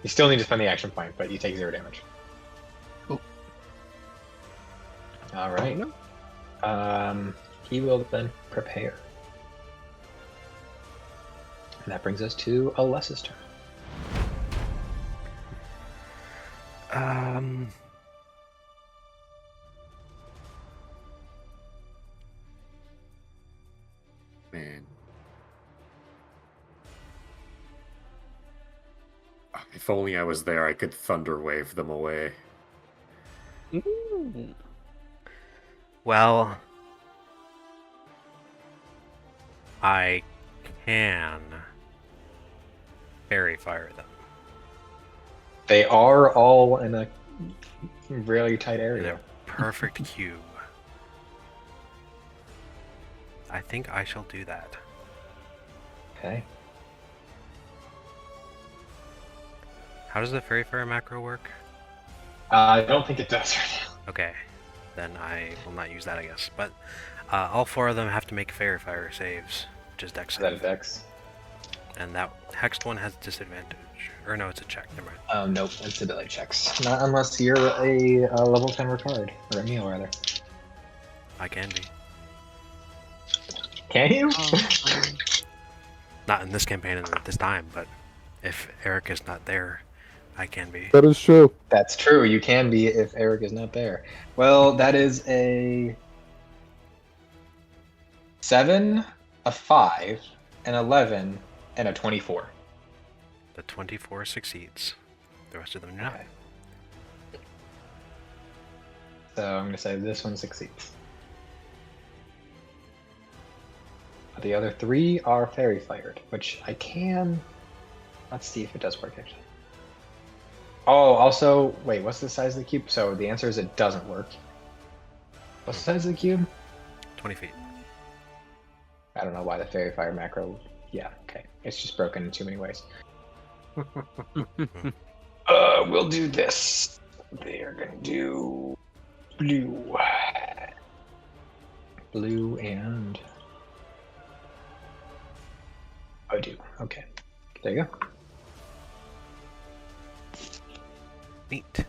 you still need to spend the action point, but you take 0 damage. Cool. All right. He will then prepare. And that brings us to Alessa's turn. Man. If only I was there, I could thunder wave them away. Well, I can fairy fire them. They are all in a really tight In area. a perfect cube. I think I shall do that. Okay. How does the fairy fire macro work? I don't think it does right now. Okay, then I will not use that, I guess. But all 4 of them have to make fairy fire saves, which is dex Is that a save. dex? And that hexed one has disadvantage. Or no, it's a check. Never mind. Oh, nope. It's ability checks. Not unless you're a level 10 Ricard. Or a Emil, rather. I can be. Can you? Not in this campaign and at this time, but if Erich is not there, I can be. That is true. That's true. You can be if Erich is not there. Well, that is a 7, a 5, an 11, and a 24. The 24 succeeds. The rest of them do not. Okay. So I'm going to say this one succeeds. The other 3 are fairy fired, which I can... Let's see if it does work, actually. Oh, also... Wait, what's the size of the cube? So the answer is it doesn't work. What's the size of the cube? 20 feet. I don't know why the fairy fire macro... Yeah, okay. It's just broken in too many ways. We'll do this. They are gonna do... Blue. Blue and... I do. Okay. There you go. Neat.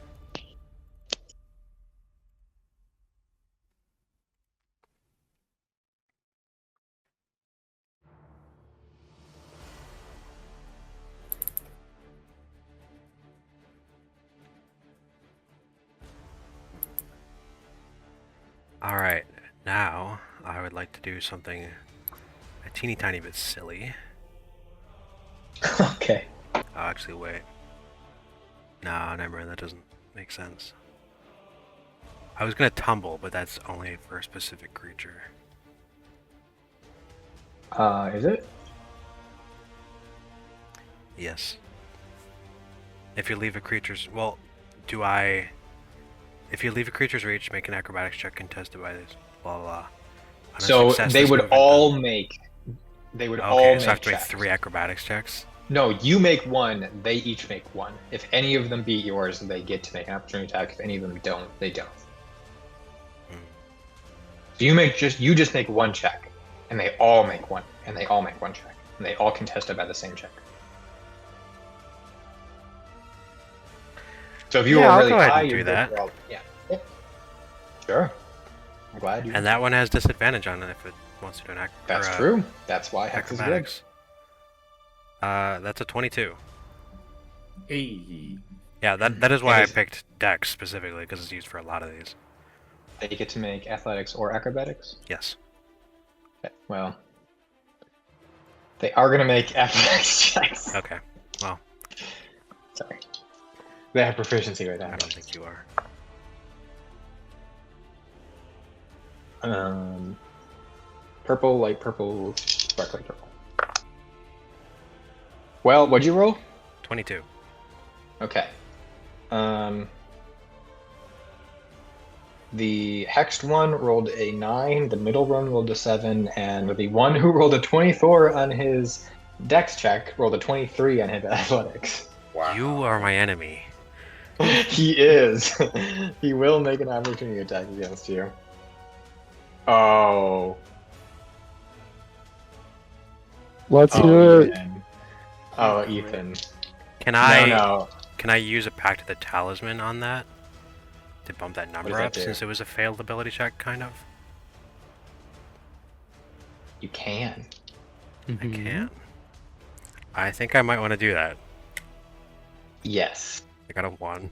Alright, now I would like to do something a teeny tiny bit silly. Okay. Oh, actually, wait. No, never mind, that doesn't make sense. I was gonna tumble, but that's only for a specific creature. Is it? Yes. If you leave a creature's... Well, do I... If you leave a creature's reach, make an acrobatics check contested by this, blah, blah, blah. On a So success, they this would movement all does- make... They would Okay, all so make I have to make checks. 3 acrobatics checks? No, you make one, they each make one. If any of them beat yours, they get to make an opportunity attack. If any of them don't, they don't. Hmm. So you just make one check, and they all make one, and they all make one check, and they all contested by the same check. So if you Yeah, were I'll really go ahead high, and do you'd that. roll- Yeah. Sure. I'm glad you. And that one has disadvantage on it if it wants to do an That's true. That's why Hex is good. acrobatics. That's a 22. Hey. Yeah, that is why I Yes. picked Dex specifically, because it's used for a lot of these. They get to make athletics or acrobatics. Yes. Okay, well, they are going to make athletics checks. Okay. Well, Sorry. They have proficiency with I that. don't think you are. Purple, light purple, sparkly purple. Well, what'd you roll? 22. Okay. The hexed one rolled a 9, the middle one rolled a 7, and the one who rolled a 24 on his dex check rolled a 23 on his athletics. Wow. You are my enemy. He is. He will make an opportunity attack against you. Oh. Let's Oh, hear it. Ethan. Oh, Ethan. Can I No. can I use a Pact of the Talisman on that to bump that number does that up do? since it was a failed ability check, kind of? You can. I can. I think I might want to do that. Yes. I got a 1.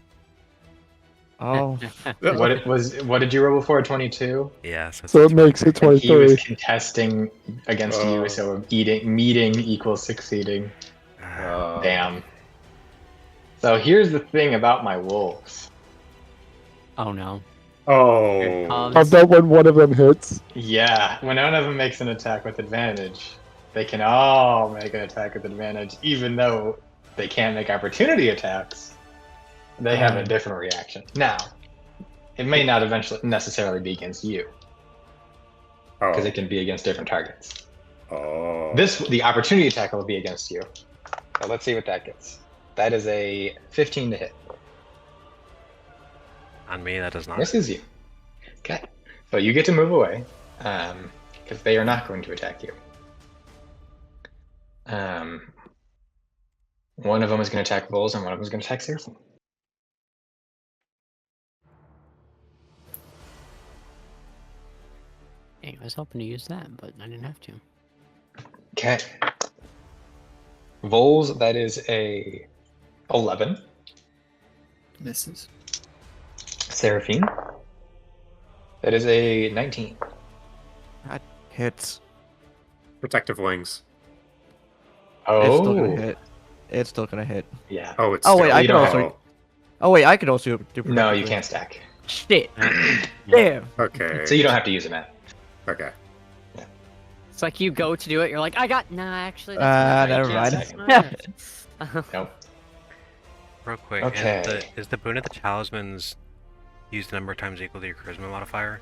Oh, What did you roll before? 22. Yeah, So it makes it And he was 23. contesting against you, so meeting equals succeeding. Damn. So here's the thing about my wolves. Oh no. Oh. I bet when one of them hits. Yeah, when one of them makes an attack with advantage, they can all make an attack with advantage, even though they can't make opportunity attacks. They have a different reaction. Now, it may not eventually necessarily be against you, because it can be against different targets. The opportunity attack will be against you. So let's see what that gets. That is a 15 to hit. On me, that does not. This is you. Okay. So you get to move away, because they are not going to attack you. One of them is going to attack Vols, and one of them is going to attack Seraphine. Hey, I was hoping to use that, but I didn't have to. Okay. Vols, that is a 11. Misses. Seraphine, that is a 19. that hits. Protective wings. It's still Oh, gonna hit. It's still gonna hit. yeah. Oh, it's Oh, wait, still- I You can don't also- have- Oh wait, I could also do. No, protective you wings. can't stack. Shit. Damn. Okay. So you don't have to use them, Matt. Okay. It's like you go to do it, you're like, nah, actually. Never that's mind. Nope. Real quick, Okay. is the boon of the talismans used a number of times equal to your charisma modifier?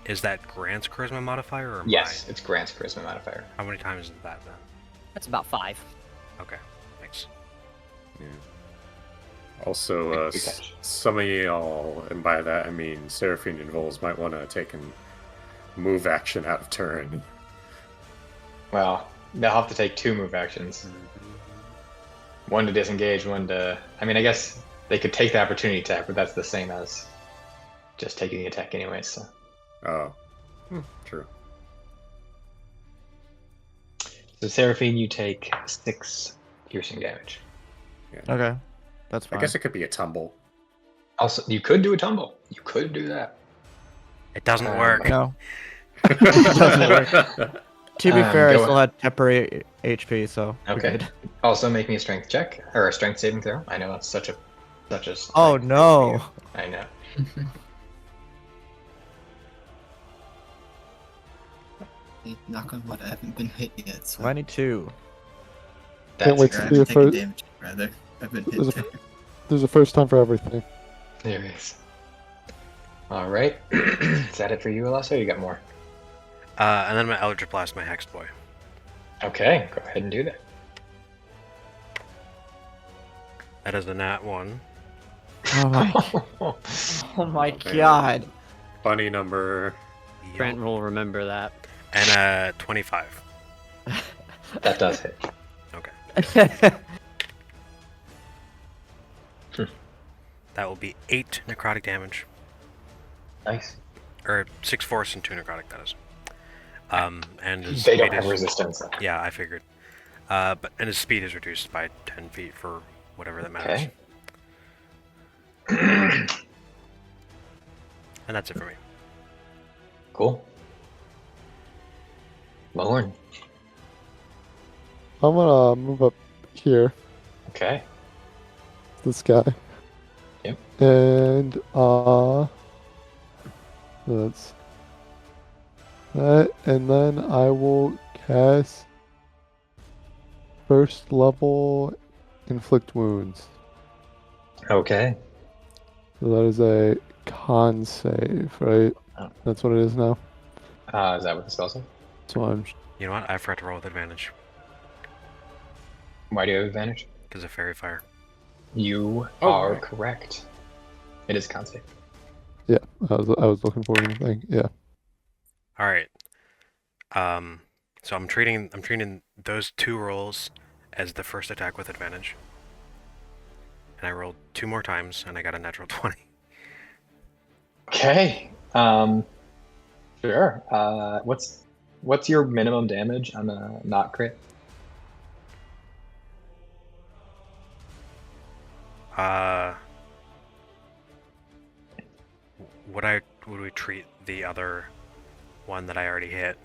Is that Grant's charisma modifier or Yes, mine? it's Grant's charisma modifier. How many times is that then? That's about 5. Okay, thanks. Also, Good catch. some of y'all, and by that I mean Seraphine and Vols, might want to take and move action out of turn. Well, they'll have to take 2 move actions. One to disengage, one to... I mean, I guess they could take the opportunity attack, but that's the same as just taking the attack anyway, so... Oh. True. So Seraphine, you take 6 piercing damage. Okay, that's fine. I guess it could be a tumble. Also, you could do a tumble. You could do that. It doesn't work. No. doesn't work. To be fair, I go still had temporary HP, so we're Okay. good. Also, make me a strength check or a strength saving throw. I know it's such a. Oh no! I know. Knock on wood, I haven't been hit yet. So 92. Can't wait or to I see your haven't taken first. damage, rather. I've been There's hit. There's a first time for everything. There it is. All right. Is that it for you, Alessa? Or you got more? And then my Eldritch Blast, my Hexed Boy. Okay, go ahead and do that. That is a nat 1. Oh my, oh my Okay. god. Funny number. Brent will remember that. And a 25. That does hit. Okay. That will be 8 necrotic damage. Nice. Or 6 force and 2 necrotic, that is. And his They don't speed have is- resistance. Yeah, I figured. But his speed is reduced by 10 feet for whatever that matters. Okay. And that's it for me. Cool. Lorn. I'm gonna move up here, Okay. this guy. Yep. And that's that, and then I will cast first level inflict wounds. Okay. So that is a con save, right? Oh. That's what it is now. Is that what the spell says? So I'm You know what? I forgot to roll with advantage. Why do you have advantage? Because of Fairy Fire. You Oh, are right. correct. It is con save. I was looking for anything. Yeah. Alright. So I'm treating those 2 rolls as the first attack with advantage. And I rolled 2 more times and I got a natural 20. Okay. Sure. What's your minimum damage on a not crit? Would we treat the other one that I already hit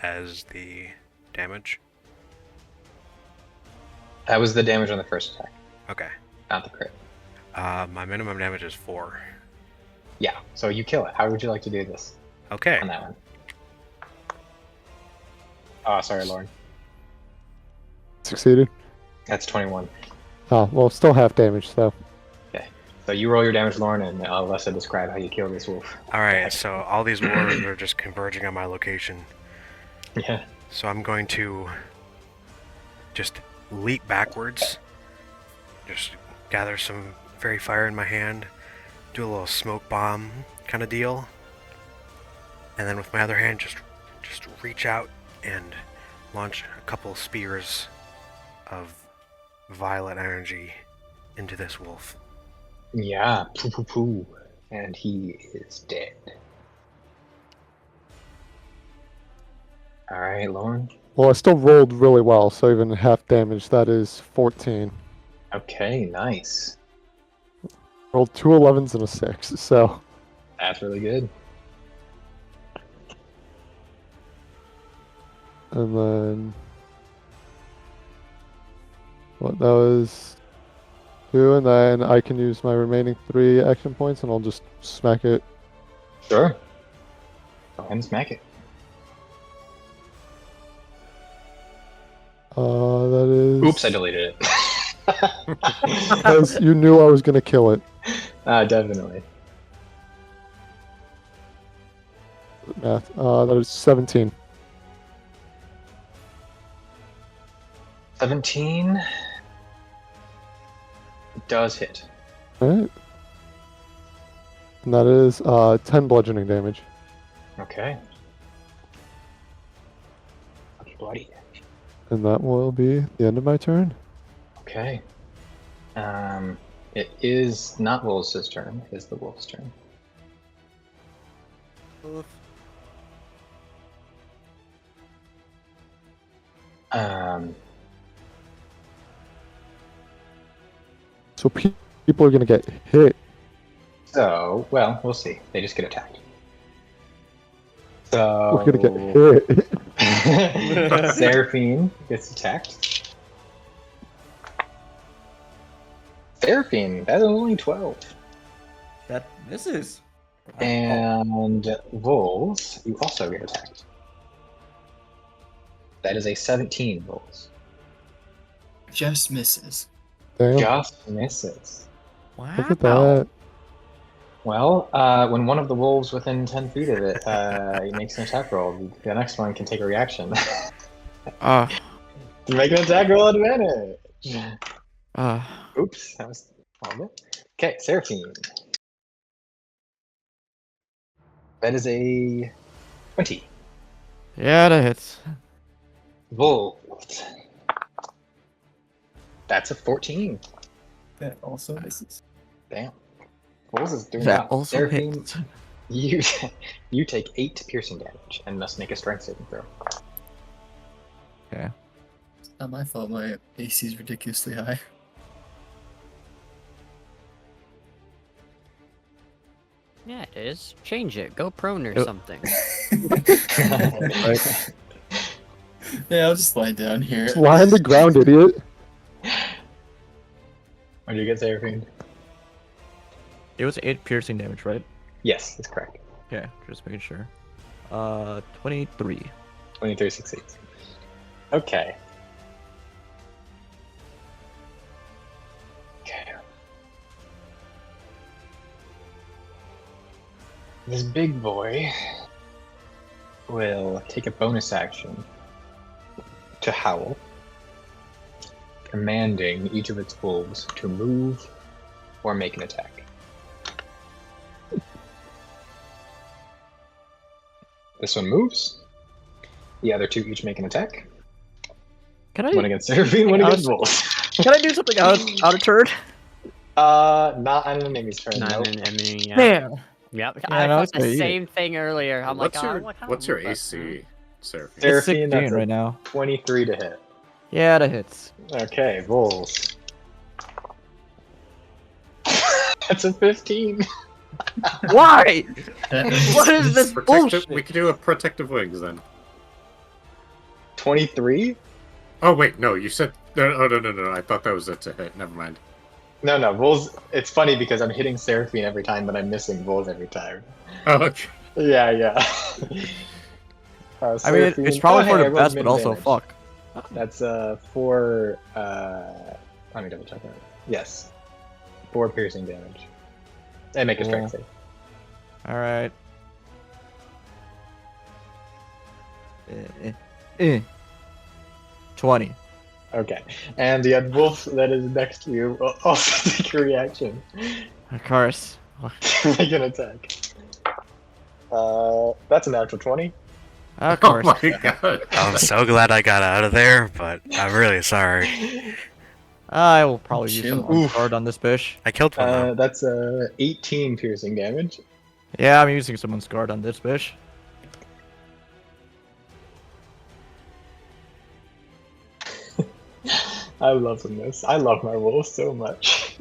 as the damage? That was the damage on the first attack, Okay. not the crit. My minimum damage is 4. Yeah, so you kill it. How would you like to do this Okay. on that one? Oh, sorry, Lorn. Succeeded. That's 21. Oh, well, still half damage, so. Okay, so you roll your damage, Lorn, and Alessa describe how you kill this wolf. Alright, so all these wolves are just converging on my location. Yeah. So I'm going to just leap backwards, just gather some fairy fire in my hand, do a little smoke bomb kind of deal, and then with my other hand just reach out and launch a couple spears of violet energy into this wolf. Yeah, poo poo poo. And he is dead. Alright, Lorn. Well, I still rolled really well, so even half damage, that is 14. Okay, nice. Rolled 2 11s and a 6, so. That's really good. And then. What, that was 2, and then I can use my remaining 3 action points, and I'll just smack it. Sure. Go ahead and smack it. That is. Oops, I deleted it. Because you knew I was gonna kill it. Definitely. Math. That is 17. 17 does hit. Alright. And that is 10 bludgeoning damage. Okay. Okay, bloody. And that will be the end of my turn. Okay. It is not Vols' turn. It is the wolf's turn. So people are gonna get hit. So, well, we'll see. They just get attacked. So We're gonna get hit. Seraphine gets attacked. Seraphine, that is only 12. That misses. And Vols, you also get attacked. That is a 17, Vols. Just misses. Damn. Just misses. Wow. Look at that. Well, when one of the wolves within 10 feet of it makes an attack roll, the next one can take a reaction. Make an attack roll advantage. Oops, that was horrible. Okay, Seraphine. That is a 20. Yeah, that hits. Volt. That's a 14. That also misses. Damn. Vols is doing That well. also Seraphine, hits. you take 8 piercing damage and must make a strength saving throw. Okay. It's not my fault. My AC is ridiculously high. Yeah, it is. Change it. Go prone or Yep. something. Right. Yeah, I'll just lie down here. Just lie on the ground, idiot. What did you get, Seraphine? It was 8 piercing damage, right? Yes, that's correct. Okay, just making sure. 23. 23 succeeds. Okay. Okay. This big boy will take a bonus action to howl, commanding each of its wolves to move or make an attack. This one moves. The other two each make an attack. Can I? One against Seraphine, one against Vols. Can I do something out of turn? Not on an enemy's turn. Not Nope. an enemy. Yeah. Damn. Yep. Yeah, I no, thought it's the gonna eat it. same thing earlier. I'm What's like, your what kind what's of your move AC, Seraphine? It's Seraphine, 16 that's a right now. 23 to hit. Yeah, that hits. Okay, Vols. That's a 15. Why? That What is this bullshit? We could do a protective wings then. 23? Oh wait, no, you said no. I thought that was it to hit. Never mind. No, Vols. It's funny because I'm hitting Seraphine every time, but I'm missing Vols every time. Oh, okay. Yeah. I mean, Seraphine- it's probably oh, for hey, I the rolled best, but mid also damage. fuck. That's 4. Let me double check that. Yes, 4 piercing damage. And make a strength save. All right. 20. Okay, and the wolf that is next to you will also take a reaction. Of course. Make an attack. That's a natural 20. Of Oh course. my god. I'm so glad I got out of there, but I'm really sorry. I will probably use some Chill. guard on this fish. I killed one though. That's 18 piercing damage. Yeah, I'm using someone's guard on this fish. I love this. I love my wolves so much.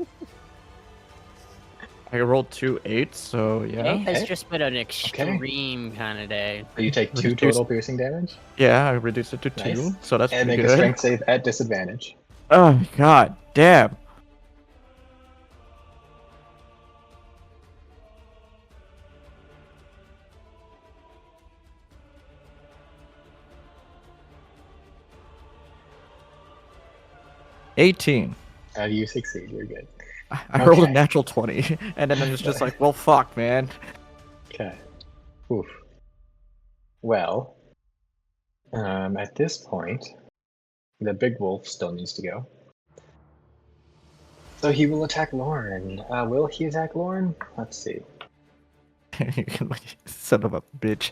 I rolled 2 8s, so Today yeah. has Okay. just been an extreme kind of day. You take 2 Reduce- total piercing damage, Yeah, I reduced it to 2, Nice. so that's and pretty make good. a strength save at disadvantage. Oh god, damn. $18. You succeed. You're good. I rolled a Okay. natural 20, and then it's just like, well, fuck, man. Okay. Oof. Well, at this point, the big wolf still needs to go. So he will attack Lorn. Will he attack Lorn? Let's see. Son of a bitch.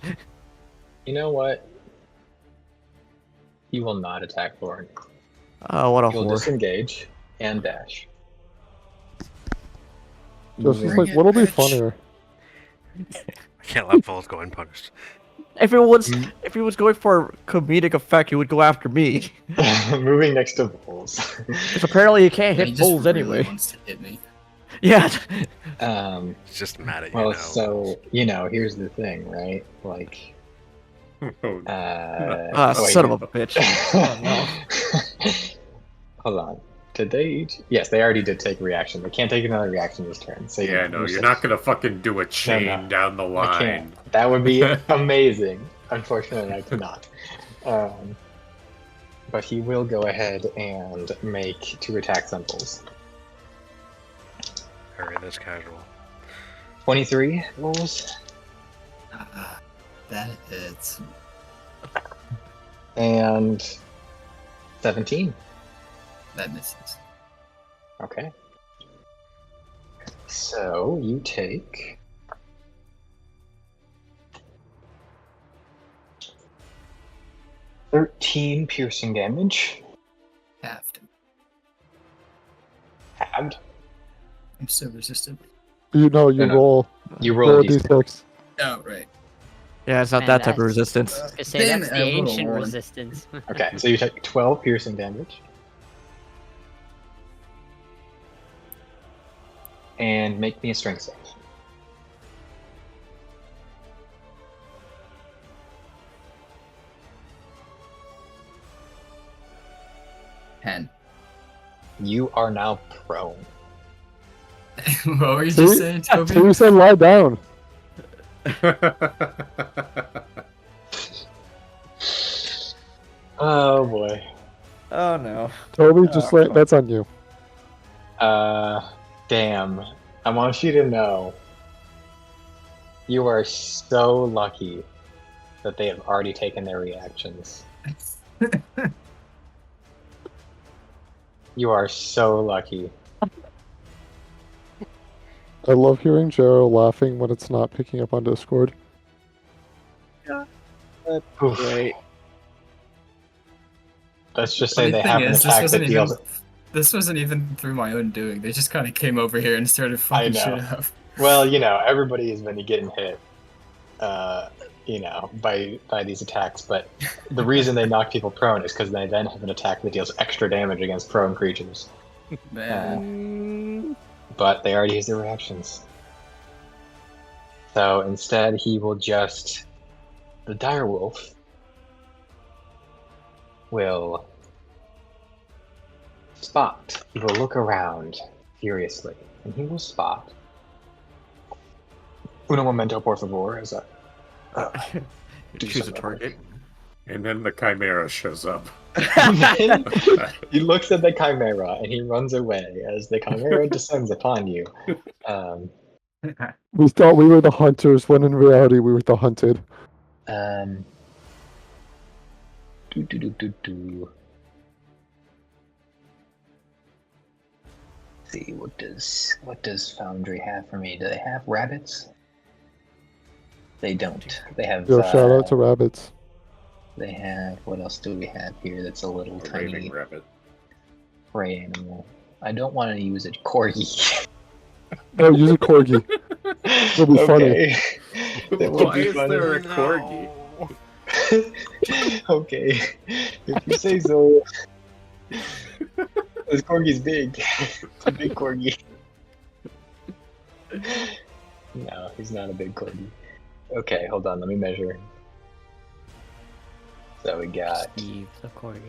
You know what? He will not attack Lorn. Oh, what a He'll whore. disengage and dash. Just Bring like, it, what'll be bitch. funnier? I can't let Vols go unpunished. If it was going for comedic effect, he would go after me. Moving next to Vols. Because apparently he can't He hit just bulls really anyway. wants to hit me. Yeah. He's just mad at you Well, now. so here's the thing, right? Like, Oh, wait. Son of a bitch. Oh, Hold on. Did they each? Yes, they already did take reaction. They can't take another reaction this turn. So yeah, no, you're not gonna fucking do a chain down the I line. can't. That would be amazing. Unfortunately, I cannot. But he will go ahead and make 2 attacks on Vols. Very this casual. 23 Vols That hits. and 17. That misses. Okay. So you take 13 piercing damage, Halved. halved. I'm so resistant. You No. roll You roll a a d6. d6. Oh, right. Yeah, it's not Man, that type of that's- resistance. To say Damn that's it, the I rolled a ancient one. resistance. Okay, so you take 12 piercing damage. And make me a strength save. Ten. You are now prone. What were you See? just saying, Toby? So you said lie down. Oh boy. Oh no. Toby, just Oh, like that's on you. Damn. I want you to know you are so lucky that they have already taken their reactions. You are so lucky. I love hearing Jero laughing when it's not picking up on Discord. Oof. Great. Let's just say Funny they thing have an is, attack that deals. This wasn't even through my own doing. They just kind of came over here and started fucking know. shit up. Well, everybody has been getting hit, by these attacks. But the reason they knock people prone is because they then have an attack that deals extra damage against prone creatures. Man. but they already used their reactions. So instead, he will just... The direwolf will spot. He will look around furiously, and he will spot. Uno momento, por favor, as a... Choose a target. And then the Chimera shows up. Then he looks at the Chimera and he runs away as the Chimera descends upon you. We thought we were the hunters, when in reality we were the hunted. See, what does Foundry have for me? Do they have rabbits? They don't. They have. Yo, shout out to rabbits. They have. What else do we have here? That's a little A tiny raving rabbit. prey animal. I don't want to use a corgi. Oh, use a corgi. It'll be funny. That would Why be is funny. there a corgi? Okay, if you say so. This corgi's big. It's a big corgi. No, he's not a big corgi. Okay, hold on, let me measure. So we got Steve the corgi.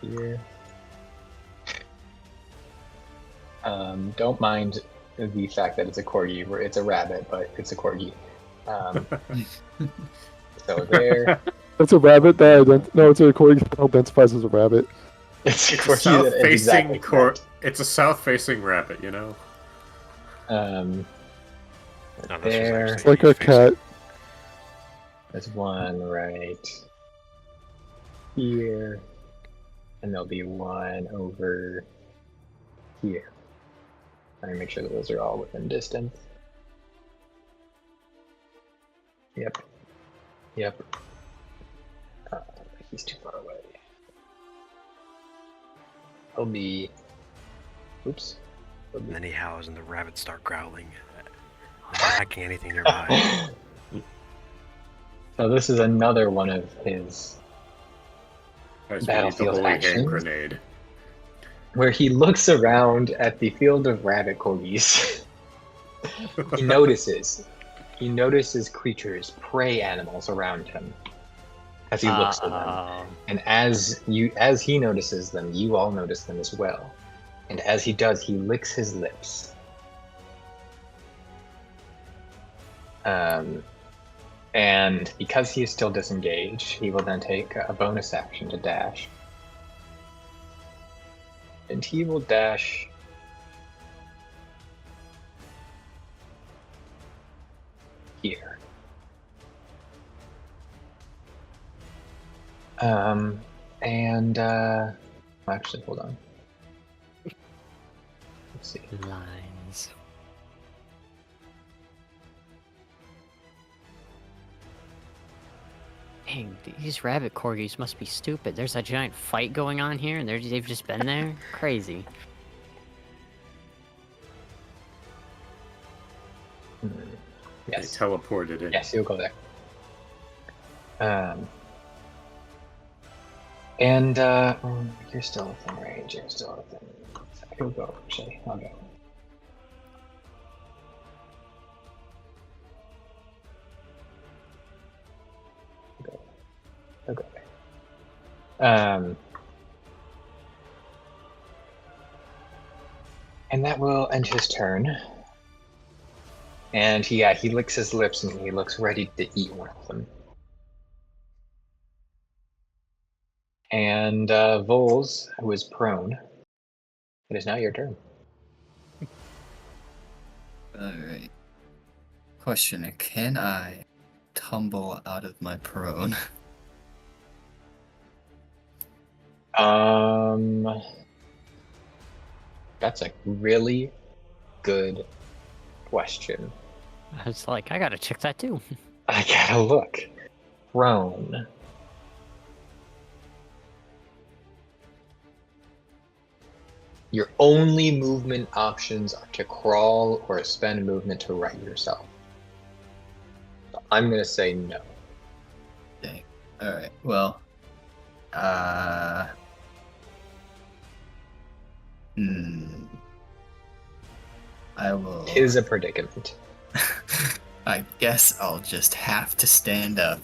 here. Don't mind the fact that it's a corgi. It's a rabbit, but it's a corgi. So there. That's a rabbit that no, it's a corgi that identifies as a rabbit. It's a It's a corgi that south-facing exactly correct. It's a south-facing rabbit, you know. No, this was There. actually It's like a face- cat. There's one right here, and there'll be one over here. Let me make sure that those are all within distance. Yep. Yep. He's too far away. He'll be. Oops. He'll And be... then he howls and the rabbits start growling. Not attacking anything nearby. So this is another one of his Guys, we need the Battlefield holy actions. hand grenade. where he looks around at the field of rabbit corgis. He notices creatures, prey animals around him as he looks at them. And as he notices them, you all notice them as well. And as he does, he licks his lips. And because he is still disengaged, he will then take a bonus action to dash. And he will dash here. Actually, hold on. Let's see. Lines. Dang, these rabbit corgis must be stupid. There's a giant fight going on here, and they've just been there? Crazy. Yes. They teleported in. Yes, he'll go there. You're still within range. You're still within. He'll go, actually. I'll go. He'll go there. And that will end his turn. And he licks his lips and he looks ready to eat one of them. And Vols, who is prone, it is now your turn. Alright. Question, can I tumble out of my prone? That's a really good question. I was like, I gotta check that too. I gotta look. Prone. Your only movement options are to crawl or spend movement to right yourself. So I'm gonna say no. Dang. Alright, well. I will. Tis a predicament. I guess I'll just have to stand up.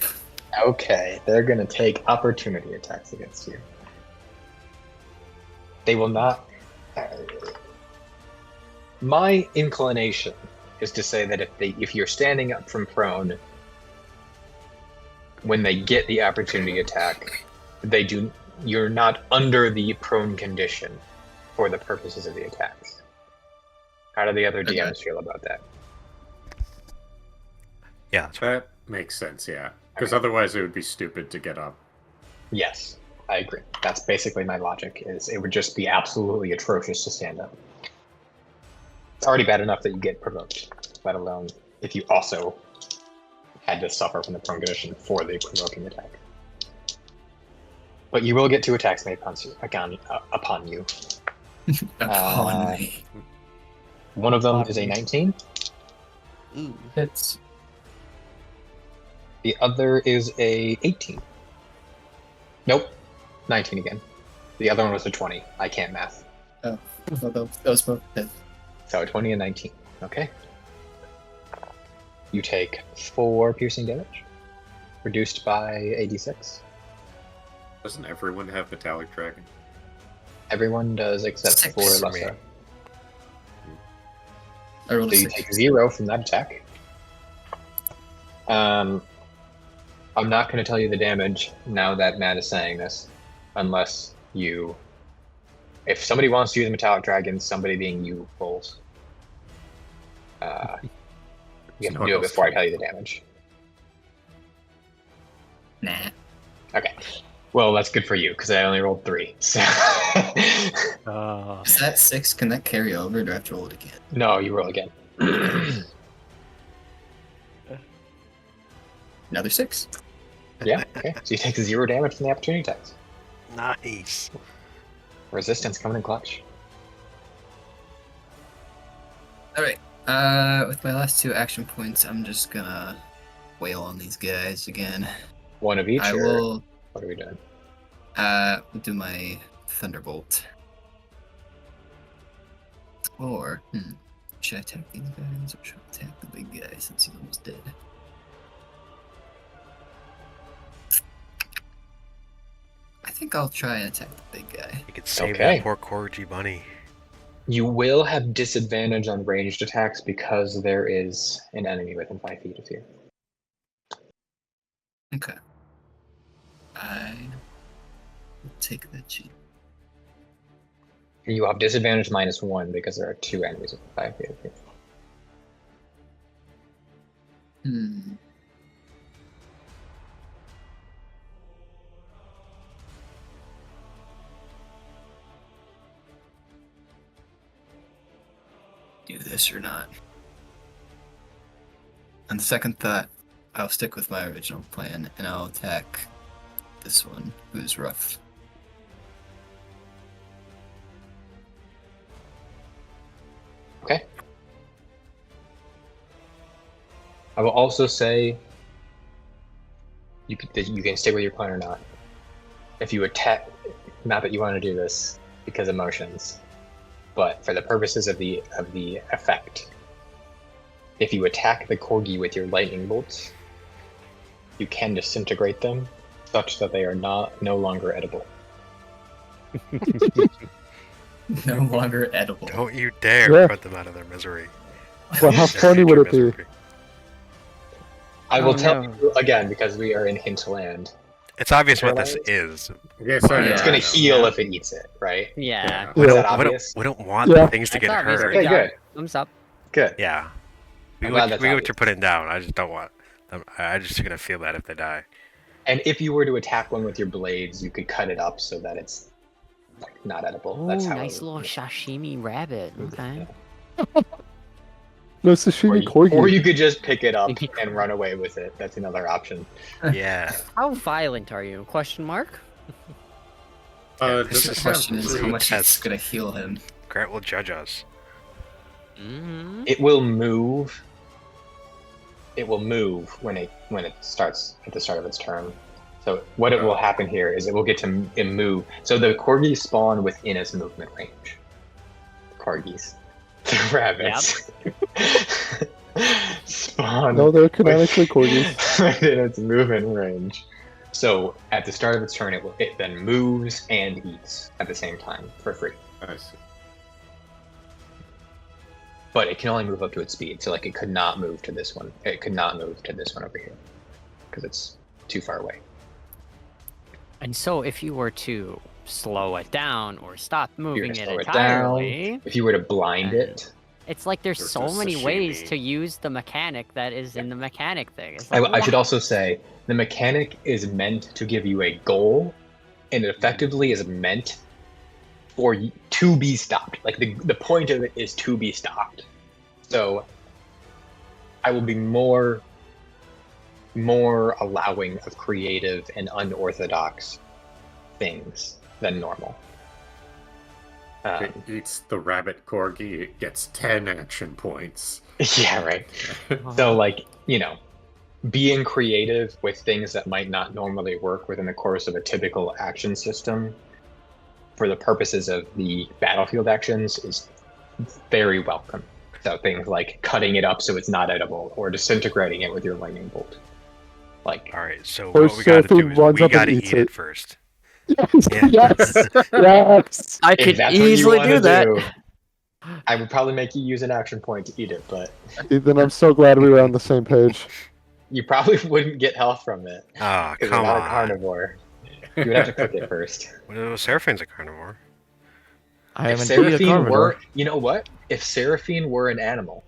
Okay, they're gonna take opportunity attacks against you. They will not. My inclination is to say that if you're standing up from prone, when they get the opportunity attack, you're not under the prone condition for the purposes of the attacks. How do the other DMs feel about that? Yeah, that's right. That makes sense, yeah. Because otherwise it would be stupid to get up. Yes, I agree. That's basically my logic, is it would just be absolutely atrocious to stand up. It's already bad enough that you get provoked, let alone if you also had to suffer from the prone condition for the provoking attack. But you will get 2 attacks made upon you. Upon me. One of them is a 19. Ooh, hits. The other is a 18. Nope, 19 again. The other one was a 20. I can't math. Oh, those both hit. So 20 and 19. Okay. You take 4 piercing damage, reduced by 86. Doesn't everyone have Metallic Dragon? Everyone does except 6 for for Alessa. I rolled So a you 6. take 0 from that attack. I'm not going to tell you the damage now that Matt is saying this, unless you... If somebody wants to use Metallic Dragon, somebody being you, Vols. You have to do it before I tell you the damage. Nah. Okay. Well, that's good for you, because I only rolled 3. So Is that 6? Can that carry over, or do I have to roll it again? no, you roll again. Another 6. Yeah, okay. So you take 0 damage from the opportunity attacks. Nice. Resistance coming in clutch. Alright. With my last 2 action points, I'm just gonna wail on these guys again. One of each, I or will what are we doing? do my Thunderbolt. Or, should I attack these guys, or should I attack the big guy since he's almost dead? I think I'll try and attack the big guy. You could save Okay. that poor Kurze bunny. You will have disadvantage on ranged attacks because there is an enemy within 5 feet of you. Okay. I will take that cheat. And you have disadvantage -1 because there are 2 enemies within 5 feet of you. Do this or not. On second thought, I'll stick with my original plan and I'll attack this one, who's rough. Okay. I will also say you can stay with your plan or not. If you attack, not that you want to do this because emotions, but for the purposes of the effect, if you attack the corgi with your lightning bolts, you can disintegrate them such that they are no longer edible. No longer edible. Don't you dare Yeah. put them out of their misery. Well, how Their funny would future it be? misery. I will Oh, tell no. you again because we are in hinterland. It's obvious what Interlight? this is. Okay, so Yeah. It's going to yeah. heal if it eats it, right? Yeah. We Is don't, that we, obvious? don't, we don't want Yeah. the things to That's get obvious. hurt. Okay, Yeah. good. Thumbs up. Good. Yeah. We I'm get glad what that's you're obvious. putting down. I just don't want them. I'm just gonna feel bad if they die. And if you were to attack one with your blades, you could cut it up so that it's like not edible. Oh, That's how nice it little would. sashimi rabbit. Okay. No Or sashimi you, corgi. or you could just pick it up and run away with it. That's another option. Yeah. How violent are you? Question mark. Does The it question have is how root? much it's test. gonna heal him. Grant will judge us. Mm-hmm. It will move. It will move when it starts at the start of its turn. So what it will happen here is it will get to move. So the corgis spawn within its movement range. Corgis. The rabbits spawn. No, they're canonically corgis. within its movement range. So at the start of its turn, it then moves and eats at the same time for free. I see. But it can only move up to its speed, so like it could not move to this one. It could not move to this one over here because it's too far away. And so if you were to slow it down or stop If you were moving to it slow it entirely, down, if you were to blind it, it's like there's There's so a many ways sashimi. to use the mechanic that is in the mechanic thing. It's I like, should why? also say the mechanic is meant to give you a goal, and it effectively is meant for you to be stopped. Like the point of it is to be stopped. So I will be more allowing of creative and unorthodox things than normal. It eats the rabbit corgi, it gets 10 action points. Yeah, right. So like, being creative with things that might not normally work within the course of a typical action system for the purposes of the battlefield actions is very welcome. So things like cutting it up so it's not edible or disintegrating it with your lightning bolt. Like, Alright, so Or what we gotta Seraphine do is runs we up and gotta eats eat it it. first. Yes, yes, yes. I if could that's what you easily wanna do that. I would probably make you use an action point to eat it, but Ethan, I'm so glad we were on the same page. you probably wouldn't get health from it Ah, because you're come not a on. carnivore. You would have to cook it first. Well, Seraphine's a carnivore. I am If indeed a Seraphine carnivore. were, you know what? If Seraphine were an animal,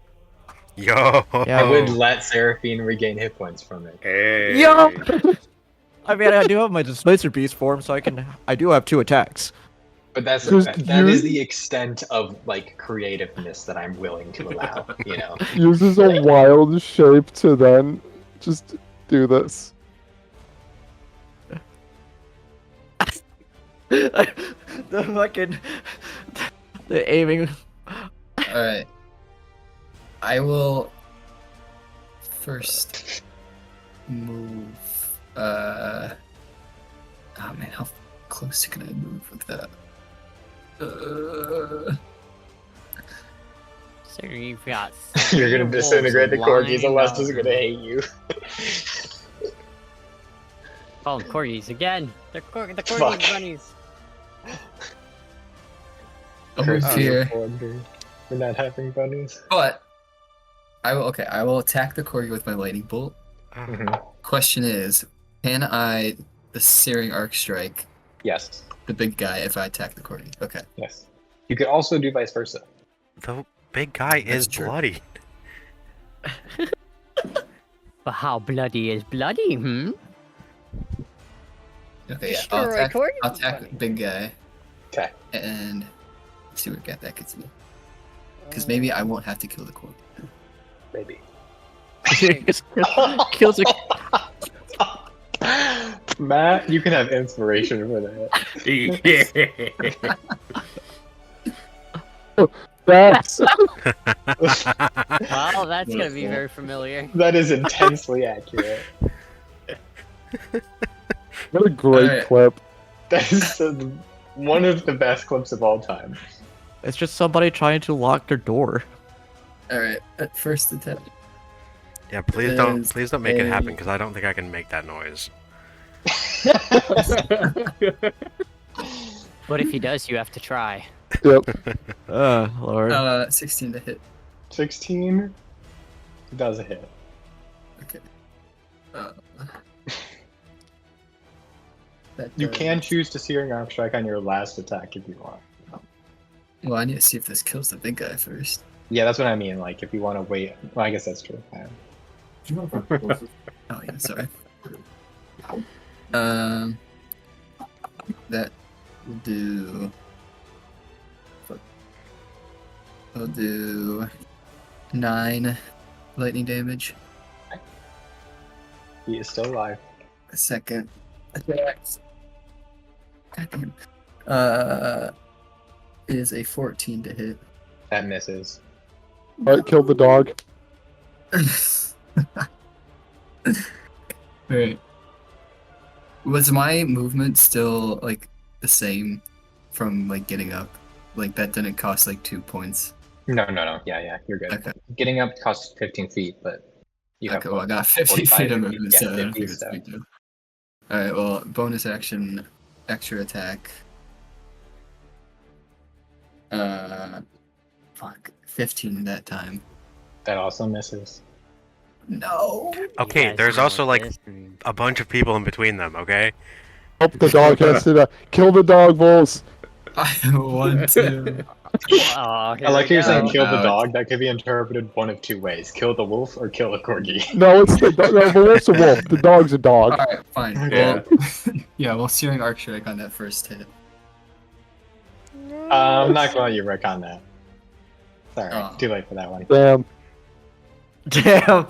Yo! Yeah. I would let Seraphine regain hit points from it. Hey. Yo! I mean, I do have my Displacer Beast form, so I do have 2 attacks. But that Just is use- the extent of like creativeness that I'm willing to allow. Uses a wild shape to then just do this. The fucking... The aiming... Alright. I will first move. Oh man, how close can I move with that? So you've got. You're gonna wolves disintegrate the corgis, lined Alessa's up. gonna hate you. Call them corgis again. They're the corgi Fuck. bunnies. I'll move Curse here, for not having bunnies. but I will attack the corgi with my lightning bolt. Question is, can I the searing arc strike Yes, the big guy if I attack the corgi? Okay. yes. You could also do vice versa. The big guy is true. bloody. But how bloody is bloody, hmm? Okay, yeah. Destroy I'll attack the big guy Okay. and see what that gets me. Because maybe I won't have to kill the corgi. Maybe. Kills a... Matt, you can have inspiration for that. That's Well, that's gonna be very familiar. That is intensely accurate. what a great Alright. clip. That is one of the best clips of all time. It's just somebody trying to lock their door. Alright, at first attempt. Yeah, please don't make it happen because I don't think I can make that noise. But if he does, you have to try. Yep. Lord. 16 to hit. 16 does a hit. Okay. That You does- can choose to searing arc strike on your last attack if you want. Well, I need to see if this kills the big guy first. Yeah, that's what I mean. Like, if you want to wait, well, I guess that's true. Oh yeah, sorry. That will do. Fuck. I'll do 9 lightning damage. He is still alive. A second attack. Goddamn. Is a 14 to hit. That misses. Alright, kill the dog. Alright. Was my movement still like the same from like getting up? Like that didn't cost like 2 points. No. Yeah, you're good. Okay. Getting up costs 15 feet, but you have Okay, well, I got 50 45 feet of movement, yeah, so I don't 50, think it's so. a big deal. Alright, well, bonus action, extra attack. Fuck, 15 that time. That also misses. No! Okay, guys there's know also like this and- a bunch of people in between them. Okay. Hope the dog has to kill the dog, Vols. I want to. Oh, here I like we how you're saying go. kill the No, dog. That could be interpreted one of two ways: kill the wolf or kill a corgi. No, it's the dog. No, the wolf's a wolf. The dog's a dog. Alright, fine. Yeah. Well, yeah, we'll searing arc strike on that first hit. I'm not going to let you wreck on that. Sorry, Oh. too late for that one. Damn. Damn.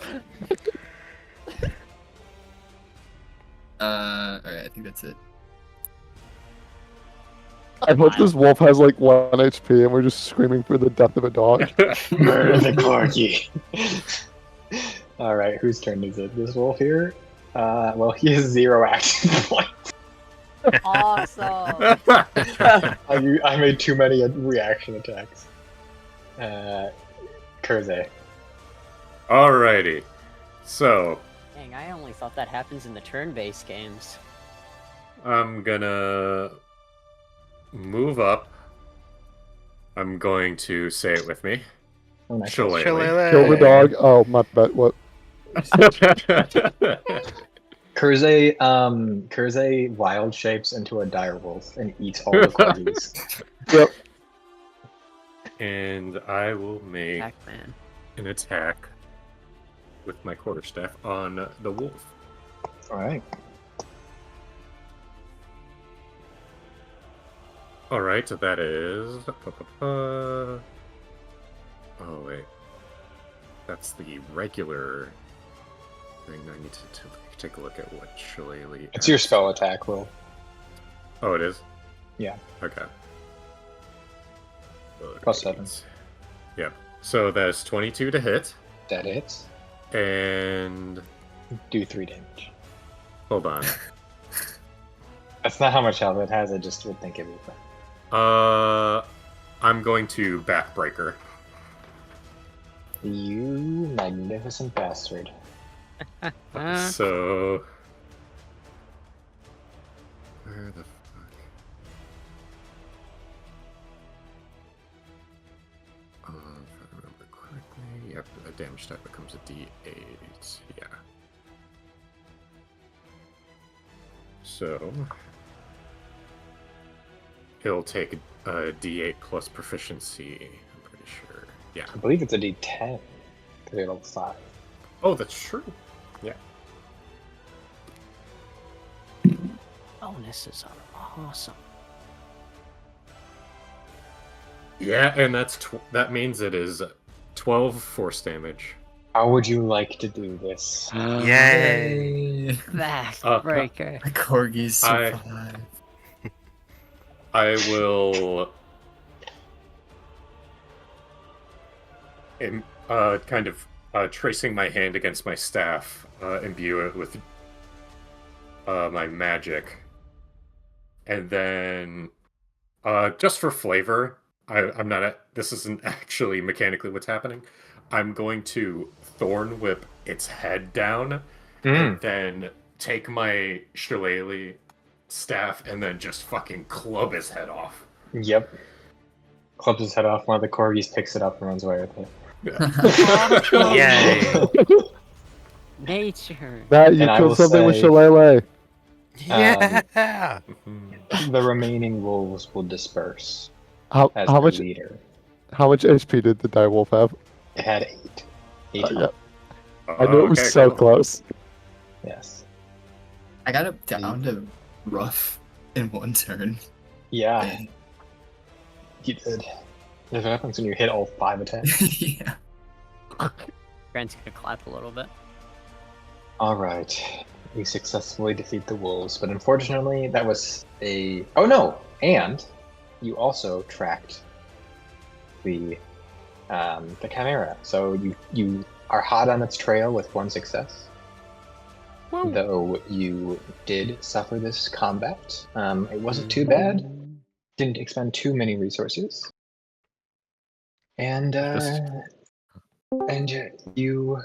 Alright, I think that's it. I hope this wolf has like 1 HP and we're just screaming for the death of a dog. Murder the corgi. All right, whose turn is it? This wolf here? Well, he has 0 action points. Awesome. I made too many reaction attacks. Kurze. Alrighty. So, Dang, I only thought that happens in the turn-based games. I'm gonna move up. I'm going to say it with me. Oh, nice. Shillelagh. Kill the dog. Oh, my bad. What? Kurze wild shapes into a dire wolf and eats all the corgis. Yep. And I will make Pac-Man. an attack with my quarterstaff on the wolf. All right. Alright, so that is... Oh, wait. That's the regular thing. I need to take a look at what Shillelagh... It's your spell attack roll. Oh, it is? Yeah. Okay. Plus 7. Yeah. So that's 22 to hit. That hits. And... Do 3 damage. Hold on. That's not how much health it has. I just would think it would. I'm going to backbreaker. You magnificent bastard. So... Where the fuck? If I remember correctly... Yep, a damage type becomes a D8. Yeah. So... He'll take a D8 plus proficiency, I'm pretty sure. Yeah. I believe it's a D10. Because you're level 5. Oh, that's true. Yeah. Bonuses are awesome. Yeah, and that means it is 12 force damage. How would you like to do this? Yay! Backbreaker. My corgis survive. I will kind of tracing my hand against my staff, imbue it with my magic, and then just for flavor, I'm not. This isn't actually mechanically what's happening. I'm going to thorn whip its head down, and then take my shillelagh staff and then just fucking club his head off. Yep. Clubs his head off. One of the corgis picks it up and runs away with it. Yay! Nature. That you And I killed will something with say- Shillelagh. Yeah! The remaining wolves will disperse How as how the much leader. how much HP did the direwolf have? It had 8. 8 Yeah. health. I knew it was so close. Yes. I got it down to rough in 1 turn. Yeah, Man. you did. If it happens when you hit all 5 attacks. Yeah. Grant's gonna clap a little bit. Alright. We successfully defeat the wolves, but unfortunately that was a... Oh no! And you also tracked the Chimera. So you are hot on its trail with 1 success. Though you did suffer this combat. It wasn't too bad. Didn't expend too many resources. And you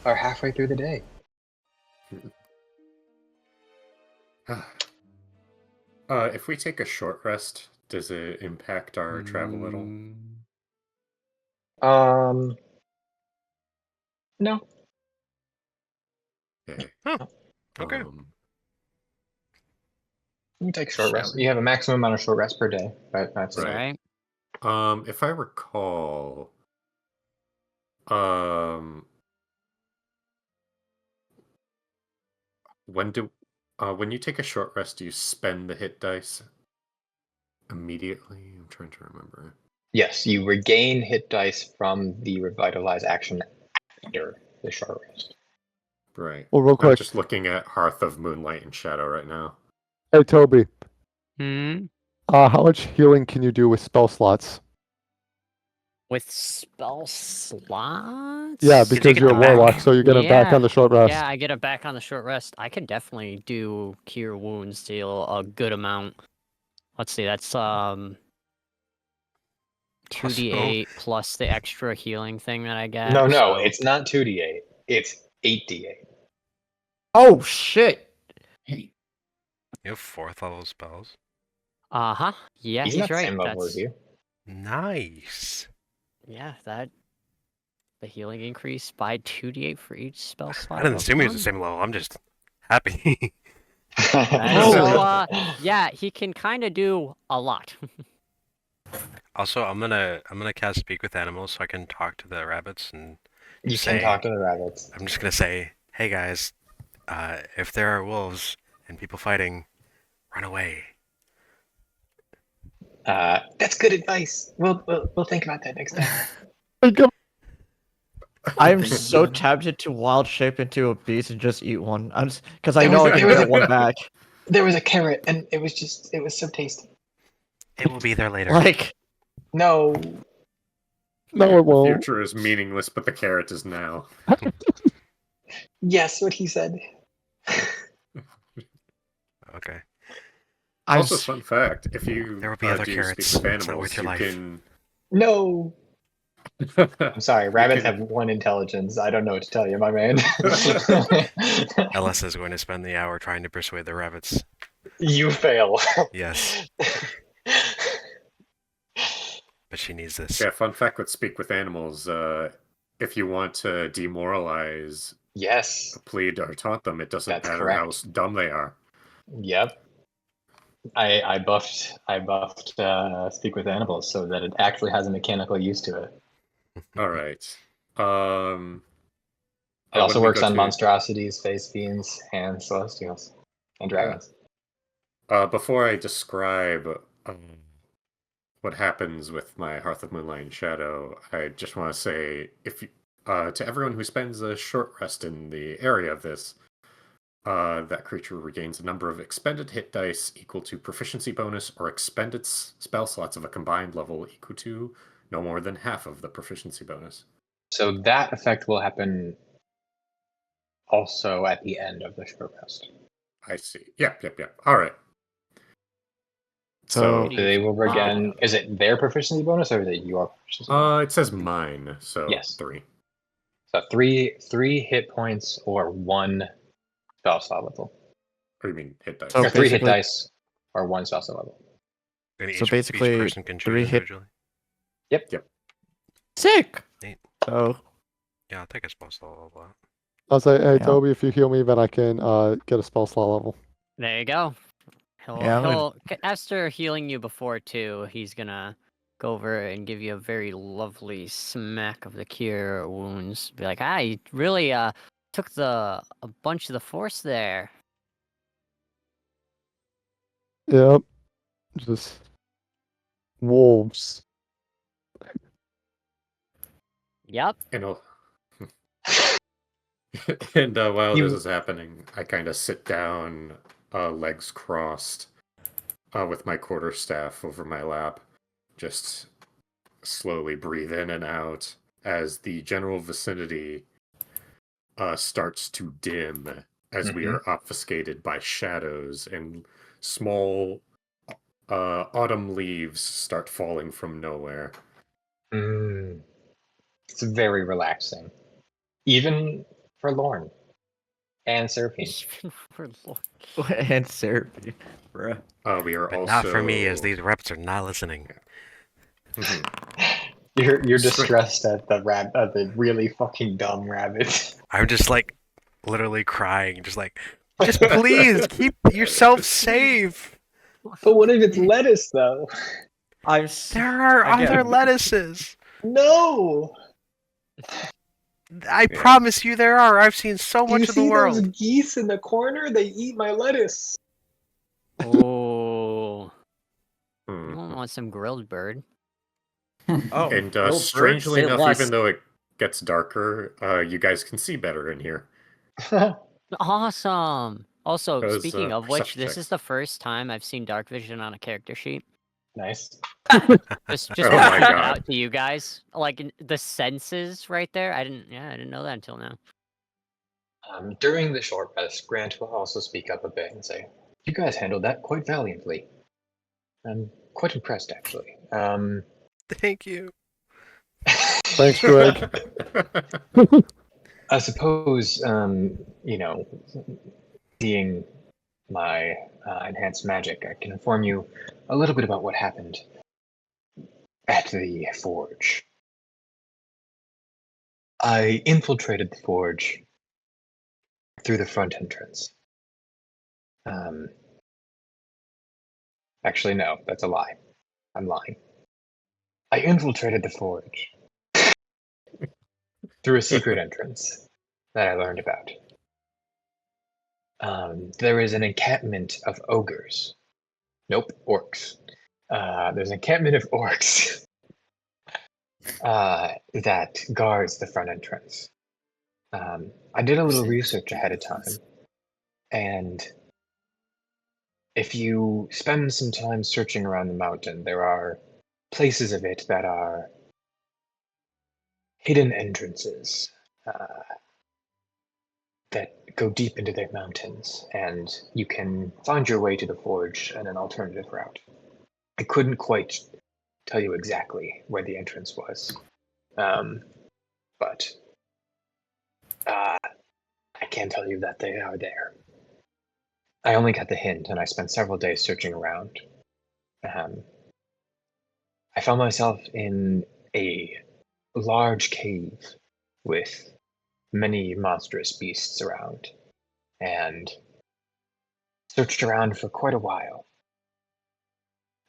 are halfway through the day. If we take a short rest, does it impact our travel at all? No. Okay. Oh, okay. You can take a short Shall rest. we? You have a maximum amount of short rest per day, but that's it. Right. Right. If I recall, when you take a short rest, do you spend the hit dice immediately? I'm trying to remember. Yes, you regain hit dice from the revitalize action after the short rest. Right. Well, real I'm quick. just looking at Hearth of Moonlight and Shadow right now. Hey, Toby. Hmm. How much healing can you do with spell slots? With spell slots? Yeah, Did you because get you're a them back? warlock, so you get them back Yeah. on the short rest. Yeah, I get it back on the short rest. I could definitely do cure wounds, deal a good amount. Let's see, that's 2d8 plus the extra healing thing that I get. No, so... it's not 2d8. It's 8d8. Oh shit! Hey, You have 4th level spells. Uh-huh. Yeah, He's he's not the right. same level That's as you. Nice. yeah, that the healing increase by 2d8 for each spell slot. I didn't above assume he was the one. same level. I'm just happy. So yeah, he can kind of do a lot. Also, I'm gonna cast Speak with Animals so I can talk to the rabbits and You say, can talk to the rabbits. I'm just gonna say, hey guys, if there are wolves and people fighting, run away. That's good advice. We'll think about that next time. I'm so tempted to wild shape into a beast and just eat one. I'm because I There know was- I can there was get a- one back. There was a carrot, and it was so tasty. It will be there later. Like, No. No, it The won't. future is meaningless, but the carrot is now. Yes, what he said. Okay. I'm Also, s- fun fact: if you There will be other do carrots. speak with It's not animals, worth your you life. can. No. I'm sorry, rabbits can- have one intelligence. I don't know what to tell you, my man. Alessa is going to spend the hour trying to persuade the rabbits. You fail. Yes, but she needs this. Yeah, fun fact with speak with animals: if you want to demoralize Yes. a plead or taunt them, it doesn't That's matter how correct. dumb they are. Yep. I buffed speak with animals so that it actually has a mechanical use to it. All right. It also when we works go on to- monstrosities, face fiends, and celestials, and dragons. Before I describe what happens with my Hearth of Moonlight and Shadow, I just want to say, if you, to everyone who spends a short rest in the area of this, that creature regains a number of expended hit dice equal to proficiency bonus or expended spell slots of a combined level equal to no more than half of the proficiency bonus. So that effect will happen also at the end of the short rest. I see. Yep. All right. So- They will regain. Is it their proficiency bonus or is it your proficiency bonus? It says mine, so Yes. 3. So three hit points or one spell slot level. Or you mean hit dice? So Or 3 hit basically- dice or one spell slot level. And So each basically, person can choose 3 hit- individually. sick. Neat. So Yeah, I'll take a spell slot level out. I'll say, hey, Yeah. Toby, if you heal me, then I can get a spell slot level. There you go. Yeah, I'm gonna- After healing you before too, he's gonna go over and give you a very lovely smack of the cure wounds. Be like, you really took a bunch of the force there. Yep. Just wolves. Yep. And while You- this is happening, I kind of sit down, legs crossed, with my quarterstaff over my lap, just slowly breathe in and out as the general vicinity starts to dim as we are obfuscated by shadows and small autumn leaves start falling from nowhere. It's very relaxing, even for Lorn and Seraphine. Even for Lord. And Seraphine. Bruh. We are But also not for me, as these reps are not listening. You're distressed at the really fucking dumb rabbit. I'm just like literally crying, just please keep yourself safe. But what if it's lettuce though? There are other Again. lettuces. No. I promise you there are. I've seen so Do you much of the see those world. geese in the corner? They eat my lettuce. Oh. You Hmm. don't want some grilled bird. Oh, And little birds strangely say enough, less. even though it gets darker, you guys can see better in here. Awesome. Also, Those, speaking of which, perception this checks. is the first time I've seen dark vision on a character sheet. Nice. Just Oh want to my point that God. out to you guys. Like the senses right there. I didn't know that until now. During the short rest, Grant will also speak up a bit and say, "You guys handled that quite valiantly. I'm quite impressed, actually." Thank you. Thanks, Greg. I suppose, seeing my enhanced magic, I can inform you a little bit about what happened at the forge. I infiltrated the forge through the front entrance. Actually, no, that's a lie. I'm lying. I infiltrated the forge through a secret entrance that I learned about. There is an encampment of ogres. Nope, orcs. There's an encampment of orcs that guards the front entrance. I did a little research ahead of time, and if you spend some time searching around the mountain, there are places of it that are hidden entrances that go deep into the mountains, and you can find your way to the forge in an alternative route. I couldn't quite tell you exactly where the entrance was, but I can tell you that they are there. I only got the hint, and I spent several days searching around. I found myself in a large cave with many monstrous beasts around, and searched around for quite a while.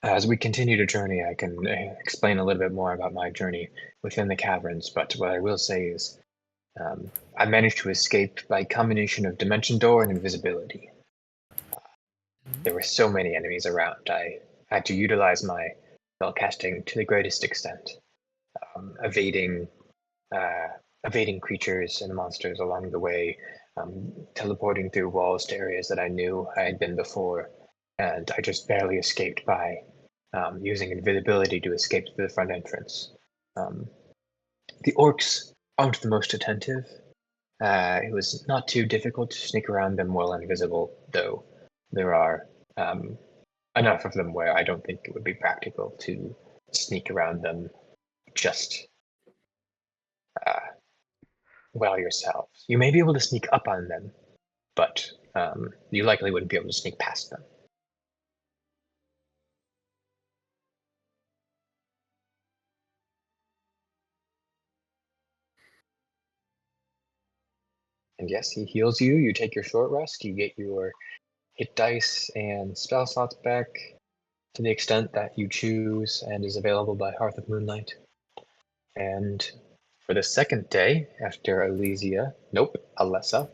As we continue to journey, I can explain a little bit more about my journey within the caverns, but what I will say is I managed to escape by a combination of dimension door and invisibility. There were so many enemies around, I had to utilize my spellcasting to the greatest extent, evading creatures and monsters along the way, teleporting through walls to areas that I knew I had been before, and I just barely escaped by using invisibility to escape to the front entrance. The orcs aren't the most attentive. It was not too difficult to sneak around them while invisible, though there are enough of them where I don't think it would be practical to sneak around them just well yourselves. You may be able to sneak up on them, but you likely wouldn't be able to sneak past them. And yes, he heals you. You take your short rest. You get your hit dice and spell slots back to the extent that you choose and is available by Hearth of Moonlight. And for the second day, after Alessa,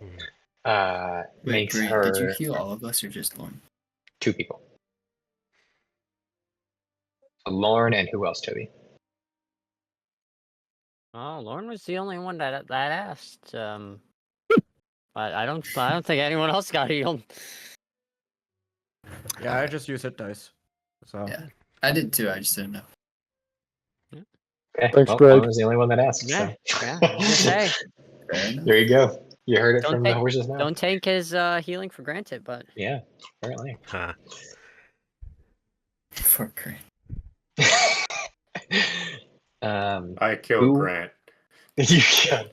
makes Grant, her did you heal all of us or just Lorn? 2 people. Lorn and who else, Toby? Oh, Lorn was the only one that asked. I don't think anyone else got healed. Yeah, I just use hit dice. So Yeah, I did too. I just didn't know. Okay, Thanks, well, Greg. Lorn was the only one that asked. Yeah, So. yeah. I was gonna say, Fair enough. There you go. You heard it Don't from take- the horse's mouth. don't take his healing for granted, but Yeah, apparently. Huh. For Grant. I kill who? Grant. You can.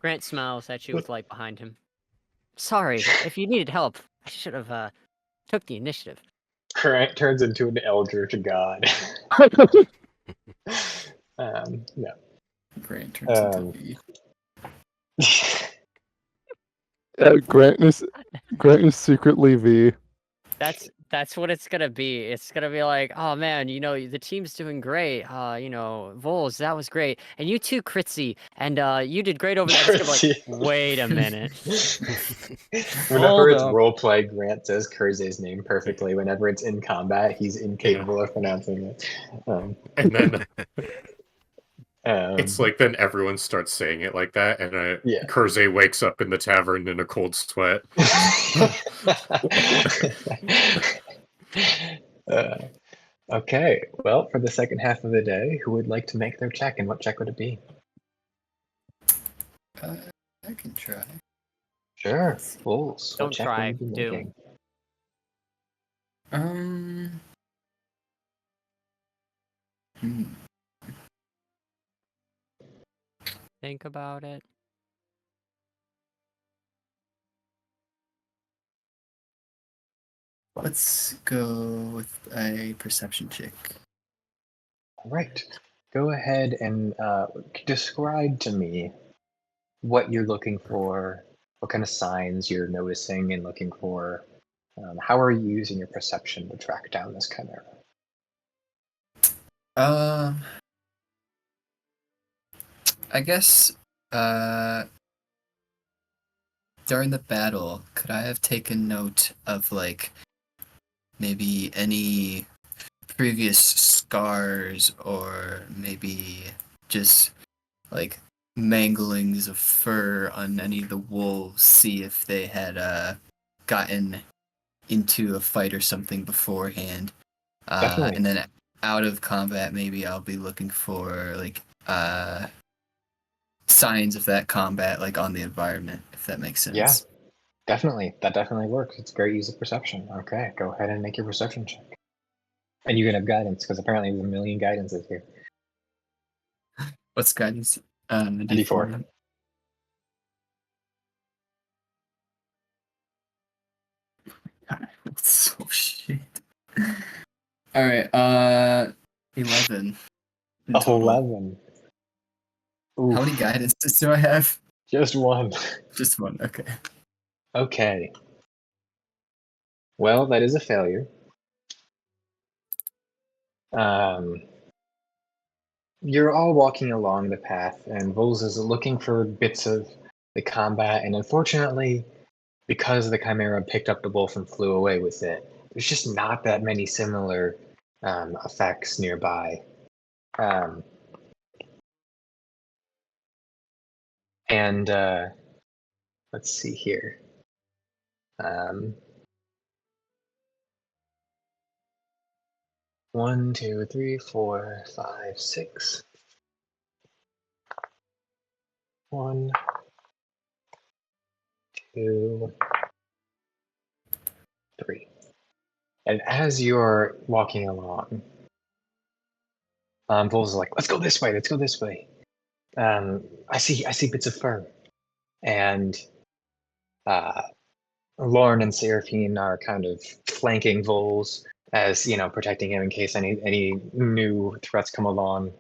Grant smiles at you with light behind him. Sorry, if you needed help, I should have took the initiative. Grant turns into an eldritch god. No. Grant turns into V. Grant is secretly V. That's what it's gonna be. It's gonna be like, oh man, the team's doing great. Vols, that was great, and you too, Kritzy, and you did great over there. It's gonna be like, wait a minute. Whenever Hold it's up. roleplay, Grant says Kurze's name perfectly. Whenever it's in combat, he's incapable of pronouncing it. And then Um, it's like then everyone starts saying it like that, and Yeah. Kurze wakes up in the tavern in a cold sweat. Okay, well, for the second half of the day, who would like to make their check, and what check would it be? I can try. Sure, Vols. Don't What check try, will you be do. making? Hmm. Think about it. Let's go with a perception check. All right, go ahead and describe to me what you're looking for, what kind of signs you're noticing and looking for. How are you using your perception to track down this chimera? I guess during the battle, could I have taken note of like maybe any previous scars or maybe just like manglings of fur on any of the wolves, see if they had gotten into a fight or something beforehand. Definitely. And then out of combat, maybe I'll be looking for like signs of that combat, like on the environment, if that makes sense. Yeah, definitely. That definitely works. It's a great use of perception. Okay, go ahead and make your perception check. And you can have guidance, because apparently there's a million guidances here. What's guidance? The D4. So shit. All right, 11. in total. 11. Oof. How many guidances do I have? Just one. Just one. Okay. Okay. Well, that is a failure. You're all walking along the path, and Vols is looking for bits of the combat, and unfortunately, because the Chimera picked up the wolf and flew away with it, there's just not that many similar effects nearby. And let's see here. 1, 2, 3, 4, 5, 6. 1, 2, 3. And as you're walking along, Vols is like, let's go this way, let's go this way. I see bits of fur. And Lorn and Seraphine are kind of flanking Vols as, protecting him in case any new threats come along.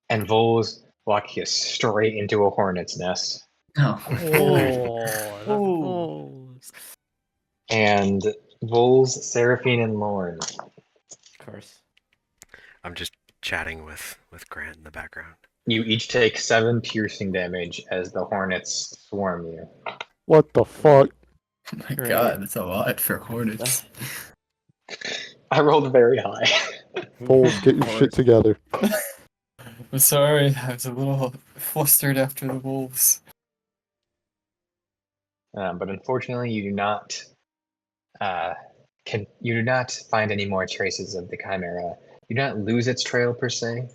And Vols walk you straight into a hornet's nest. Oh. Oh, the Vols. And Vols, Seraphine, and Lorn. Curse. I'm just chatting with Grant in the background. You each take 7 piercing damage as the hornets swarm you. What the fuck? Oh my Great. god, that's a lot for hornets. I rolled very high. Vols, get your shit together. I'm sorry, I was a little flustered after the wolves. But unfortunately, you do not find any more traces of the Chimera. You do not lose its trail per se,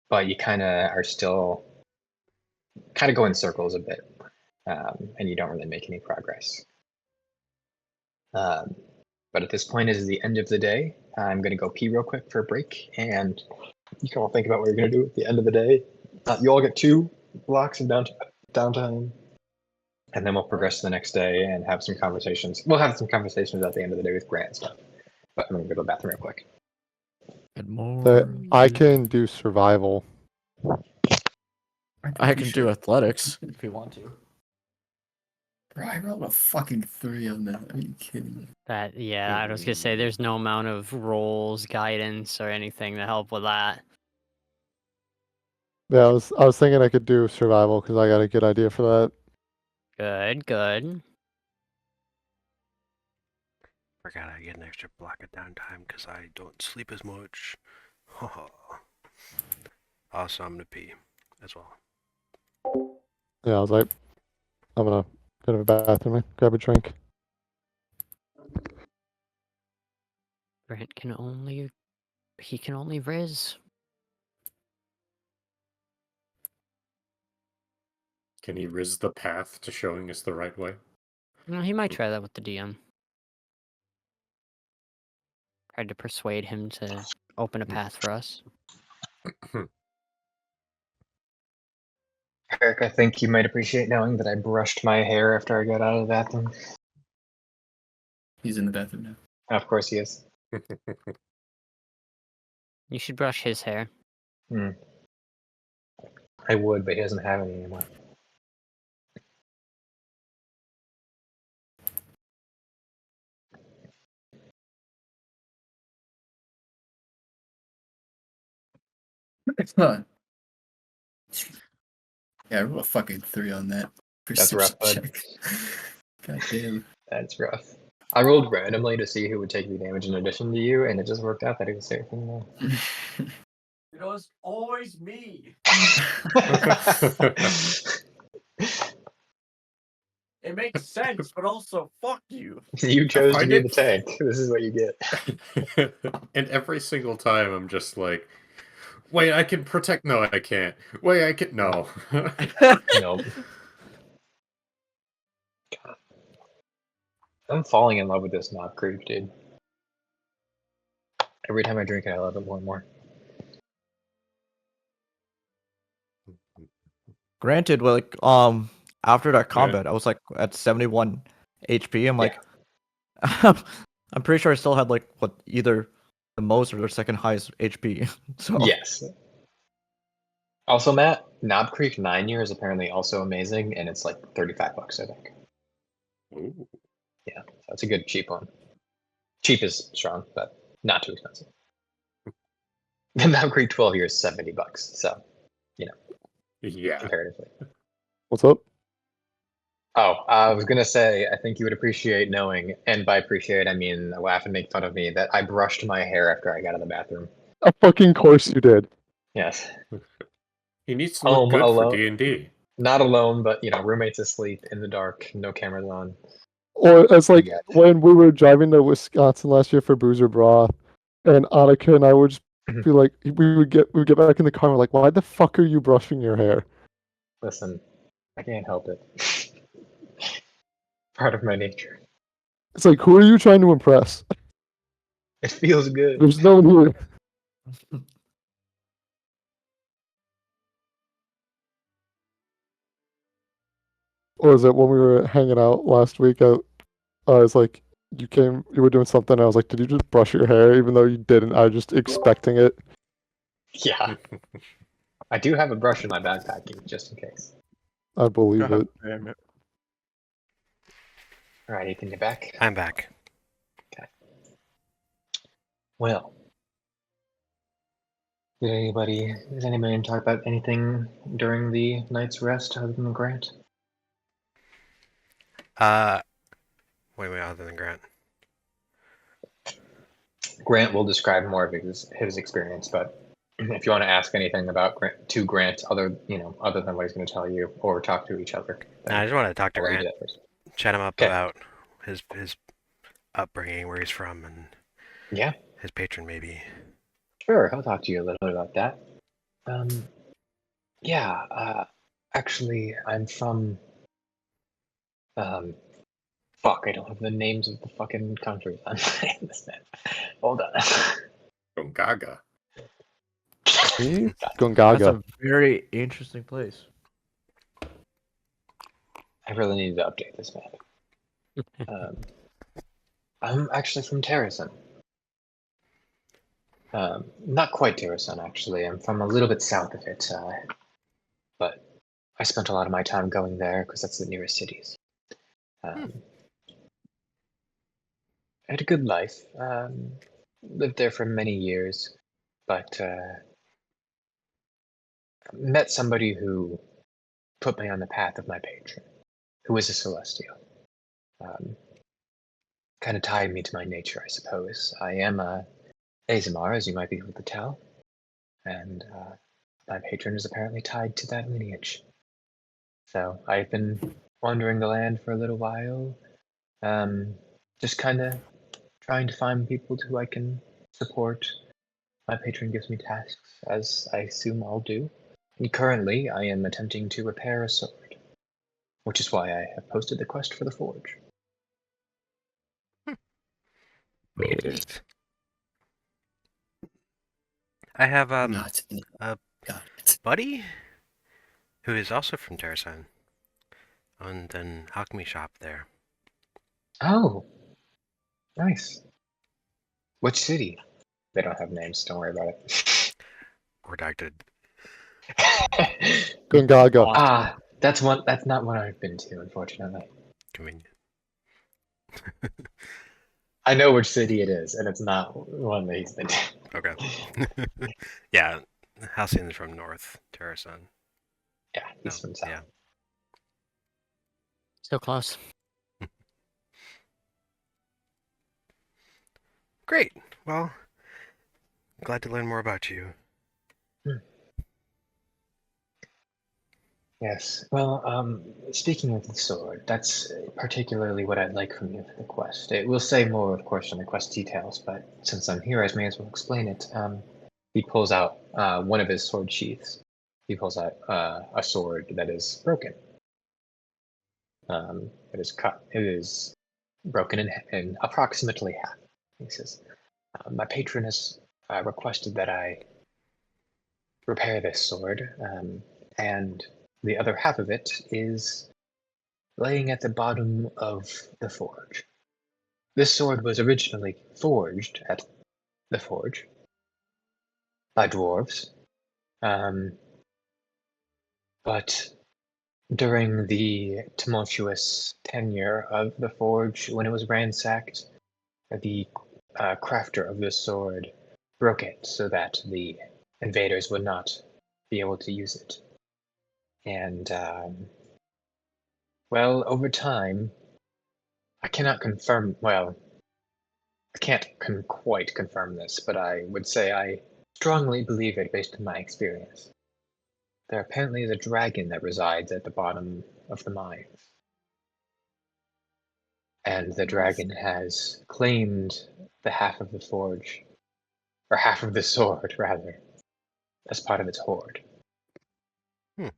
but you kind of are still kind of go in circles a bit, and you don't really make any progress. But at this point, it is the end of the day. I'm going to go pee real quick for a break, and You can all think about what you're going to do at the end of the day. You all get 2 blocks of downtime, and then we'll progress to the next day and have some conversations. We'll have some conversations at the end of the day with Grant and stuff. But I'm going to go to the bathroom real quick. And more. That I can do survival. I can do athletics if you want to. Bro, I rolled a fucking 3 on that. Are you kidding me? That yeah, I was gonna say there's no amount of rolls, guidance, or anything to help with that. Yeah, I was thinking I could do survival because I got a good idea for that. Good, good. Forgot I get an extra block of downtime because I don't sleep as much. Also, I'm gonna pee as well. Yeah, I was like, I'm gonna go to the bathroom and grab a drink. Grant can only riz. Can he riz the path to showing us the right way? No, he might try that with the DM. Tried to persuade him to open a path for us. Eric, I think you might appreciate knowing that I brushed my hair after I got out of the bathroom. He's in the bathroom now. Of course he is. You should brush his hair. I would, but he doesn't have any anymore. Huh. Yeah, I rolled a fucking 3 on that. That's rough, bud. Check. God damn. That's rough. I rolled randomly to see who would take the damage in addition to you, and it just worked out that it was Seraphine. It was always me. It makes sense, but also fuck you. You chose to find be it- the tank. This is what you get. And every single time I'm just like, wait, I can protect. No, I can't. Wait, I can. No. Nope. I'm falling in love with this Knob Creek, dude. Every time I drink it, I love it more and more. Granted, like after that combat, I was like at 71 HP. I'm like, I'm pretty sure I still had like what either the most or the second highest HP. So Yes. Also, Matt, Knob Creek 9 year is apparently also amazing, and it's like $35, I think. Ooh. Yeah, so it's a good cheap one. Cheap is strong, but not too expensive. The Knob Creek 12 year is $70, so Yeah. comparatively. What's up? Oh, I was gonna say, I think you would appreciate knowing, and by appreciate I mean laugh and make fun of me, that I brushed my hair after I got out of the bathroom. Of fucking course you did. Yes. He needs to look good alone. for D&D. Not alone, but roommates asleep in the dark, no cameras on. Or it's like Yeah. when we were driving to Wisconsin last year for Boozer Broth, and Annika and I would just be like, we would get back in the car and we're like, why the fuck are you brushing your hair? Listen, I can't help it. Part of my nature. It's like, who are you trying to impress? It feels good. There's no one here. Or is it when we were hanging out last week? I was like, you were doing something. I was like, did you just brush your hair? Even though you didn't, I was just expecting it. Yeah. I do have a brush in my backpack, just in case. I believe God it. damn it. Alright, Ethan, you're back? I'm back. Well. Did anybody talk about anything during the night's rest other than Grant? Wait, other than Grant. Grant will describe more of his experience, but if you want to ask anything about Grant, other than what he's going to tell you, or talk to each other. No, I just wanted to talk to I'll let you Grant, do that first. chat him up Okay. about his upbringing, where he's from, and Yeah, his patron maybe. sure. I'll talk to you a little bit about that. Actually, I'm from. Fuck, I don't have the names of the fucking countries. I'm saying this now. Hold on. From Gaga. Me? That's Gongaga. a very interesting place. I really need to update this map. I'm actually from Terrason. Not quite Terrason, actually. I'm from a little bit south of it, but I spent a lot of my time going there because that's the nearest cities. I had a good life. Lived there for many years, but met somebody who put me on the path of my patron, who was a celestial. Kind of tied me to my nature, I suppose. I am a Azamar, as you might be able to tell, and my patron is apparently tied to that lineage. So I've been wandering the land for a little while, just kind of trying to find people who I can support. My patron gives me tasks, as I assume I'll do. And currently, I am attempting to repair a sword, which is why I have posted the quest for the forge. Neat. I have Not in a got it. buddy who is also from Terrasan, owned an alchemy shop there. Oh, nice. Which city? They don't have names, don't worry about it. Redacted. Gongaga. Ah, that's one. That's not one I've been to, unfortunately. Convenient. I know which city it is, and it's not one that he's been to. Okay. Yeah, Halcyon is from North Terrasan. Yeah, he's from south. Yeah. So close. Great. Well, glad to learn more about you. Yes. Well, speaking of the sword, that's particularly what I'd like from you for the quest. It will say more, of course, on the quest details, but since I'm here, I may as well explain it. He pulls out one of his sword sheaths. He pulls out a sword that is broken. It is cut. It is broken in approximately half. He says, "My patron has requested that I repair this sword, and the other half of it is laying at the bottom of the forge. This sword was originally forged at the forge by dwarves, but during the tumultuous tenure of the forge, when it was ransacked, the crafter of this sword broke it so that the invaders would not be able to use it. And, well, over time, I cannot confirm, well, I can't quite confirm this, but I would say I strongly believe it based on my experience. There apparently is a dragon that resides at the bottom of the mines. And the dragon has claimed the half of the forge, or half of the sword, rather, as part of its hoard. Hmm.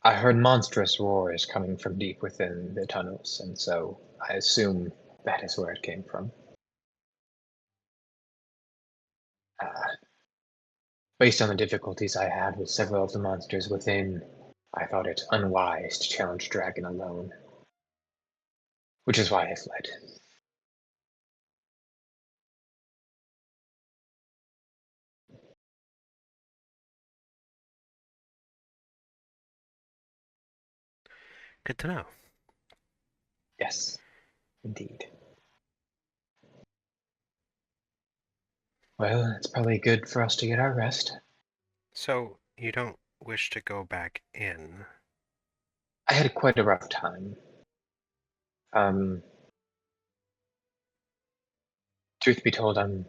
I heard monstrous roars coming from deep within the tunnels, and so I assume that is where it came from. Based on the difficulties I had with several of the monsters within, I thought it unwise to challenge Dragon alone, which is why I fled. Good to know. Yes, indeed. Well, it's probably good for us to get our rest. So, you don't wish to go back in? I had quite a rough time. Truth be told, I'm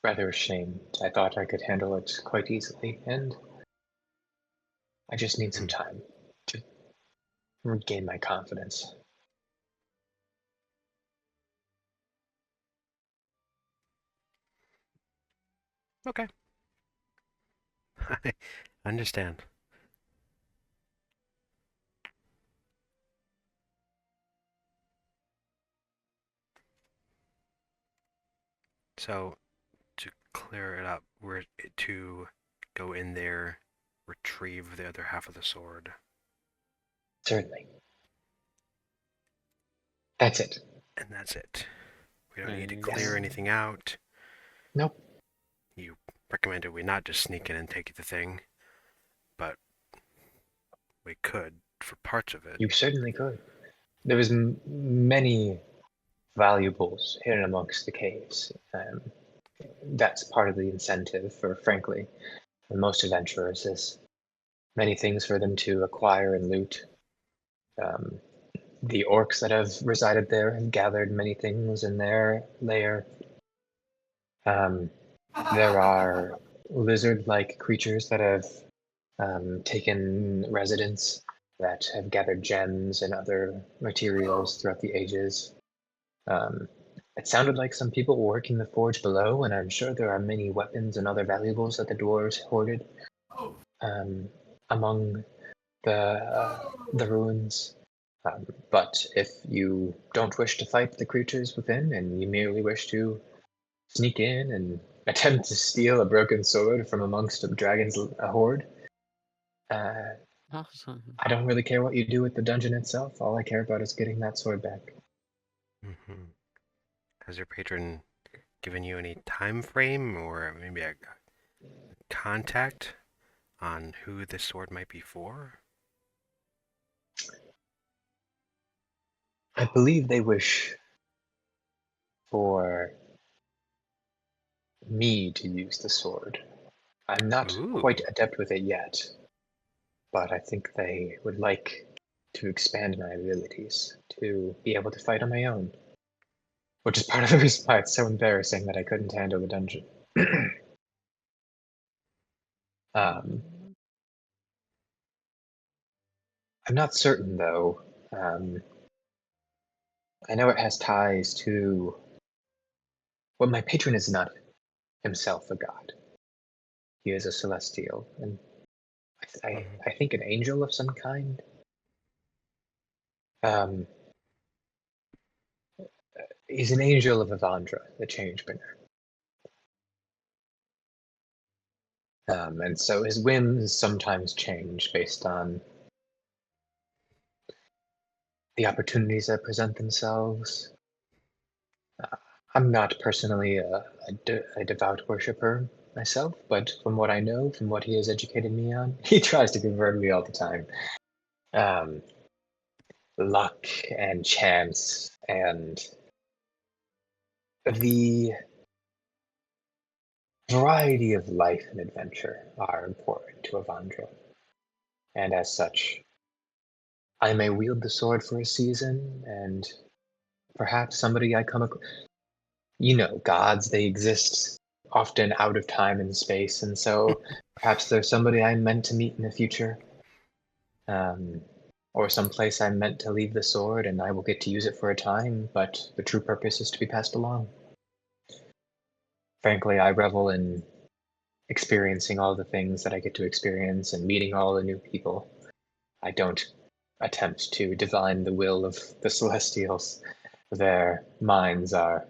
rather ashamed. I thought I could handle it quite easily, and I just need some time to regain my confidence. Okay. I understand. So, to clear it up, were to go in there, retrieve the other half of the sword. Certainly. That's it. And that's it. We don't need to Mm, clear yes. anything out. Nope. You recommended we not just sneak in and take the thing, but we could for parts of it. You certainly could. There was many valuables hidden amongst the caves. That's part of the incentive for, frankly, for most adventurers is many things for them to acquire and loot. The orcs that have resided there have gathered many things in their lair. There are lizard-like creatures that have taken residence, that have gathered gems and other materials throughout the ages. It sounded like some people were working the forge below, and I'm sure there are many weapons and other valuables that the dwarves hoarded among the ruins. But if you don't wish to fight the creatures within, and you merely wish to sneak in and attempt to steal a broken sword from amongst a dragon's horde, awesome. I don't really care what you do with the dungeon itself. All I care about is getting that sword back. Mm-hmm. Has your patron given you any time frame or maybe a contact on who this sword might be for? I believe they wish for me to use the sword. I'm not quite Ooh. adept with it yet, but I think they would like to expand my abilities to be able to fight on my own, which is part of the reason why it's so embarrassing that I couldn't handle the dungeon. I'm not certain, though. I know it has ties to... Well, my patron is not himself a god. He is a celestial, and I think an angel of some kind. He's an angel of Avandra, the Changebringer. And so his whims sometimes change based on the opportunities that present themselves. I'm not personally a devout worshiper myself, but from what I know, from what he has educated me on, he tries to convert me all the time. Luck and chance and the variety of life and adventure are important to Avandra. And as such, I may wield the sword for a season, and perhaps somebody I come across... You know, gods, they exist often out of time and space, and so perhaps there's somebody I'm meant to meet in the future. Or someplace I'm meant to leave the sword, and I will get to use it for a time, but the true purpose is to be passed along. Frankly, I revel in experiencing all the things that I get to experience and meeting all the new people. I don't attempt to divine the will of the Celestials. Their minds are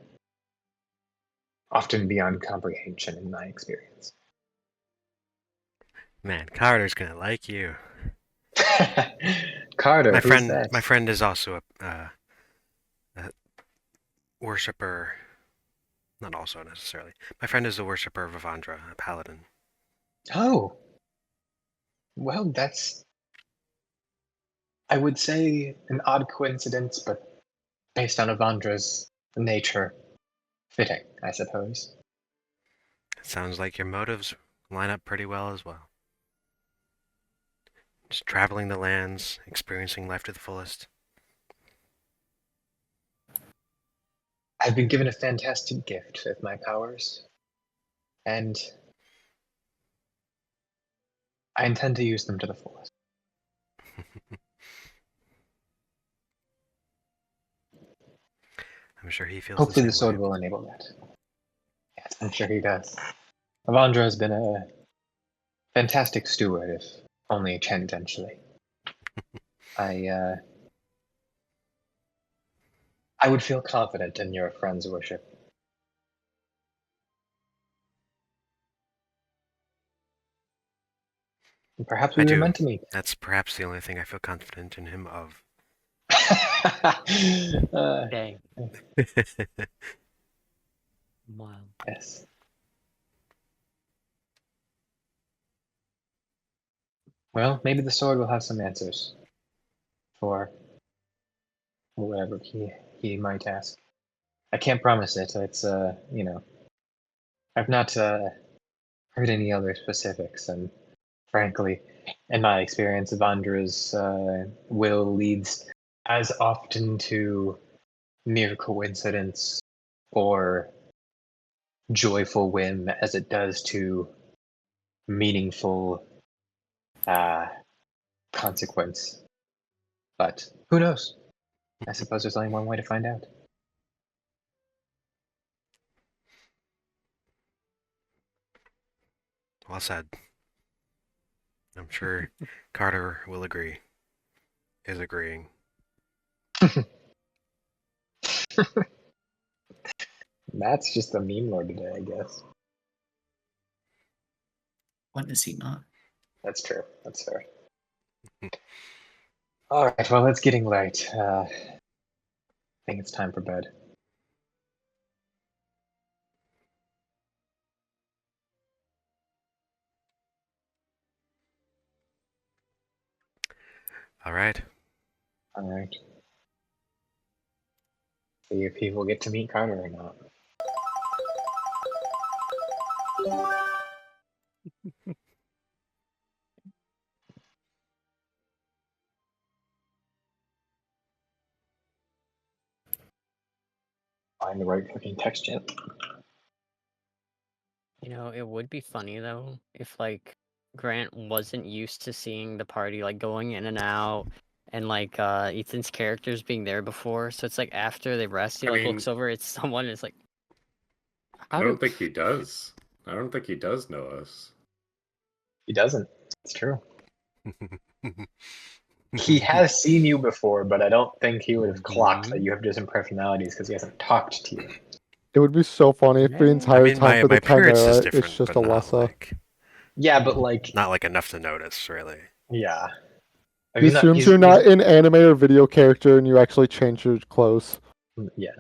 often beyond comprehension in my experience. Man, Carter's gonna like you. Carter, who's that? My friend is also a worshipper. Not also necessarily. My friend is a worshipper of Avandra, a paladin. Oh, well, that's, I would say, an odd coincidence, but based on Avandra's nature, fitting, I suppose. It sounds like your motives line up pretty well as well. Just traveling the lands, experiencing life to the fullest. I've been given a fantastic gift with my powers, and I intend to use them to the fullest. I'm sure he feels Hopefully the the same sword way. will enable that. Yes, I'm sure he does. Avandra has been a fantastic steward, if only tangentially. I would feel confident in your friend's worship. Perhaps I we were do. meant to meet. That's perhaps the only thing I feel confident in him of. Dang. Wow. Yes. Well, maybe the sword will have some answers for whatever he might ask. I can't promise it. It's I've not heard any other specifics, and frankly, in my experience, Vandra's will leads as often to mere coincidence or joyful whim as it does to meaningful consequence. But who knows? I suppose there's only one way to find out. Well said. I'm sure Carter will agree. Is agreeing. That's just the meme lord today, I guess. When is he not? That's true. That's fair. All right. Well, it's getting late. I think it's time for bed. All right. All right. See if people get to meet Carter or not. Find the right fucking text yet. You know, it would be funny though if like Grant wasn't used to seeing the party like going in and out and like Ethan's characters being there before. So it's like after they rest, he I like mean- looks over at someone and it's like I don't think he does. I don't think he does know us. He doesn't. It's true. He has seen you before, but I don't think he would have clocked that you have different personalities because he hasn't talked to you. It would be so funny if the Yeah. entire I mean, time my for the appearance is Chimera, different, it's just but not Alessa. like, Yeah, but like, not like enough to notice, really. yeah. I He mean, assumes you're not an anime or video character and you actually change your clothes. Yeah.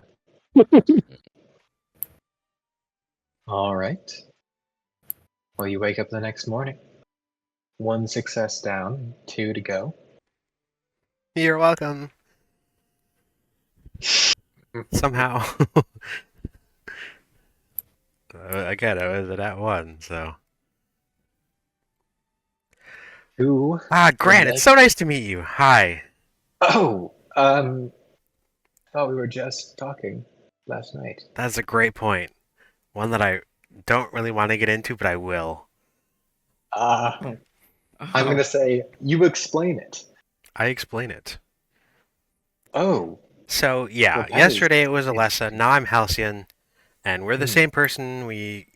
All right. Well, you wake up the next morning. 1 success down, 2 to go. You're welcome. Somehow. Again, I was at 1, so. Who? Grant, it's so nice to meet you. Hi. Oh, thought we were just talking last night. That's a great point. One that I don't really want to get into, but I will. I'm going to say, you explain it. I explain it. Oh. So, yeah, Well, that yesterday is it was Alessa, now I'm Halcyon, and we're the same person. We,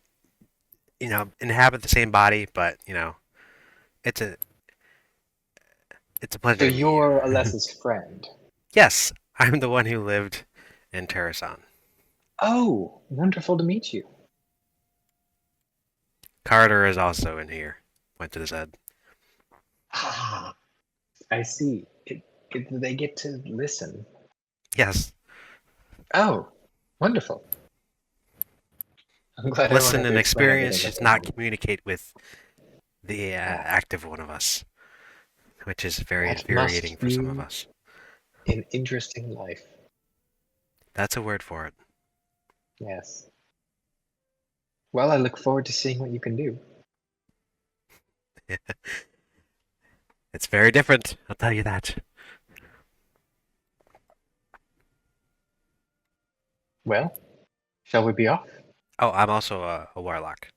inhabit the same body, but, it's a pleasure So to meet you. you're Alessa's friend. Yes, I'm the one who lived in Terrasan. Oh, wonderful to meet you. Carter is also in here. Went to his head. Ah, I see. Do they get to listen? Yes. Oh, wonderful. I'm glad I Listen wanted and to explain experience, everything just to not them. communicate with the active one of us, which is very That infuriating must for some of be us. An interesting life. That's a word for it. Yes. Well, I look forward to seeing what you can do. It's very different, I'll tell you that. Well, shall we be off? Oh, I'm also a warlock.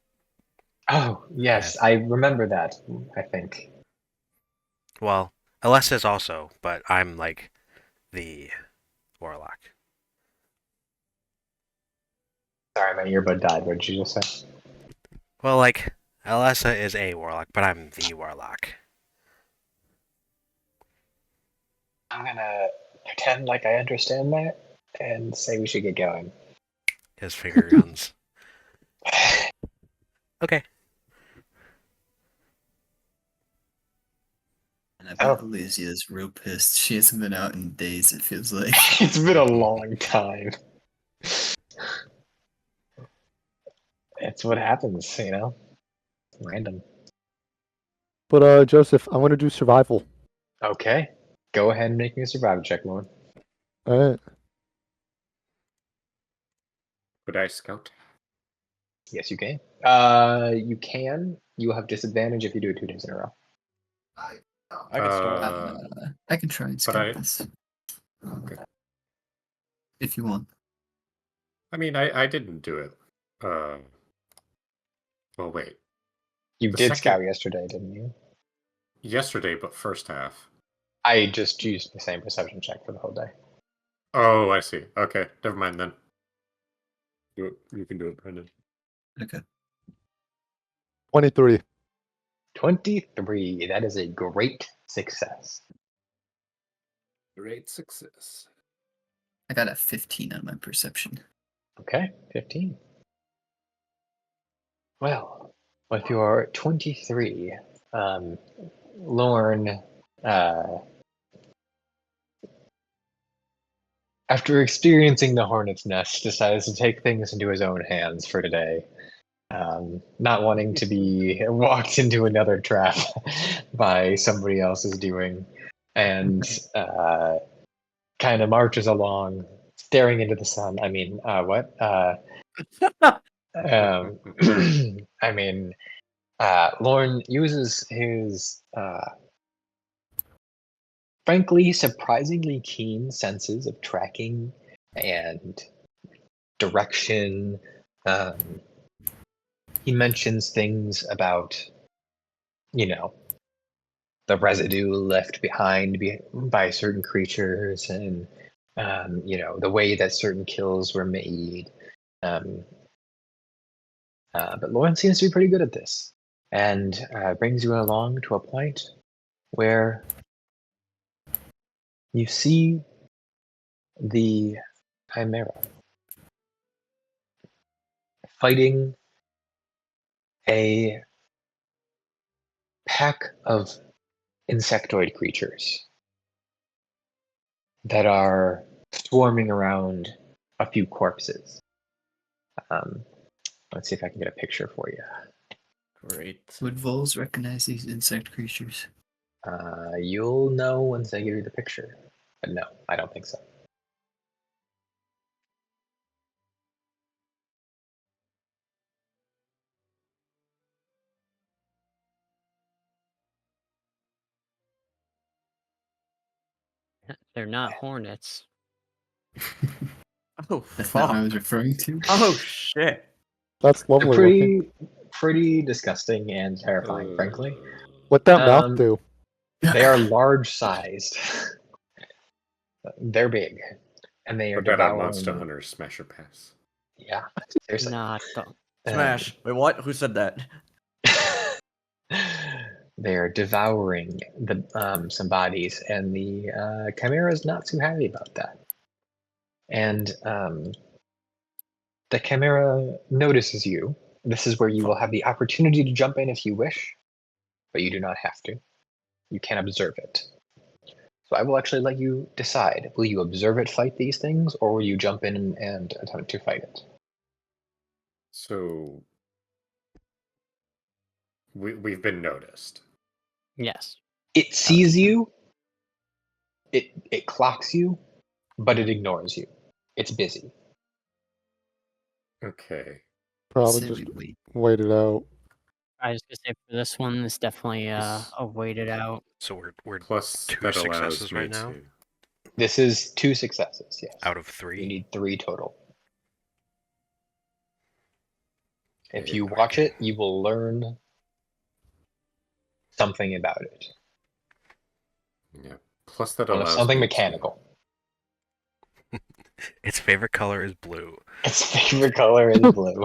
Oh, yes, Yes. I remember that, I think. Well, Alessa is also, but I'm like the warlock. Sorry, my earbud died. What did you just say? Well, like, Alessa is a warlock, but I'm the warlock. I'm gonna pretend like I understand that and say we should get going. His finger guns. Okay. I bet Alessia's real pissed. She hasn't been out in days, it feels like. It's been a long time. It's what happens, you know? Random. But Joseph, I'm gonna do survival. Okay. Go ahead and make me a survival check, Lorn. All right. Could I scout? Yes, you can. You can. You will have disadvantage if you do it 2 days in a row. I can start. I can try and but skip this. Okay. If you want. I mean, I didn't do it. Well, wait. You The did second- scout yesterday, didn't you? Yesterday, but first half. I just used the same perception check for the whole day. Oh, I see. Okay, never mind then. Do it. You can do it, Brendan. Okay. 23. 23. That is a great success. Great success. I got a 15 on my perception. Okay, 15. Well, with your 23, Lorn, after experiencing the hornet's nest, decides to take things into his own hands for today. Not wanting to be walked into another trap by somebody else's doing, and kind of marches along, staring into the sun. I mean, what? I mean, Lorn uses his frankly surprisingly keen senses of tracking and direction. He mentions things about, you know, the residue left behind by certain creatures, and you know, the way that certain kills were made. But Lorn seems to be pretty good at this, and brings you along to a point where you see the Chimera fighting a pack of insectoid creatures that are swarming around a few corpses. Let's see if I can get a picture for you. Great. Would Vols recognize these insect creatures? You'll know once I give you the picture. But no, I don't think so. They're not hornets. Oh, That's not what I fuck. was referring to. Oh, shit. That's They're lovely looking. pretty disgusting and terrifying, frankly. What that mouth Um, do? They are large sized. They're big, and they are Put that on devouring. Monster Hunter Smasher Pass. Yeah, seriously. Not the. Smash. Wait, what? Who said that? They're devouring some bodies, and the Chimera is not too happy about that. And the Chimera notices you. This is where you will have the opportunity to jump in if you wish, but you do not have to. You can observe it. So I will actually let you decide. Will you observe it fight these things, or will you jump in and attempt to fight it? So we've been noticed. Yes. It sees you. It clocks you, but it ignores you. It's busy. Okay. Probably Say just we wait. wait it out. I was gonna say for this one, it's definitely a waited out. So we're Plus, two that successes allows me right now? to. This is 2 successes. Yes. out of You 3. need 3 total. If Yeah, you watch okay. it, you will learn something about it. Yeah. Plus, that Well, allows something me to- mechanical. Its favorite color is blue. Its favorite color is blue.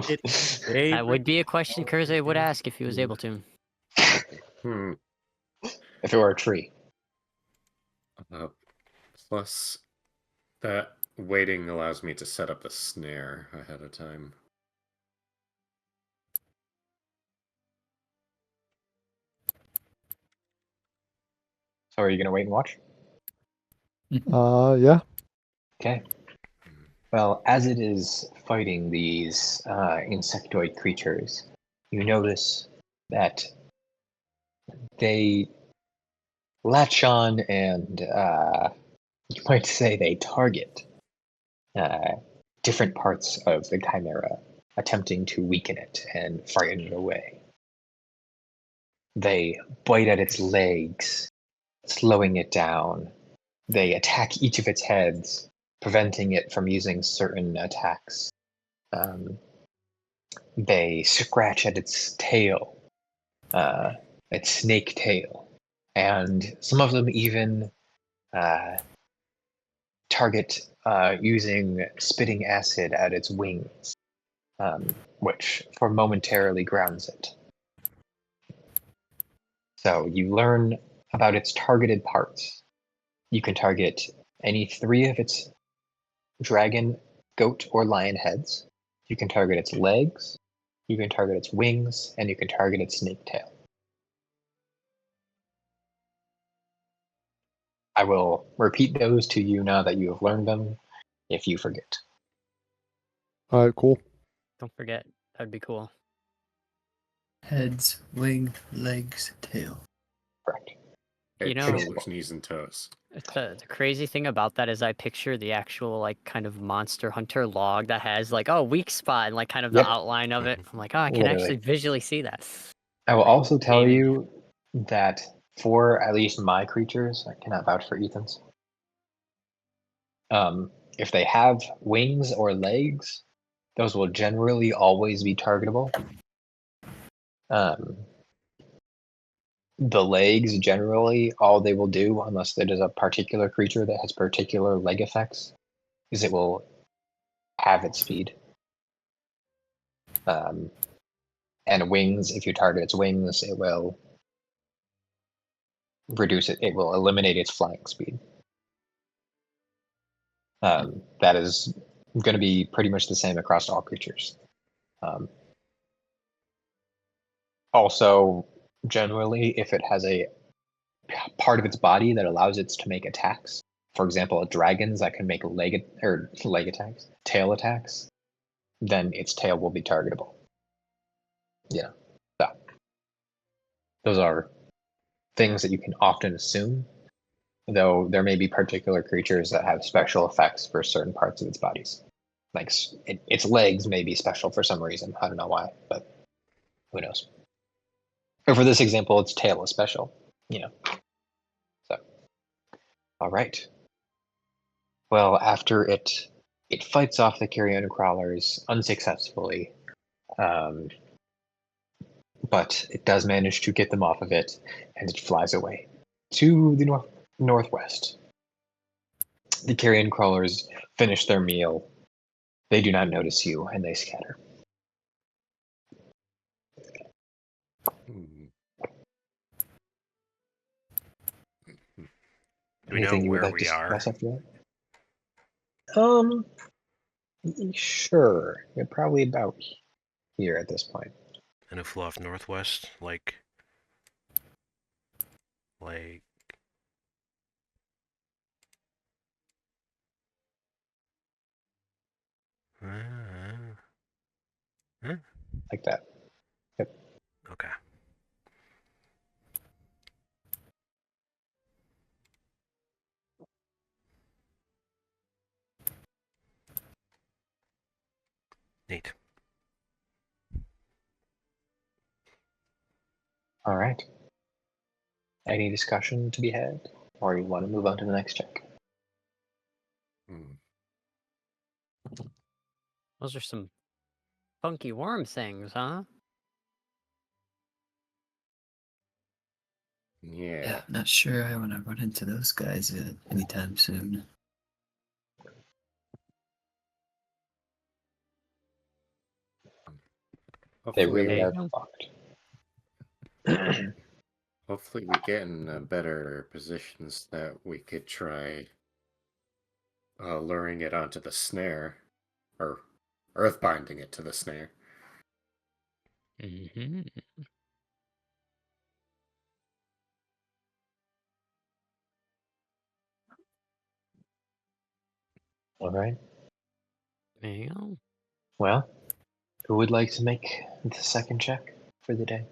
That would be a question Kurze would ask if he was able to. Hmm. If it were a tree. Plus, that waiting allows me to set up a snare ahead of time. So are you going to wait and watch? Yeah. Okay. Well, as it is fighting these insectoid creatures, you notice that they latch on and you might say they target different parts of the Chimera, attempting to weaken it and frighten it away. They bite at its legs, slowing it down. They attack each of its heads, preventing it from using certain attacks. They scratch at its tail, its snake tail, and some of them even target using spitting acid at its wings, which for momentarily grounds it. So you learn about its targeted parts. You can target any 3 of its dragon, goat, or lion heads. You can target its legs. You can target its wings, and you can target its snake tail. I will repeat those to you now that you have learned them, if you forget. All right, cool. Don't forget. That'd be cool. Heads, wing, legs, tail. Correct. You Head, know- shoulders, knees, and toes. The crazy thing about that is I picture the actual like kind of Monster Hunter log that has like weak spot and like kind of the Yep. outline of it. I'm like, I can Literally. actually visually see that. I will also tell Gaming. you that for at least my creatures, I cannot vouch for Ethan's. If they have wings or legs, those will generally always be targetable. The legs, generally, all they will do, unless it is a particular creature that has particular leg effects, is it will have its speed. And wings, if you target its wings, it will reduce it. It will eliminate its flying speed. That is going to be pretty much the same across all creatures. Also, generally, if it has a part of its body that allows it to make attacks, for example, dragons that can make leg attacks, tail attacks, then its tail will be targetable. Yeah. So, those are things that you can often assume, though there may be particular creatures that have special effects for certain parts of its bodies. Like its legs may be special for some reason. I don't know why, but who knows? Or for this example, its tail is special, So, all right. Well, after it fights off the carrion crawlers unsuccessfully, but it does manage to get them off of it, and it flies away to the northwest. The carrion crawlers finish their meal. They do not notice you, and they scatter. Hmm. Do we know Anything you would where like to we are? discuss after that? Sure. You're probably about here at this point. And if off northwest, like Like that. Yep. Okay. Neat. All right. Any discussion to be had? Or you want to move on to the next check? Hmm. Those are some funky worm things, huh? Yeah. Not sure I want to run into those guys anytime soon. They Hopefully, really Hey. are fucked. hopefully we get in better positions that we could try luring it onto the snare, or earth binding it to the snare. Mm-hmm. All right. There you go. Well, who would like to make the second check for the day?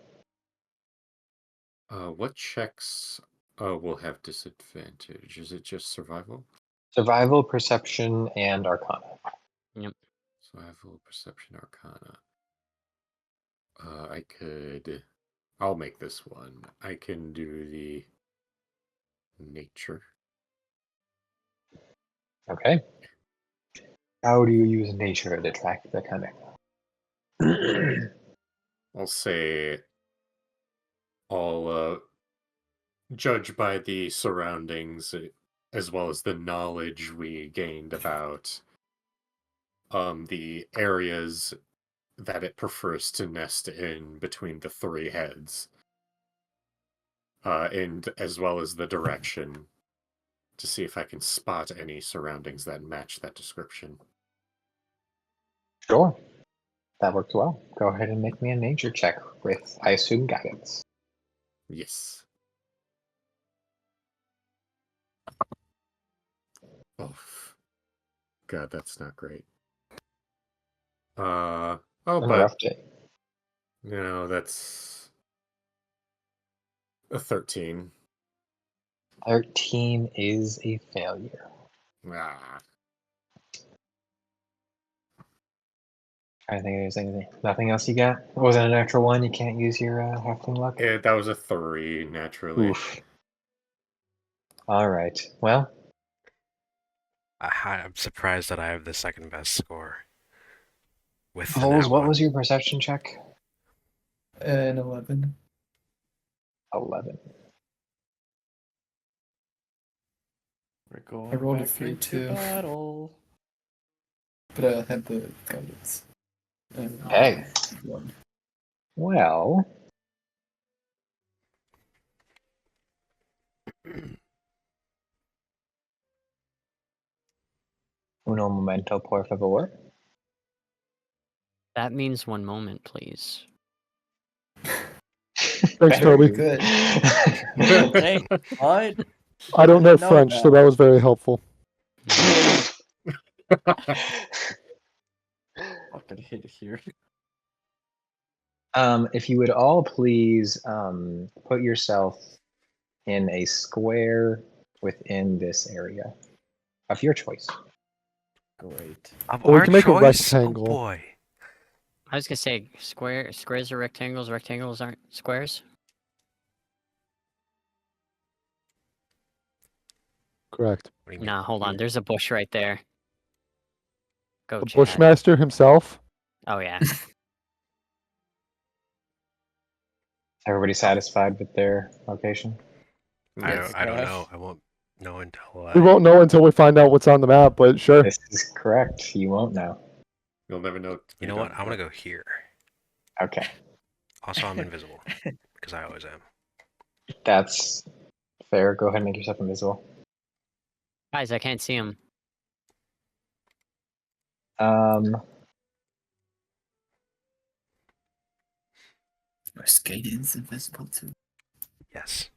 What checks will have disadvantage? Is it just survival? Survival, perception, and arcana. Survival, perception, arcana. I'll make this one. I can do the nature. Okay. How do you use nature to track the coming? I'll say I'll judge by the surroundings as well as the knowledge we gained about the areas that it prefers to nest in between the three heads, and as well as the direction, to see if I can spot any surroundings that match that description. Sure. That works well. Go ahead and make me a nature check with, I assume, guidance. Yes. Oh, God, that's not great. On But a rough day. that's a 13. 13 is a failure. Ah. I think there's anything. Nothing else you got? It wasn't a natural one. You can't use your halfling luck. That was a 3, naturally. Oof. All right. Well, I'm surprised that I have the second best score. With the Vols, nat what one. was your perception check? An 11. 11. We're going I rolled a back 3 into too. battle. But I had the guidance. And Okay. 1. Well, uno momento, por favor. That means 1 moment, please. Thanks, Toby. Good. Thanks, bud. I don't know didn't know French, so that. that was very helpful. Fucking hit here. If you would all please put yourself in a square within this area of your choice. Great. Of Or we our can make a choice? rectangle. Oh boy. I was gonna say squares are rectangles. Rectangles aren't squares. Correct. What do you mean? Nah, hold on. There's a bush right there. Go, The Chad. Bushmaster himself. Oh yeah. Everybody satisfied with their location? I Yes. don't Gosh. know. I won't know until We won't know until we find out what's on the map, but sure. This is correct. You won't know. You'll never know. You know what? I'm gonna go here. Okay. Also, I'm invisible because I always am. That's fair. Go ahead and make yourself invisible. Guys, I can't see him. Are Skaden's invisible too? Yes.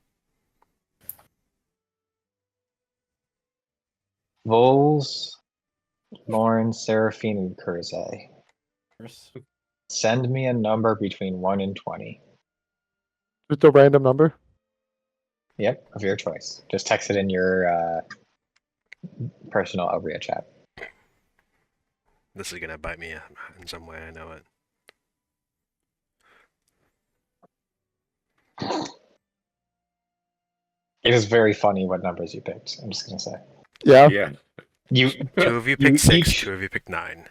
Vols, Lorn, Seraphine, and Kurze. Send me a number between 1 and 20. Just a random number. Yep, of your choice. Just text it in your personal Elrya chat. This is gonna bite me in some way. I know it. It is very funny what numbers you picked. I'm just gonna say. Yeah. Yeah. You Two of you you picked 6. each- 2 of you picked 9.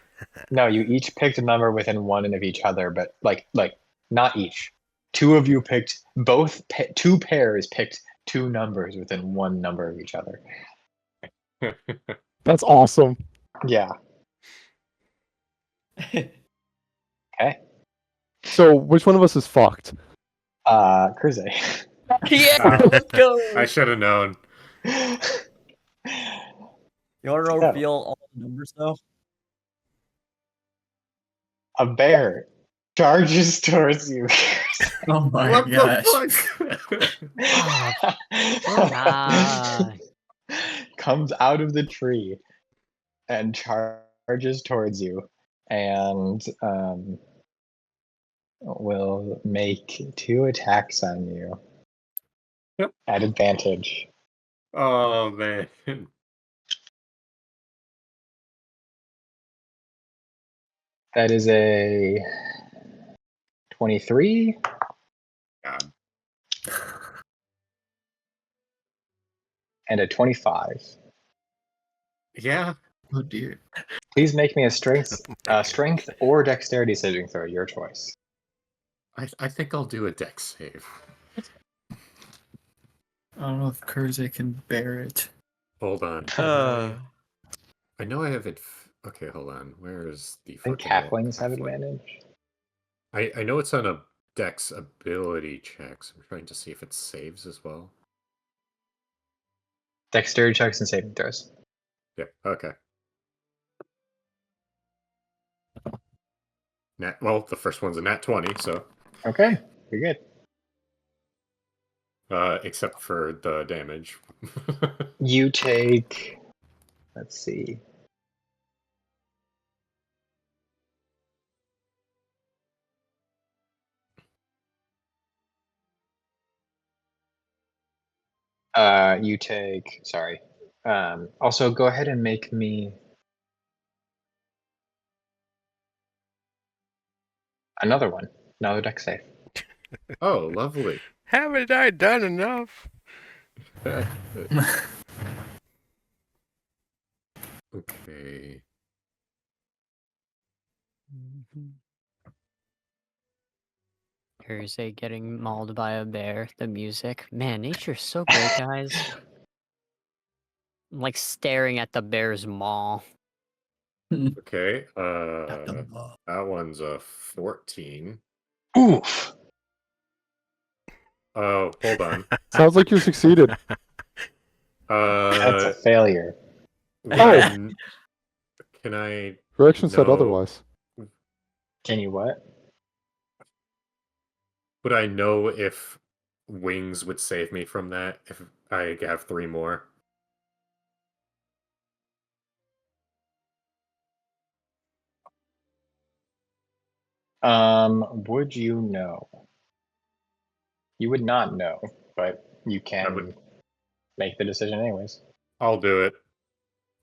no, you each picked a number within 1 of each other, but like not each. Two of you picked two pairs picked 2 numbers within 1 number of each other. That's awesome. Yeah. Okay. So which one of us is fucked? Kurze. Yeah, let's go. I should have known. You want to reveal all the numbers though? A bear charges towards you. Oh my What gosh. the fuck? Ah. Comes out of the tree and charges towards you, and will make 2 attacks on you Yep. at advantage. Oh man. That is a 23 God. and a 25. Yeah. Oh dear. Please make me a strength, Oh my God. strength or dexterity saving throw, your choice. I think I'll do a dex save. I don't know if Kurze can bear it. Hold on. Uh, I know I have it. Okay, hold on. Where is the I think fucking halflings have halfling? advantage. I know it's on a dex ability check, so I'm trying to see if it saves as well. Dexterity checks and saving throws. Yeah, okay. Well, the first one's a nat 20, so Okay, you're good. except for the damage. You take, let's see. You take, sorry. Also, go ahead and make me another one, another dex save. Oh, lovely. Haven't I done enough? Okay. Kurze getting mauled by a bear. The music. Man, nature's so great, guys. I'm like staring at the bear's maw. Okay. Not the law. That one's a 14. Oof. Oh, hold on. Sounds like you succeeded. That's a failure. When can I Direction said know- otherwise. Can you what? Would I know if wings would save me from that if I have 3 more? Would you know? You would not know, but you I can would- make the decision anyways. I'll do it.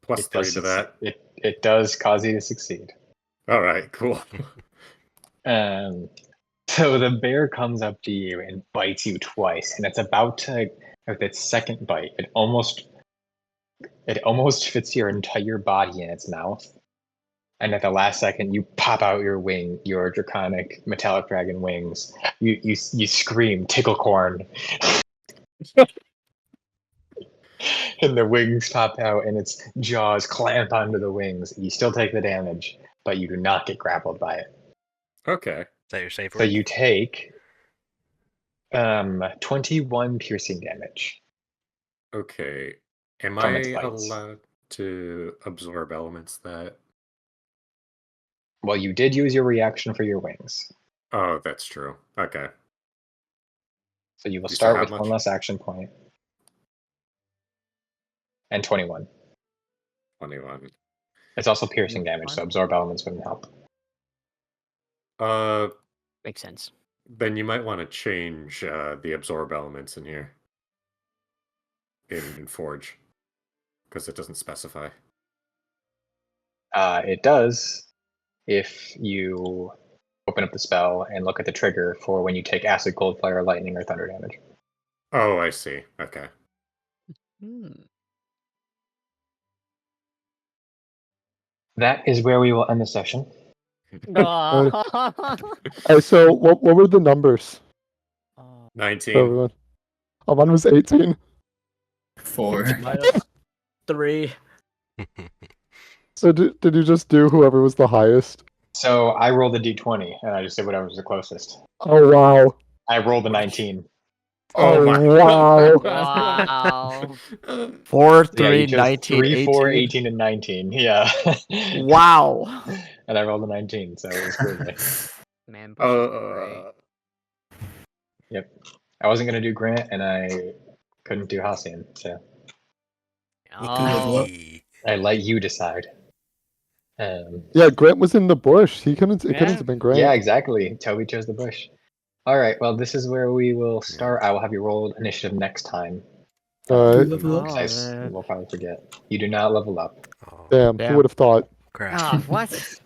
Plus It 3 does to that. It does cause you to succeed. All right, cool. So the bear comes up to you and bites you twice, and it's about to, with its second bite, it almost fits your entire body in its mouth. And at the last second, you pop out your wing, your draconic metallic dragon wings. You scream, tickle corn. And the wings pop out, and its jaws clamp onto the wings. You still take the damage, but you do not get grappled by it. Okay. Is that your safe So word? you take 21 piercing damage. Okay. Am From I its bites. allowed to absorb elements that? Well, you did use your reaction for your wings. Oh, that's true. Okay. So you will You said start how with much? one less action point. And 21. 21. It's also piercing damage, so absorb elements wouldn't help. Makes sense. Then you might want to change the absorb elements in here. In Forge. Because it doesn't specify. It does if you open up the spell and look at the trigger for when you take acid, cold, fire, lightning, or thunder damage. Oh, I see. Okay. That is where we will end the session. Hey, so what were the numbers? 19. For everyone? Oh, mine was 18. 4. -3. So did you just do whoever was the highest? So I rolled a d20, and I just did whatever was the closest. Oh wow! I rolled a 19. Oh, my wow! Wow. 4, Yeah, 3, you chose 19, 3, 4, 18. 18, and 19. Yeah. Wow. And I rolled a 19, so it was crazy. Man, Yep. I wasn't going to do Grant, and I couldn't do Halcyon, so Oh, what? I let you decide. Yeah, Grant was in the bush. It couldn't have been Grant. Yeah, exactly. Toby chose the bush. All right. Well, this is where we will start. I will have you roll initiative next time. All right. Level up? We'll probably forget. You do not level up. Oh, Damn, who Damn. would have thought? crap. Oh, what?